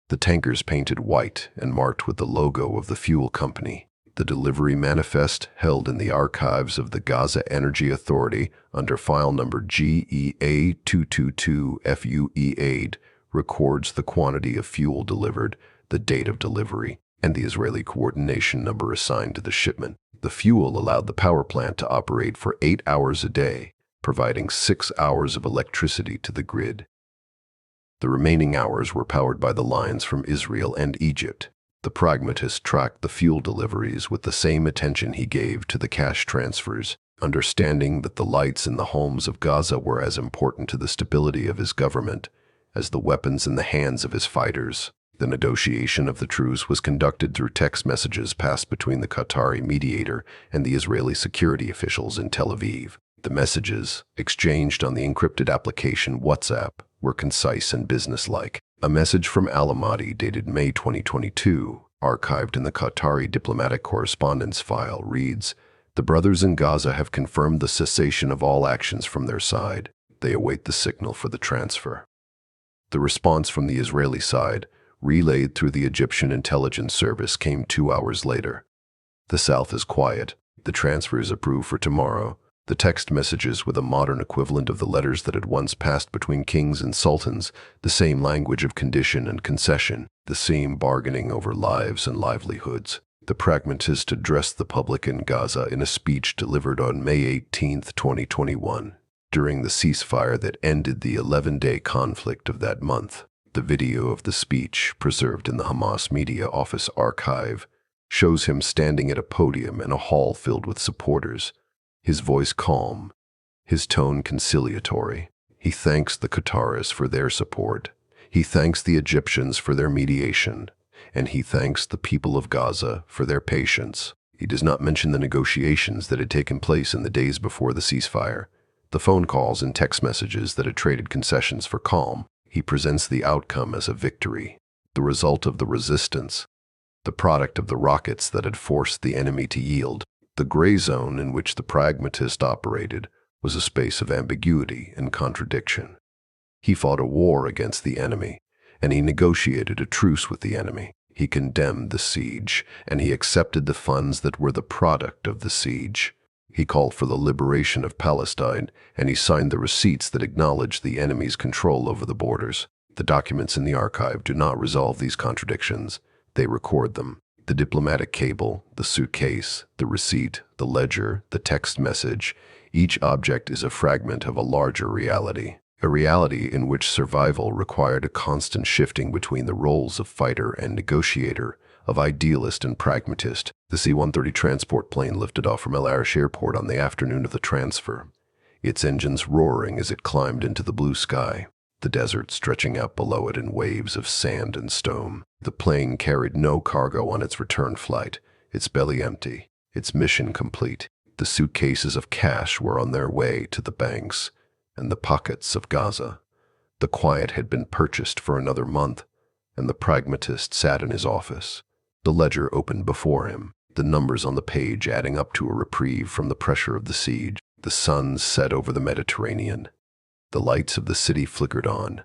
The tankers painted white and marked with the logo of the fuel company. The delivery manifest, held in the archives of the Gaza Energy Authority under file number GEA222FUE8, records the quantity of fuel delivered, the date of delivery, and the Israeli coordination number assigned to the shipment. The fuel allowed the power plant to operate for 8 hours a day, providing 6 hours of electricity to the grid. The remaining hours were powered by the lines from Israel and Egypt. The pragmatist tracked the fuel deliveries with the same attention he gave to the cash transfers, understanding that the lights in the homes of Gaza were as important to the stability of his government as the weapons in the hands of his fighters. The negotiation of the truce was conducted through text messages passed between the Qatari mediator and the Israeli security officials in Tel Aviv. The messages, exchanged on the encrypted application WhatsApp, were concise and businesslike. A message from Al-Ahmadi dated May 2022, archived in the Qatari diplomatic correspondence file, reads, "The brothers in Gaza have confirmed the cessation of all actions from their side. They await the signal for the transfer." The response from the Israeli side, relayed through the Egyptian intelligence service, came 2 hours later. "The south is quiet. The transfer is approved for tomorrow." The text messages were the modern equivalent of the letters that had once passed between kings and sultans, the same language of condition and concession, the same bargaining over lives and livelihoods. The pragmatist addressed the public in Gaza in a speech delivered on May 18, 2021, during the ceasefire that ended the 11-day conflict of that month. The video of the speech, preserved in the Hamas Media Office archive, shows him standing at a podium in a hall filled with supporters, his voice calm, his tone conciliatory. He thanks the Qataris for their support. He thanks the Egyptians for their mediation, and he thanks the people of Gaza for their patience. He does not mention the negotiations that had taken place in the days before the ceasefire, the phone calls and text messages that had traded concessions for calm. He presents the outcome as a victory, the result of the resistance, the product of the rockets that had forced the enemy to yield. The gray zone in which the pragmatist operated was a space of ambiguity and contradiction. He fought a war against the enemy, and he negotiated a truce with the enemy. He condemned the siege, and he accepted the funds that were the product of the siege. He called for the liberation of Palestine, and he signed the receipts that acknowledged the enemy's control over the borders. The documents in the archive do not resolve these contradictions. They record them. The diplomatic cable, the suitcase, the receipt, the ledger, the text message, each object is a fragment of a larger reality. A reality in which survival required a constant shifting between the roles of fighter and negotiator, of idealist and pragmatist. The C-130 transport plane lifted off from El Arish Airport on the afternoon of the transfer, its engines roaring as it climbed into the blue sky, the desert stretching out below it in waves of sand and stone. The plane carried no cargo on its return flight, its belly empty, its mission complete. The suitcases of cash were on their way to the banks and the pockets of Gaza. The quiet had been purchased for another month, and the pragmatist sat in his office. The ledger opened before him, the numbers on the page adding up to a reprieve from the pressure of the siege. The sun set over the Mediterranean. The lights of the city flickered on,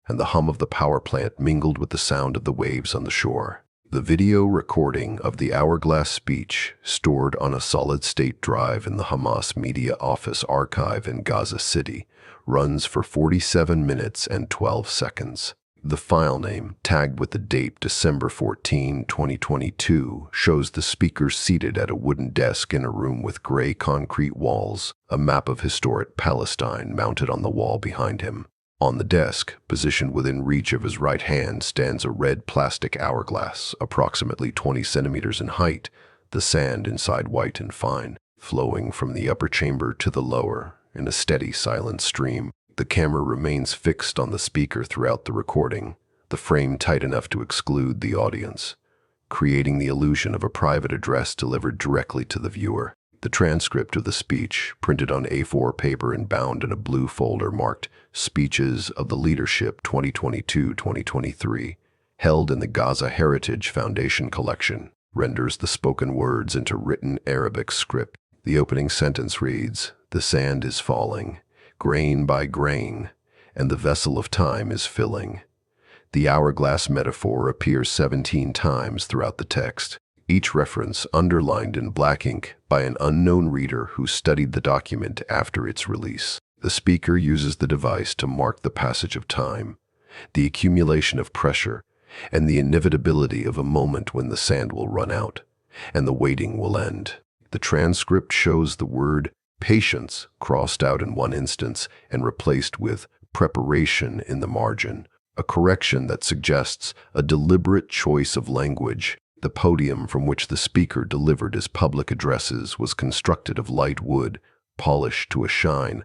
and the hum of the power plant mingled with the sound of the waves on the shore. The video recording of the hourglass speech, stored on a solid-state drive in the Hamas Media Office archive in Gaza City, runs for 47 minutes and 12 seconds. The file name, tagged with the date December 14, 2022, shows the speaker seated at a wooden desk in a room with gray concrete walls, a map of historic Palestine mounted on the wall behind him. On the desk, positioned within reach of his right hand, stands a red plastic hourglass, approximately 20 centimeters in height, the sand inside white and fine, flowing from the upper chamber to the lower in a steady, silent stream. The camera remains fixed on the speaker throughout the recording, the frame tight enough to exclude the audience, creating the illusion of a private address delivered directly to the viewer. The transcript of the speech, printed on A4 paper and bound in a blue folder marked Speeches of the Leadership 2022-2023, held in the Gaza Heritage Foundation collection, renders the spoken words into written Arabic script. The opening sentence reads, "The sand is falling, grain by grain, and the vessel of time is filling." The hourglass metaphor appears 17 times throughout the text, each reference underlined in black ink by an unknown reader who studied the document after its release. The speaker uses the device to mark the passage of time, the accumulation of pressure, and the inevitability of a moment when the sand will run out, and the waiting will end. The transcript shows the word patience crossed out in one instance and replaced with preparation in the margin, a correction that suggests a deliberate choice of language. The podium from which the speaker delivered his public addresses was constructed of light wood, polished to a shine,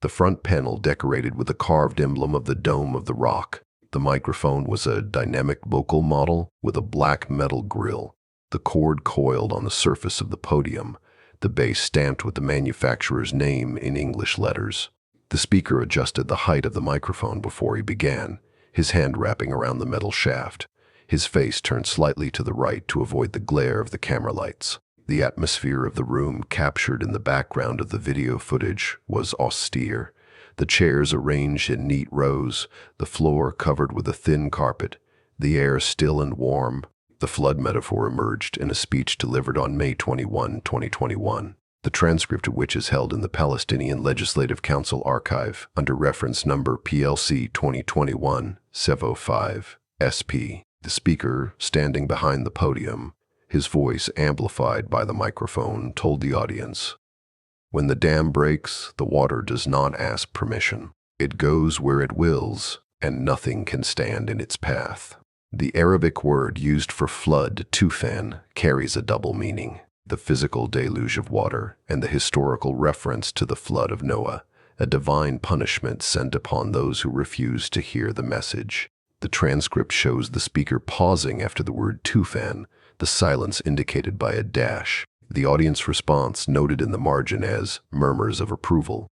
the front panel decorated with a carved emblem of the Dome of the Rock. The microphone was a dynamic vocal model with a black metal grill, the cord coiled on the surface of the podium, the base stamped with the manufacturer's name in English letters. The speaker adjusted the height of the microphone before he began, his hand wrapping around the metal shaft. His face turned slightly to the right to avoid the glare of the camera lights. The atmosphere of the room captured in the background of the video footage was austere. The chairs arranged in neat rows, the floor covered with a thin carpet, the air still and warm. The flood metaphor emerged in a speech delivered on May 21, 2021, the transcript of which is held in the Palestinian Legislative Council archive under reference number PLC 2021-705 SP. The speaker, standing behind the podium, his voice amplified by the microphone, told the audience, "When the dam breaks, the water does not ask permission. It goes where it wills, and nothing can stand in its path." The Arabic word used for flood, tufan, carries a double meaning: the physical deluge of water and the historical reference to the flood of Noah, a divine punishment sent upon those who refuse to hear the message. The transcript shows the speaker pausing after the word tufan, the silence indicated by a dash. The audience response noted in the margin as murmurs of approval.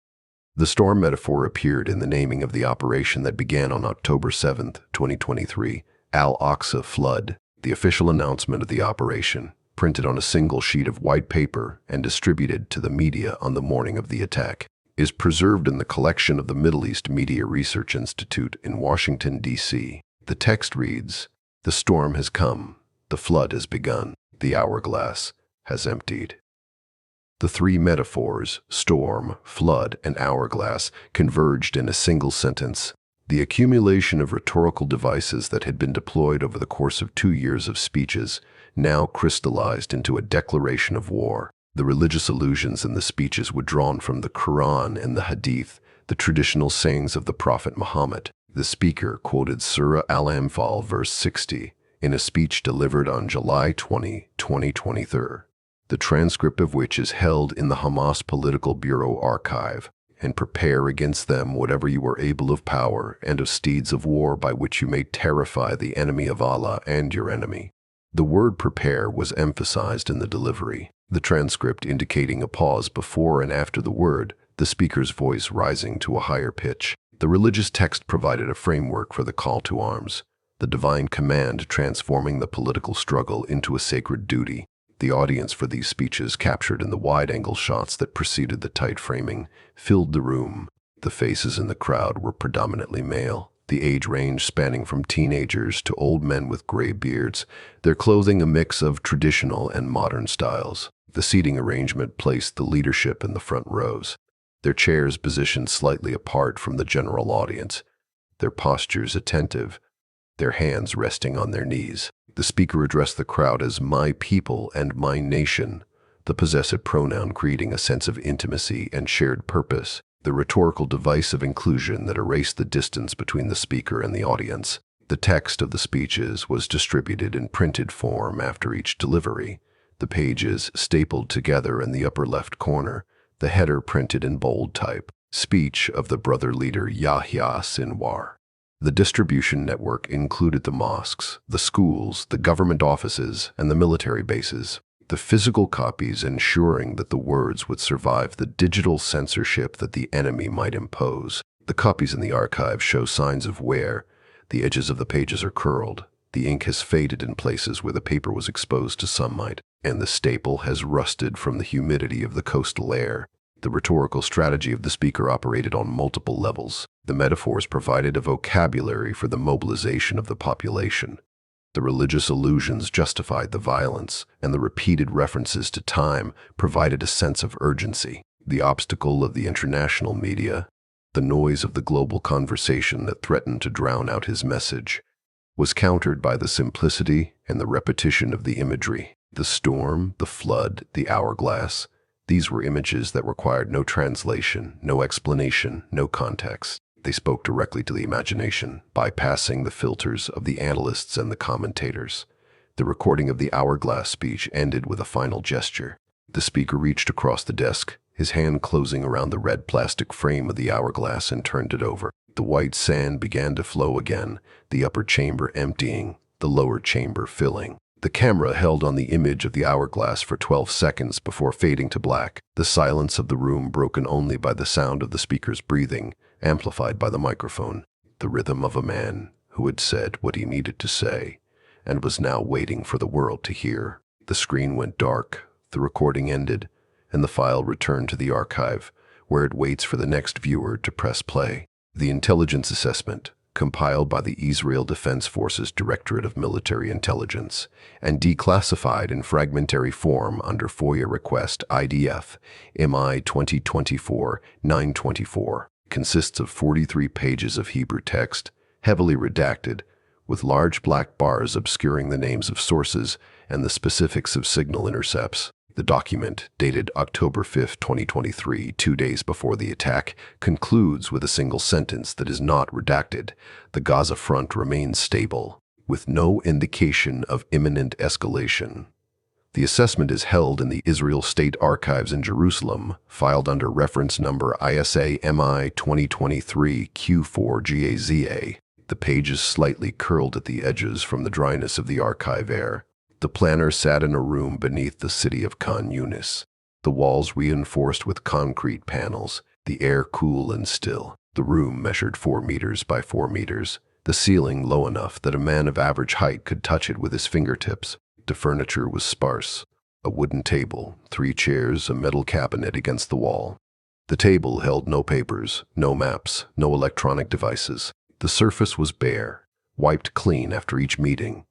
The storm metaphor appeared in the naming of the operation that began on October 7, 2023, Al-Aqsa flood. The official announcement of the operation, printed on a single sheet of white paper and distributed to the media on the morning of the attack, is preserved in the collection of the Middle East Media Research Institute in Washington, D.C. The text reads, "The storm has come, the flood has begun, the hourglass has emptied." The three metaphors, storm, flood, and hourglass, converged in a single sentence. The accumulation of rhetorical devices that had been deployed over the course of 2 years of speeches now crystallized into a declaration of war. The religious allusions in the speeches were drawn from the Quran and the Hadith, the traditional sayings of the Prophet Muhammad. The speaker quoted Surah Al-Anfal, verse 60, in a speech delivered on July 20, 2023. The transcript of which is held in the Hamas Political Bureau archive, and prepare against them whatever you are able of power and of steeds of war by which you may terrify the enemy of Allah and your enemy. The word prepare was emphasized in the delivery, the transcript indicating a pause before and after the word, the speaker's voice rising to a higher pitch. The religious text provided a framework for the call to arms, the divine command transforming the political struggle into a sacred duty. The audience for these speeches, captured in the wide-angle shots that preceded the tight framing, filled the room. The faces in the crowd were predominantly male, the age range spanning from teenagers to old men with gray beards, their clothing a mix of traditional and modern styles. The seating arrangement placed the leadership in the front rows, their chairs positioned slightly apart from the general audience, their postures attentive, their hands resting on their knees. The speaker addressed the crowd as "my people" and "my nation," the possessive pronoun creating a sense of intimacy and shared purpose, the rhetorical device of inclusion that erased the distance between the speaker and the audience. The text of the speeches was distributed in printed form after each delivery, the pages stapled together in the upper left corner, the header printed in bold type, "Speech of the Brother Leader Yahya Sinwar." The distribution network included the mosques, the schools, the government offices, and the military bases, the physical copies ensuring that the words would survive the digital censorship that the enemy might impose. The copies in the archive show signs of wear. The edges of the pages are curled, the ink has faded in places where the paper was exposed to sunlight, and the staple has rusted from the humidity of the coastal air. The rhetorical strategy of the speaker operated on multiple levels. The metaphors provided a vocabulary for the mobilization of the population. The religious allusions justified the violence, and the repeated references to time provided a sense of urgency. The obstacle of the international media, the noise of the global conversation that threatened to drown out his message, was countered by the simplicity and the repetition of the imagery. The storm, the flood, the hourglass, these were images that required no translation, no explanation, no context. They spoke directly to the imagination, bypassing the filters of the analysts and the commentators. The recording of the hourglass speech ended with a final gesture. The speaker reached across the desk, his hand closing around the red plastic frame of the hourglass, and turned it over. The white sand began to flow again, the upper chamber emptying, the lower chamber filling. The camera held on the image of the hourglass for 12 seconds before fading to black, the silence of the room broken only by the sound of the speaker's breathing, amplified by the microphone, the rhythm of a man who had said what he needed to say and was now waiting for the world to hear. The screen went dark, the recording ended, and the file returned to the archive, where it waits for the next viewer to press play. The intelligence assessment, compiled by the Israel Defense Forces Directorate of Military Intelligence and declassified in fragmentary form under FOIA request IDF MI 2024-924, consists of 43 pages of Hebrew text, heavily redacted, with large black bars obscuring the names of sources and the specifics of signal intercepts. The document, dated October 5, 2023, 2 days before the attack, concludes with a single sentence that is not redacted. The Gaza front remains stable, with no indication of imminent escalation. The assessment is held in the Israel State Archives in Jerusalem, filed under reference number ISA MI 2023 Q4GAZA. The page is slightly curled at the edges from the dryness of the archive air. The planner sat in a room beneath the city of Khan Yunis, the walls reinforced with concrete panels, the air cool and still. The room measured 4 meters by 4 meters, the ceiling low enough that a man of average height could touch it with his fingertips. The furniture was sparse. A wooden table, 3 chairs, a metal cabinet against the wall. The table held no papers, no maps, no electronic devices. The surface was bare, wiped clean after each meeting.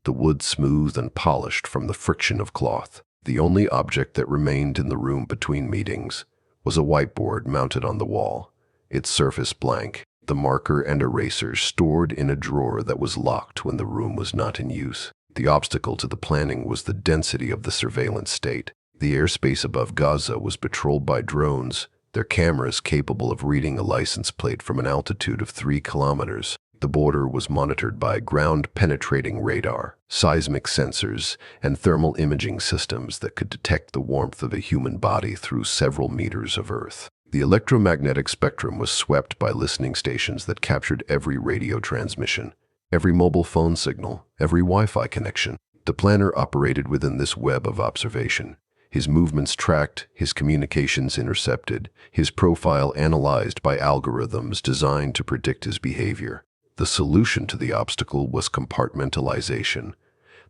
The wood smooth and polished from the friction of cloth. The only object that remained in the room between meetings was a whiteboard mounted on the wall, its surface blank, the marker and eraser stored in a drawer that was locked when the room was not in use. The obstacle to the planning was the density of the surveillance state. The airspace above Gaza was patrolled by drones, their cameras capable of reading a license plate from an altitude of 3 kilometers. The border was monitored by ground-penetrating radar, seismic sensors, and thermal imaging systems that could detect the warmth of a human body through several meters of earth. The electromagnetic spectrum was swept by listening stations that captured every radio transmission, every mobile phone signal, every Wi-Fi connection. The planner operated within this web of observation. His movements tracked, his communications intercepted, his profile analyzed by algorithms designed to predict his behavior. The solution to the obstacle was compartmentalization.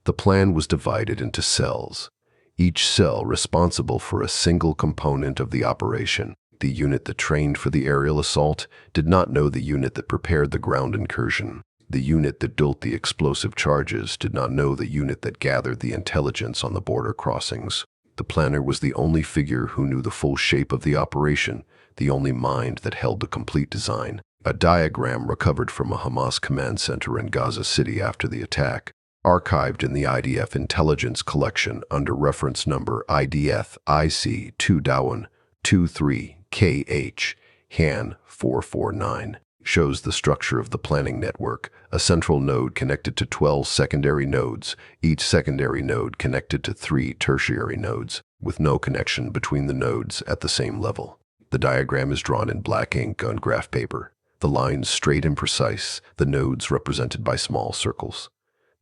The plan was divided into cells, each cell responsible for a single component of the operation. The unit that trained for the aerial assault did not know the unit that prepared the ground incursion. The unit that built the explosive charges did not know the unit that gathered the intelligence on the border crossings. The planner was the only figure who knew the full shape of the operation, the only mind that held the complete design. A diagram recovered from a Hamas command center in Gaza City after the attack, archived in the IDF intelligence collection under reference number IDF IC 2-23KH Han 449, shows the structure of the planning network, a central node connected to 12 secondary nodes, each secondary node connected to 3 tertiary nodes, with no connection between the nodes at the same level. The diagram is drawn in black ink on graph paper. The lines straight and precise, the nodes represented by small circles.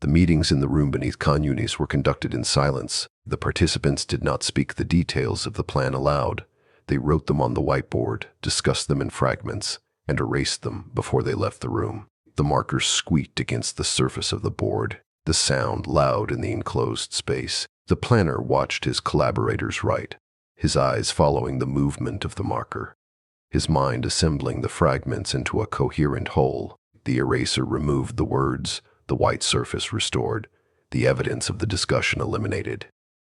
The meetings in the room beneath Khan Yunis were conducted in silence. The participants did not speak the details of the plan aloud. They wrote them on the whiteboard, discussed them in fragments, and erased them before they left the room. The markers squeaked against the surface of the board, the sound loud in the enclosed space. The planner watched his collaborators write, his eyes following the movement of the marker, his mind assembling the fragments into a coherent whole. The eraser removed the words, the white surface restored, the evidence of the discussion eliminated.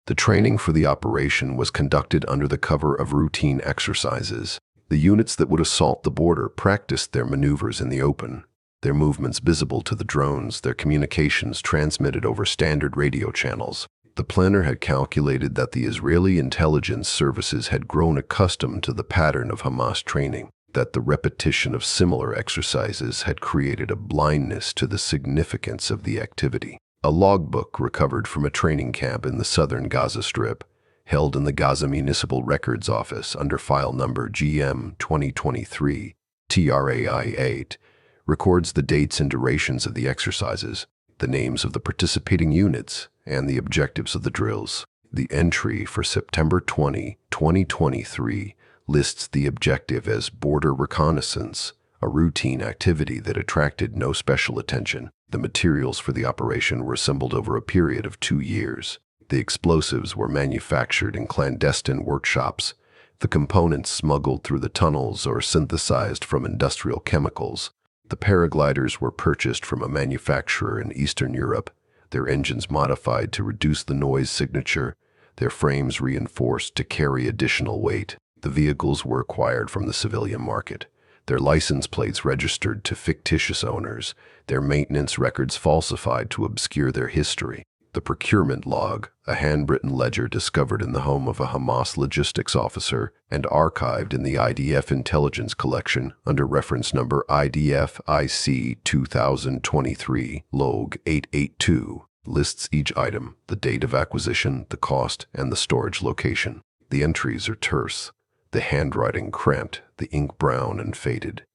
The training for the operation was conducted under the cover of routine exercises. The units that would assault the border practiced their maneuvers in the open, their movements visible to the drones, their communications transmitted over standard radio channels. The planner had calculated that the Israeli intelligence services had grown accustomed to the pattern of Hamas training, that the repetition of similar exercises had created a blindness to the significance of the activity. A logbook recovered from a training camp in the southern Gaza Strip, held in the Gaza Municipal Records Office under file number GM 2023 TRAI 8, records the dates and durations of the exercises, the names of the participating units, and the objectives of the drills. The entry for September 20, 2023 lists the objective as border reconnaissance, a routine activity that attracted no special attention. The materials for the operation were assembled over a period of 2 years. The explosives were manufactured in clandestine workshops, the components smuggled through the tunnels or synthesized from industrial chemicals. The paragliders were purchased from a manufacturer in Eastern Europe, their engines modified to reduce the noise signature, their frames reinforced to carry additional weight. The vehicles were acquired from the civilian market, their license plates registered to fictitious owners, their maintenance records falsified to obscure their history. The procurement log, a handwritten ledger discovered in the home of a Hamas logistics officer and archived in the IDF intelligence collection under reference number IDF IC 2023 log 882, lists each item, the date of acquisition, the cost, and the storage location. The entries are terse, the handwriting cramped, the ink brown and faded.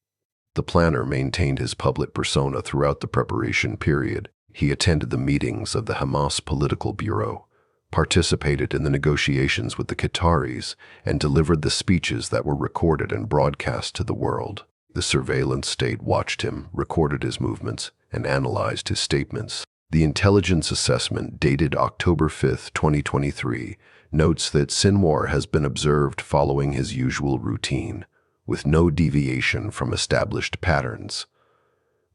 The planner maintained his public persona throughout the preparation period. He attended the meetings of the Hamas Political Bureau, participated in the negotiations with the Qataris, and delivered the speeches that were recorded and broadcast to the world. The surveillance state watched him, recorded his movements, and analyzed his statements. The intelligence assessment, dated October 5, 2023, notes that Sinwar has been observed following his usual routine, with no deviation from established patterns.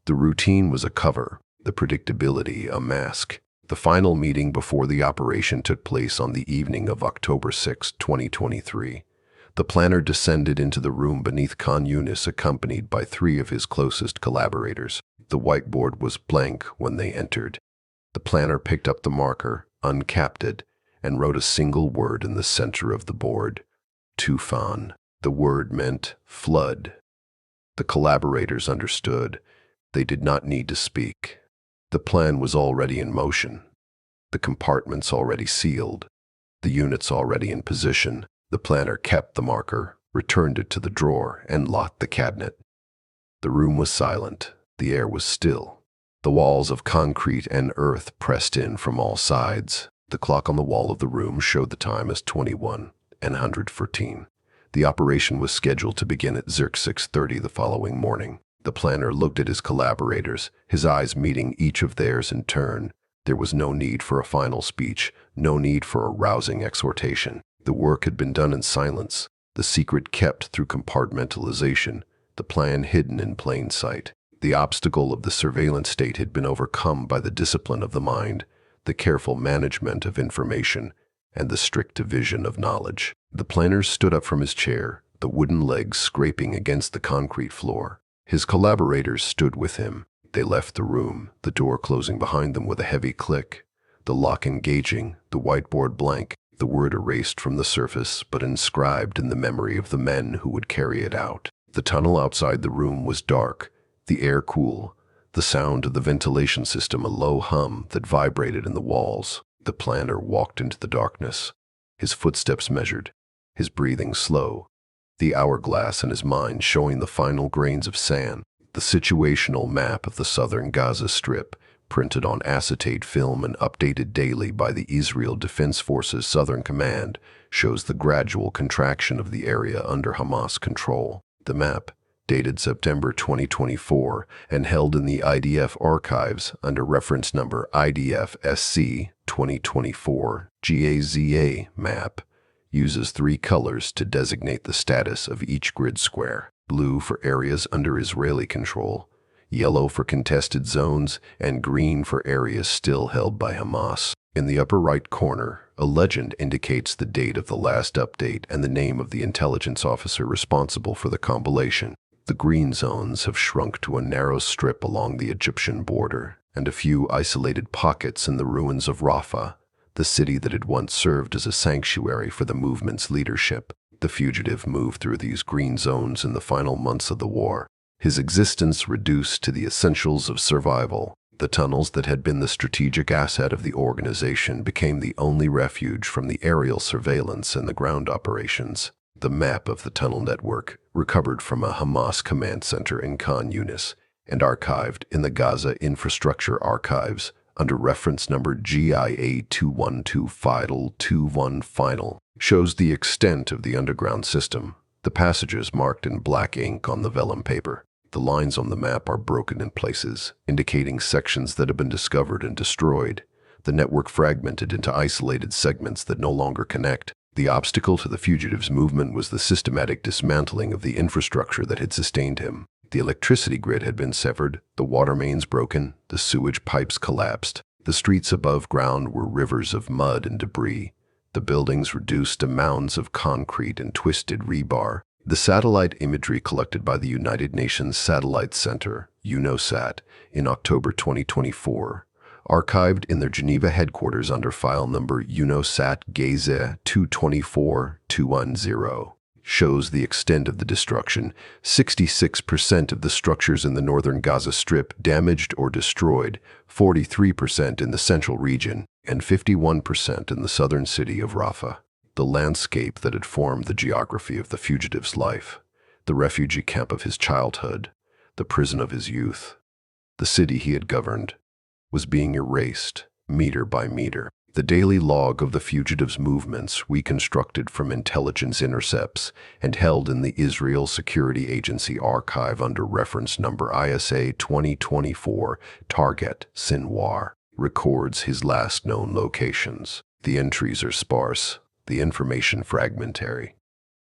The routine was a cover, the predictability a mask. The final meeting before the operation took place on the evening of October 6, 2023. The planner descended into the room beneath Khan Yunis, accompanied by 3 of his closest collaborators. The whiteboard was blank when they entered. The planner picked up the marker, uncapped it, and wrote a single word in the center of the board: Tufan. The word meant flood. The collaborators understood. They did not need to speak. The plan was already in motion. The compartments already sealed. The units already in position. The planner kept the marker, returned it to the drawer, and locked the cabinet. The room was silent. The air was still. The walls of concrete and earth pressed in from all sides. The clock on the wall of the room showed the time as 21:14. The operation was scheduled to begin at 6:30 the following morning. The planner looked at his collaborators, his eyes meeting each of theirs in turn. There was no need for a final speech, no need for a rousing exhortation. The work had been done in silence, the secret kept through compartmentalization, the plan hidden in plain sight. The obstacle of the surveillance state had been overcome by the discipline of the mind, the careful management of information, and the strict division of knowledge. The planner stood up from his chair, the wooden legs scraping against the concrete floor. His collaborators stood with him. They left the room, the door closing behind them with a heavy click, the lock engaging, the whiteboard blank, the word erased from the surface but inscribed in the memory of the men who would carry it out. The tunnel outside the room was dark, the air cool, the sound of the ventilation system a low hum that vibrated in the walls. The planner walked into the darkness, his footsteps measured, his breathing slow, the hourglass in his mind showing the final grains of sand. The situational map of the southern Gaza Strip, printed on acetate film and updated daily by the Israel Defense Forces Southern Command, shows the gradual contraction of the area under Hamas control. The map, dated September 2024 and held in the IDF archives under reference number IDF-SC 2024 GAZA map, uses 3 colors to designate the status of each grid square: blue for areas under Israeli control, yellow for contested zones, and green for areas still held by Hamas. In the upper right corner, a legend indicates the date of the last update and the name of the intelligence officer responsible for the compilation. The green zones have shrunk to a narrow strip along the Egyptian border and a few isolated pockets in the ruins of Rafah, the city that had once served as a sanctuary for the movement's leadership. The fugitive moved through these green zones in the final months of the war, his existence reduced to the essentials of survival. The tunnels that had been the strategic asset of the organization became the only refuge from the aerial surveillance and the ground operations. The map of the tunnel network, recovered from a Hamas command center in Khan Yunis and archived in the Gaza Infrastructure Archives under reference number GIA 212-21 final, shows the extent of the underground system. The passages marked in black ink on the vellum paper. The lines on the map are broken in places, indicating sections that have been discovered and destroyed. The network fragmented into isolated segments that no longer connect. The obstacle to the fugitive's movement was the systematic dismantling of the infrastructure that had sustained him. The electricity grid had been severed, the water mains broken, the sewage pipes collapsed. The streets above ground were rivers of mud and debris, the buildings reduced to mounds of concrete and twisted rebar. The satellite imagery collected by the United Nations Satellite Center, UNOSAT, in October 2024, archived in their Geneva headquarters under file number UNOSAT GAZA 224210, shows the extent of the destruction. 66% of the structures in the northern Gaza Strip damaged or destroyed, 43% in the central region, and 51% in the southern city of Rafah. The landscape that had formed the geography of the fugitive's life, the refugee camp of his childhood, the prison of his youth, the city he had governed, was being erased, meter by meter. The daily log of the fugitive's movements, reconstructed from intelligence intercepts and held in the Israel Security Agency archive under reference number ISA 2024, target Sinwar. records his last known locations. The entries are sparse, the information fragmentary.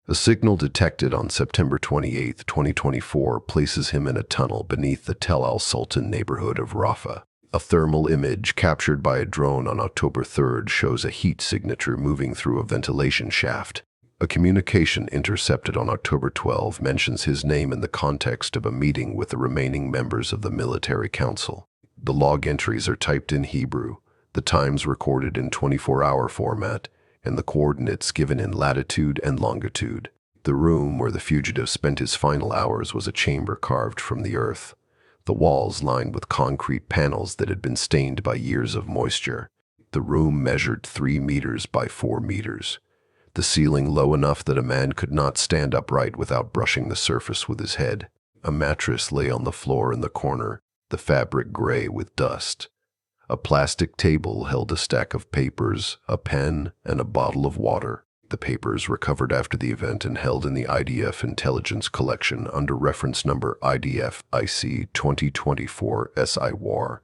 A signal detected on September 28, 2024 places him in a tunnel beneath the Tel al-Sultan neighborhood of Rafah. A thermal image captured by a drone on October 3rd shows a heat signature moving through a ventilation shaft. A communication intercepted on October 12 mentions his name in the context of a meeting with the remaining members of the military council. The log entries are typed in Hebrew, the times recorded in 24-hour format, and the coordinates given in latitude and longitude. The room where the fugitive spent his final hours was a chamber carved from the earth, the walls lined with concrete panels that had been stained by years of moisture. The room measured 3 meters by 4 meters, the ceiling low enough that a man could not stand upright without brushing the surface with his head. A mattress lay on the floor in the corner, the fabric gray with dust. A plastic table held a stack of papers, a pen, and a bottle of water. The papers, recovered after the event and held in the IDF intelligence collection under reference number IDF IC 2024 SIWAR,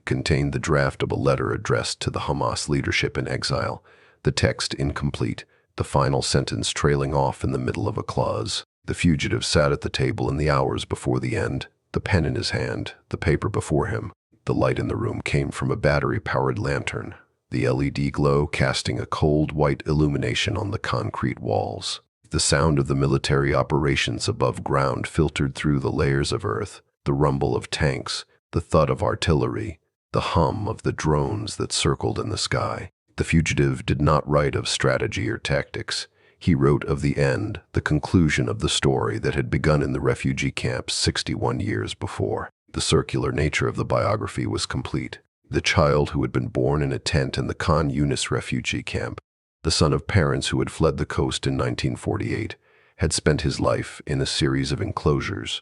contained the draft of a letter addressed to the Hamas leadership in exile, the text incomplete, the final sentence trailing off in the middle of a clause. The fugitive sat at the table in the hours before the end, the pen in his hand, the paper before him. The light in the room came from a battery-powered lantern, the LED glow casting a cold white illumination on the concrete walls. The sound of the military operations above ground filtered through the layers of earth, the rumble of tanks, the thud of artillery, the hum of the drones that circled in the sky. The fugitive did not write of strategy or tactics. He wrote of the end, the conclusion of the story that had begun in the refugee camps 61 years before. The circular nature of the biography was complete. The child who had been born in a tent in the Khan Yunis refugee camp, the son of parents who had fled the coast in 1948, had spent his life in a series of enclosures.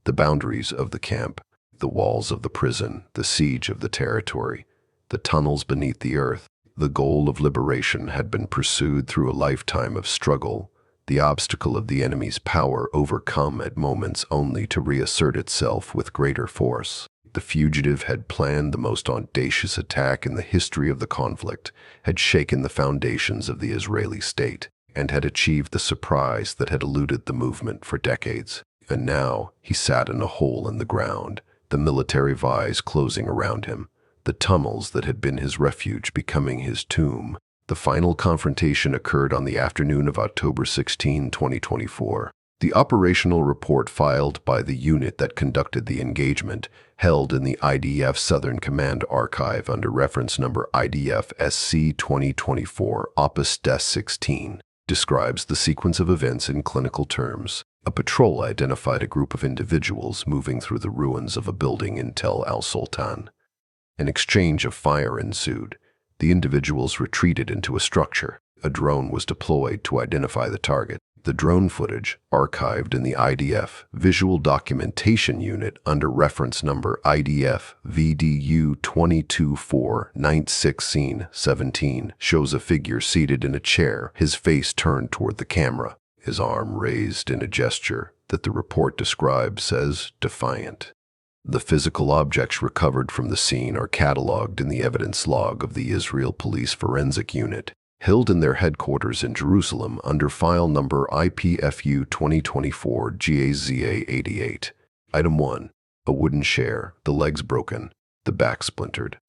The boundaries of the camp, the walls of the prison, the siege of the territory, the tunnels beneath the earth. The goal of liberation had been pursued through a lifetime of struggle, the obstacle of the enemy's power overcome at moments only to reassert itself with greater force. The fugitive had planned the most audacious attack in the history of the conflict, had shaken the foundations of the Israeli state, and had achieved the surprise that had eluded the movement for decades. And now he sat in a hole in the ground, the military vise closing around him, the tunnels that had been his refuge becoming his tomb. The final confrontation occurred on the afternoon of October 16, 2024. The operational report filed by the unit that conducted the engagement, held in the IDF Southern Command Archive under reference number IDF SC 2024 Opus Des 16, describes the sequence of events in clinical terms. A patrol identified a group of individuals moving through the ruins of a building in Tel al-Sultan. An exchange of fire ensued. The individuals retreated into a structure. A drone was deployed to identify the target. The drone footage, archived in the IDF Visual Documentation Unit under reference number IDF VDU 22496-17, shows a figure seated in a chair, his face turned toward the camera, his arm raised in a gesture that the report describes as defiant. The physical objects recovered from the scene are catalogued in the evidence log of the Israel Police Forensic Unit, held in their headquarters in Jerusalem under file number IPFU 2024 GAZA 88. Item 1. A wooden chair, the legs broken, the back splintered.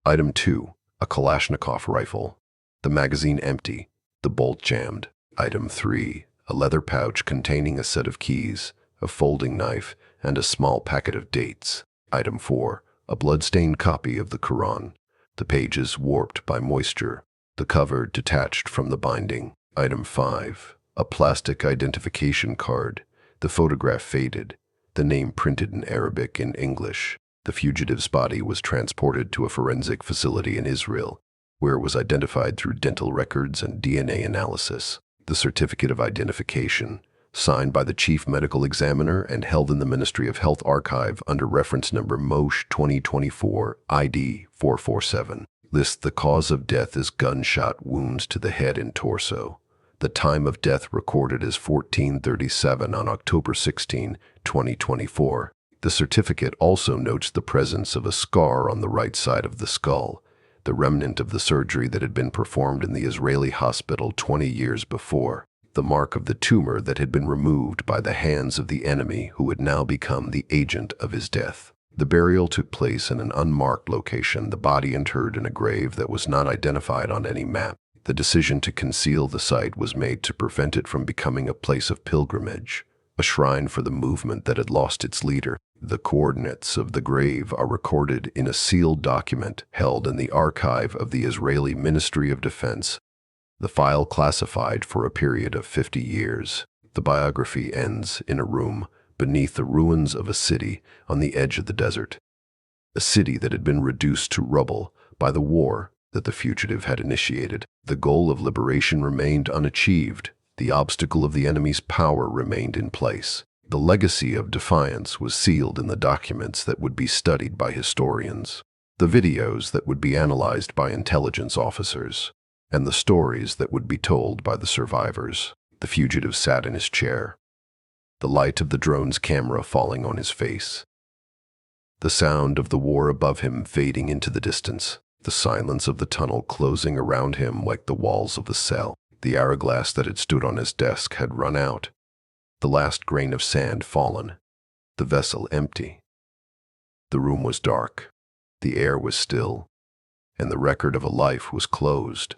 Item 2. A Kalashnikov rifle, the magazine empty, the bolt jammed. Item 3. A leather pouch containing a set of keys, a folding knife, and a small packet of dates. Item 4. A blood-stained copy of the Quran, the pages warped by moisture, the cover detached from the binding. Item 5. A plastic identification card, the photograph faded, the name printed in Arabic and English. The fugitive's body was transported to a forensic facility in Israel, where it was identified through dental records and DNA analysis. The certificate of identification, signed by the Chief Medical Examiner and held in the Ministry of Health Archive under reference number MOSH 2024 ID 447, lists the cause of death as gunshot wounds to the head and torso. The time of death recorded is 14:37 on October 16, 2024. The certificate also notes the presence of a scar on the right side of the skull, the remnant of the surgery that had been performed in the Israeli hospital 20 years before, the mark of the tumor that had been removed by the hands of the enemy who had now become the agent of his death. The burial took place in an unmarked location, the body interred in a grave that was not identified on any map. The decision to conceal the site was made to prevent it from becoming a place of pilgrimage, a shrine for the movement that had lost its leader. The coordinates of the grave are recorded in a sealed document held in the archive of the Israeli Ministry of Defense, the file classified for a period of 50 years. The biography ends in a room beneath the ruins of a city on the edge of the desert, a city that had been reduced to rubble by the war that the fugitive had initiated. The goal of liberation remained unachieved. The obstacle of the enemy's power remained in place. The legacy of defiance was sealed in the documents that would be studied by historians, the videos that would be analyzed by intelligence officers, and the stories that would be told by the survivors. The fugitive sat in his chair, the light of the drone's camera falling on his face, the sound of the war above him fading into the distance, the silence of the tunnel closing around him like the walls of the cell. The hourglass that had stood on his desk had run out, the last grain of sand fallen, the vessel empty. The room was dark, the air was still, and the record of a life was closed.